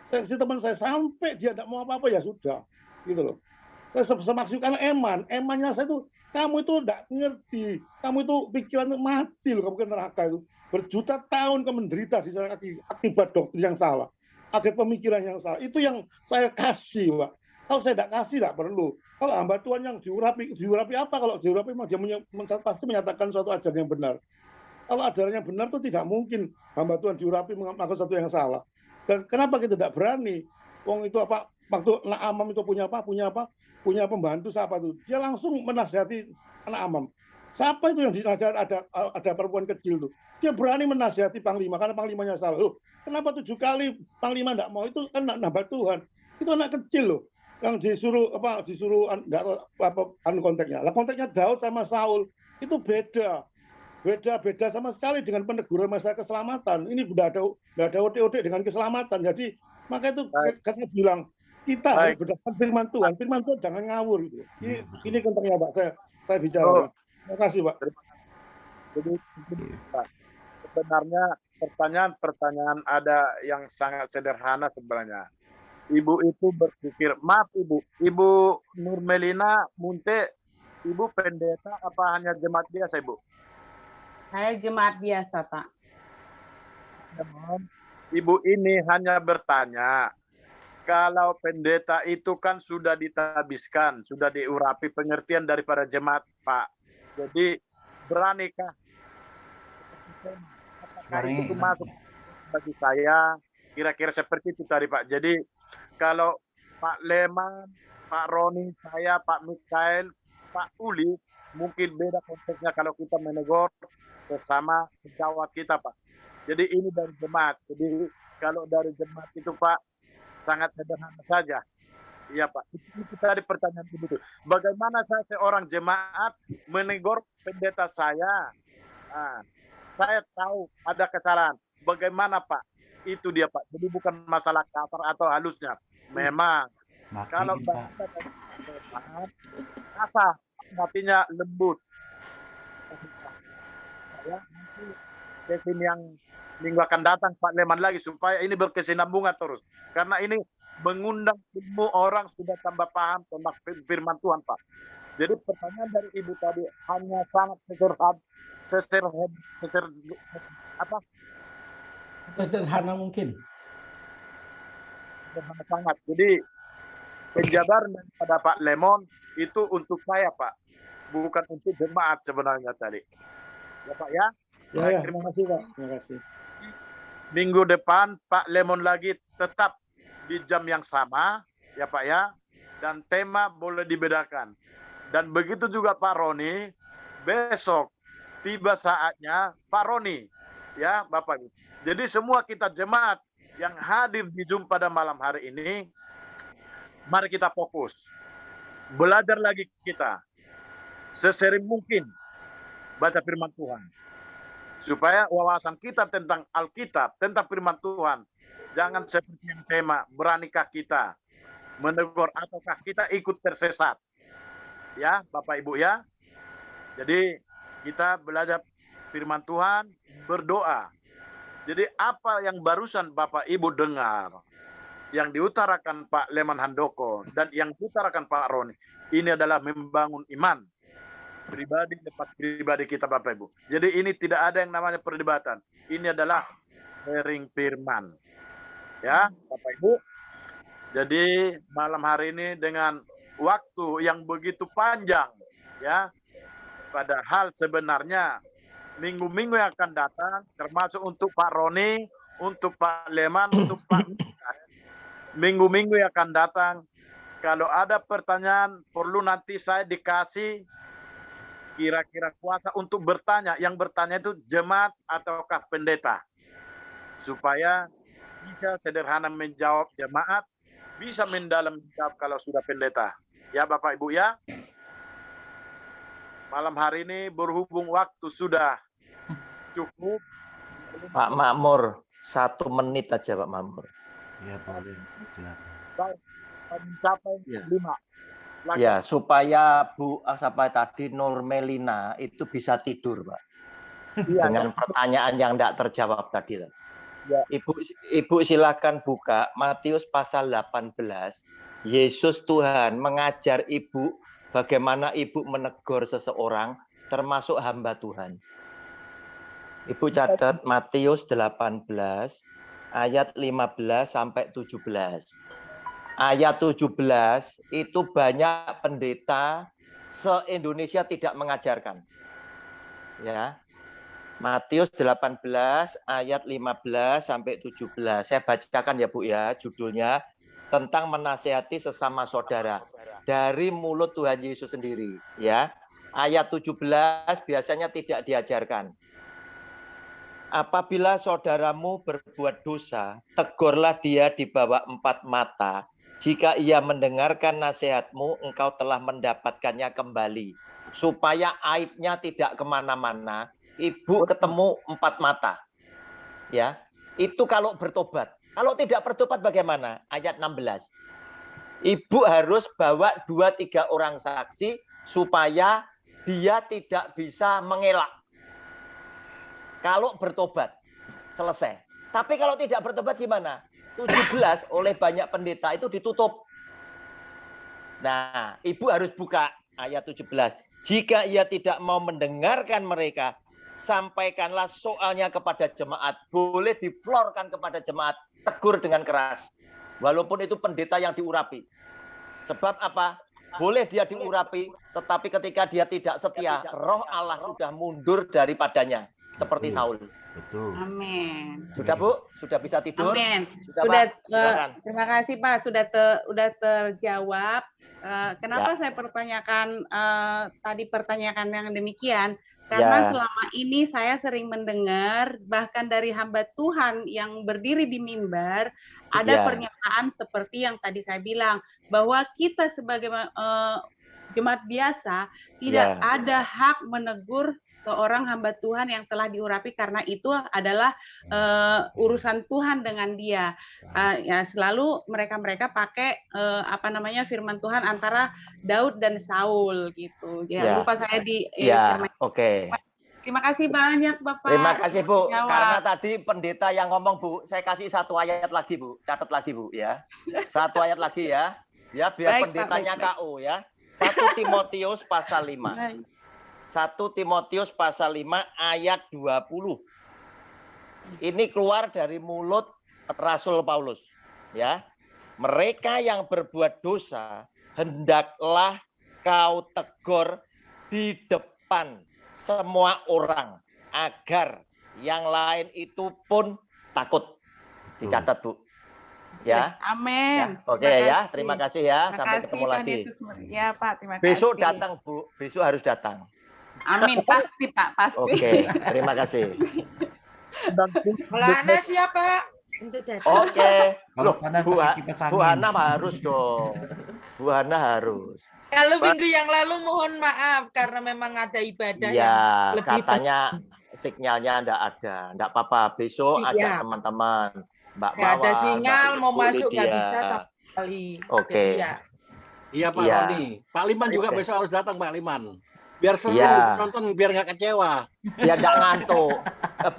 Si teman saya sampai dia tidak mau apa-apa ya sudah. Gitu loh. Saya semaksud karena emannya saya itu, kamu itu tidak ngerti. Kamu itu pikiran mati loh, kamu ke neraka itu. Berjuta tahun kamu menderita di sana akibat doktrin yang salah. Akibat pemikiran yang salah. Itu yang saya kasih, Pak. Kalau saya tidak kasih, tidak perlu. Kalau hamba Tuhan yang diurapi apa? Kalau diurapi memang dia pasti menyatakan suatu ajaran yang benar. Kalau ajaran yang benar itu tidak mungkin hamba Tuhan diurapi melakukan sesuatu yang salah. Dan kenapa kita tidak berani? Wong itu apa? Waktu anak Amam itu punya pembantu siapa tuh? Dia langsung menasihati anak Amam. Siapa itu yang dinasihat? Ada perempuan kecil tuh. Dia berani menasihati Panglima karena Panglimanya salah. Loh, kenapa 7 kali Panglima enggak mau? Itu kan nambah Tuhan. Itu anak kecil loh yang disuruh enggak konteksnya. Lah konteksnya Daud sama Saul itu beda sama sekali dengan peneguran masalah keselamatan. Ini enggak ada OT dengan keselamatan. Jadi maka itu kata bilang kita harus berdasarkan firman Tuhan. Firman Tuhan jangan ngawur gitu. Ini konteksnya Pak. Saya bicara. Terima kasih Pak. Jadi Pak, sebenarnya pertanyaan ada yang sangat sederhana sebenarnya. Ibu itu berpikir, maaf Ibu Nur Melina Munte, Ibu pendeta apa hanya jemaat biasa Ibu? Saya jemaat biasa Pak. Ibu ini hanya bertanya, kalau pendeta itu kan sudah ditabiskan, sudah diurapi pengertian daripada jemaat Pak. Jadi beranikah? Apakah itu masuk bagi saya? Kira-kira seperti itu tadi Pak. Jadi kalau Pak Leman, Pak Roni, saya, Pak Mikael, Pak Uli, mungkin beda konteksnya kalau kita menegur bersama sejawat kita Pak. Jadi ini dari jemaat. Jadi kalau dari jemaat itu Pak, sangat sederhana saja. Iya Pak, itu tadi pertanyaan itu. Bagaimana saya seorang jemaat menegur pendeta saya? Nah, saya tahu ada kesalahan. Bagaimana Pak? Itu dia Pak. Jadi bukan masalah kasar atau halusnya. Memang kalau kasar, artinya lembut. Ya, nanti yang minggu akan datang Pak Leman lagi supaya ini berkesinambungan terus. Karena ini mengundang semua orang sudah tambah paham tentang firman Tuhan Pak. Jadi pertanyaan dari Ibu tadi hanya sangat sederhana mungkin. Sangat. Jadi penjabaran daripada Pak Lemon itu untuk saya Pak, bukan untuk jemaat sebenarnya tadi. Ya Pak ya. Ya, terima kasih Pak. Terima kasih. Minggu depan Pak Lemon lagi tetap di jam yang sama ya Pak ya, dan tema boleh dibedakan. Dan begitu juga Pak Roni, besok tiba saatnya Pak Roni ya Bapak Ibu. Jadi semua kita jemaat yang hadir di Zoom pada malam hari ini, mari kita fokus. Belajar lagi kita. Sesering mungkin baca firman Tuhan. Supaya wawasan kita tentang Alkitab, tentang firman Tuhan, jangan seperti yang tema, beranikah kita menegur ataukah kita ikut tersesat. Ya, Bapak Ibu ya. Jadi kita belajar firman Tuhan, berdoa. Jadi apa yang barusan Bapak Ibu dengar, yang diutarakan Pak Leman Handoko dan yang diutarakan Pak Roni, ini adalah membangun iman pribadi lepas pribadi kita Bapak Ibu. Jadi ini tidak ada yang namanya perdebatan. Ini adalah sharing firman. Ya, Bapak Ibu. Jadi malam hari ini dengan waktu yang begitu panjang ya. Padahal sebenarnya minggu-minggu yang akan datang termasuk untuk Pak Roni, untuk Pak Leman, untuk Pak Mikael, minggu-minggu yang akan datang kalau ada pertanyaan perlu nanti saya dikasih kira-kira kuasa untuk bertanya. Yang bertanya itu jemaat ataukah pendeta. Supaya bisa sederhana menjawab jemaat, bisa mendalam menjawab kalau sudah pendeta. Ya Bapak Ibu ya. Malam hari ini berhubung waktu sudah cukup. Pak Makmur, 1 menit aja Pak Makmur. Ya boleh. Mencapai 5. Ya, supaya Bu sampai tadi Nur Melina itu bisa tidur, Pak. Iya, dengan pertanyaan yang tidak terjawab tadi. Ya. Ibu silakan buka Matius pasal 18. Yesus Tuhan mengajar Ibu bagaimana Ibu menegur seseorang termasuk hamba Tuhan. Ibu catat Matius 18 ayat 15 sampai 17. Ayat 17 itu banyak pendeta se-Indonesia tidak mengajarkan. Ya. Matius 18 ayat 15 sampai 17. Saya bacakan ya Bu ya, judulnya tentang menasehati sesama saudara dari mulut Tuhan Yesus sendiri, ya. Ayat 17 biasanya tidak diajarkan. Apabila saudaramu berbuat dosa, tegurlah dia di bawah 4 mata. Jika ia mendengarkan nasihatmu, engkau telah mendapatkannya kembali. Supaya aibnya tidak kemana-mana, ibu ketemu 4 mata. Ya, itu kalau bertobat. Kalau tidak bertobat bagaimana? Ayat 16. Ibu harus bawa 2-3 orang saksi supaya dia tidak bisa mengelak. Kalau bertobat, selesai. Tapi kalau tidak bertobat gimana? 17 oleh banyak pendeta itu ditutup. Nah, ibu harus buka ayat 17. Jika ia tidak mau mendengarkan mereka, sampaikanlah soalnya kepada jemaat. Boleh diflorkan kepada jemaat, tegur dengan keras. Walaupun itu pendeta yang diurapi. Sebab apa? Boleh dia diurapi, tetapi ketika dia tidak setia, roh Allah sudah mundur daripadanya. Seperti Saul. Betul. Amin. Sudah Bu? Sudah bisa tidur? Amin. Sudah, Pak? Silakan. Terima kasih Pak, sudah terjawab. Kenapa saya pertanyakan tadi pertanyaan yang demikian? Karena selama ini saya sering mendengar bahkan dari hamba Tuhan yang berdiri di mimbar ada pernyataan seperti yang tadi saya bilang bahwa kita sebagai jemaat biasa tidak ada hak menegur seorang hamba Tuhan yang telah diurapi karena itu adalah urusan Tuhan dengan dia. Ya selalu mereka pakai firman Tuhan antara Daud dan Saul gitu. Ya, lupa saya di Oke. Terima kasih banyak Bapak. Terima kasih Bu. Karena tadi pendeta yang ngomong Bu, saya kasih 1 ayat lagi Bu. Catat lagi Bu ya. 1 ayat lagi ya. Ya biar baik, pendetanya Pak, KO ya. 1 Timotius pasal 5. 1 Timotius pasal 5 ayat 20. Ini keluar dari mulut Rasul Paulus, ya. Mereka yang berbuat dosa hendaklah kau tegur di depan semua orang agar yang lain itu pun takut. Dicatat, Bu. Ya. Amin. Ya. Oke ya, terima kasih ya. Sampai ketemu lagi. Ya, Pak, terima kasih. Besok datang, Bu. Besok harus datang. Amin, pasti Pak, pasti. Oke, terima kasih. Melana siapa? Oke. Loh, Bu Hana harus dong. Bu Hana harus. Kalau minggu yang lalu mohon maaf karena memang ada ibadah ya, yang lebih katanya sinyalnya enggak ada. Enggak apa-apa, besok ajak teman-teman. Mbak Mawar, ada sinyal mau masuk nggak bisa sama sekali. Oke. Iya Pak Roni. Pak Liman juga besok harus datang Pak Liman. Biar seru nonton, biar nggak kecewa. Biar nggak ngantuk.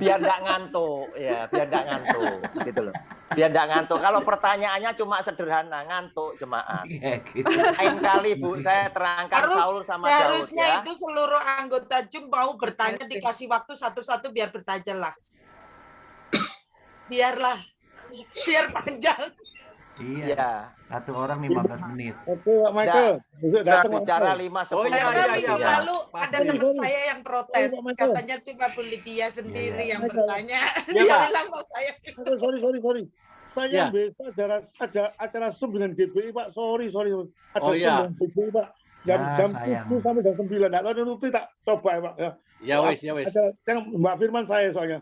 Biar nggak ngantuk. Ya, biar nggak ngantuk. Gitu loh. Biar nggak ngantuk. Kalau pertanyaannya cuma sederhana, ngantuk jemaat. Lain kali Bu, saya terangkan Saul sama Daud. Seharusnya itu seluruh anggota JUM mau bertanya dikasih waktu satu-satu biar bertanya lah. Biarlah. Share panjang. Iya. Satu orang 15 menit. Oke, Pak Michael. Datang bicara 5-10 menit. Lalu ada teman saya yang protes. Katanya cuma Bu Lydia sendiri yang bertanya. Dia bilang saya. Sorry. Saya besok ada acara Zoom dengan GBI, Pak. Sorry. Ada Zoom dengan GBI, Pak. Jam 7 sampai jam 9. Nggak tahu nanti tak coba ya, Pak. Ya wis. Ada Mbak Firman saya soalnya.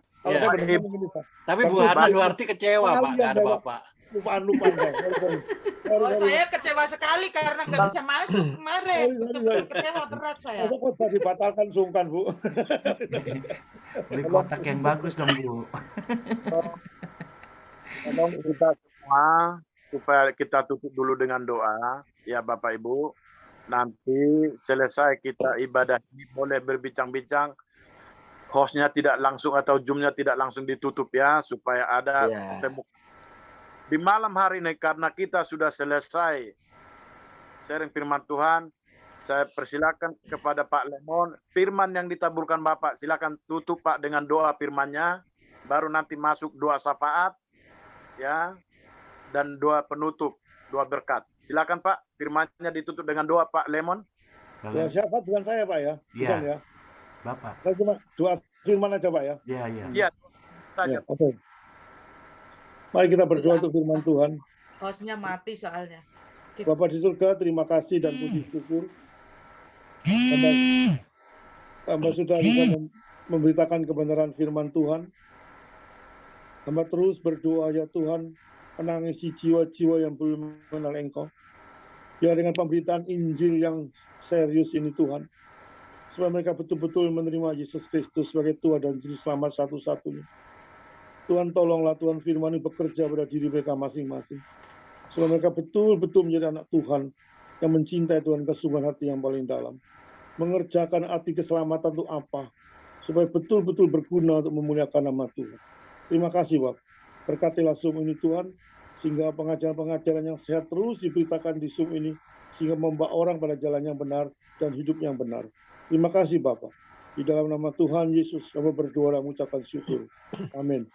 Tapi Bu Hana Suharti kecewa, Pak. Nggak ada Bapak. Lupaan. Saya kecewa sekali karena nggak bisa masuk kemarin. Betul-betul kecewa berat saya. Kok dibatalkan sungkan, Bu? Beli kotak yang bagus dong, Bu. Tolong kita semua supaya kita tutup dulu dengan doa, ya Bapak Ibu. Nanti selesai kita ibadah ini boleh berbincang-bincang. Hostnya tidak langsung atau Zoom-nya tidak langsung ditutup ya, supaya ada di malam hari ini karena kita sudah selesai sharing firman Tuhan. Saya persilakan kepada Pak Lemon, firman yang ditaburkan Bapak, silakan tutup Pak dengan doa firmannya, baru nanti masuk doa syafaat ya, dan doa penutup, doa berkat. Silakan Pak, firmannya ditutup dengan doa Pak Lemon. Doa syafaat bukan saya Pak ya? Bukan ya? Bapak. Saya cuma doa firman aja Pak ya? Iya. Iya, saja. Oke. Mari kita berdoa untuk firman Tuhan. hostnya mati soalnya. Bapak di surga, terima kasih dan puji syukur. Hamba sudah bisa memberitakan kebenaran firman Tuhan. Hamba terus berdoa ya Tuhan, menangisi jiwa-jiwa yang belum mengenal Engkau. Ya dengan pemberitaan Injil yang serius ini Tuhan, supaya mereka betul-betul menerima Yesus Kristus sebagai Tuhan dan Juru Selamat satu-satunya. Tuhan tolonglah Tuhan firman ini bekerja pada diri mereka masing-masing. Supaya mereka betul-betul menjadi anak Tuhan yang mencintai Tuhan kesungguhan hati yang paling dalam. Mengerjakan arti keselamatan itu apa? Supaya betul-betul berguna untuk memuliakan nama Tuhan. Terima kasih Bapak. Berkatilah Zoom ini Tuhan, sehingga pengajaran-pengajaran yang sehat terus diberitakan di Zoom ini, sehingga membawa orang pada jalan yang benar dan hidup yang benar. Terima kasih Bapak. Di dalam nama Tuhan Yesus, kami berdoa dan mengucapkan syukur. Amin.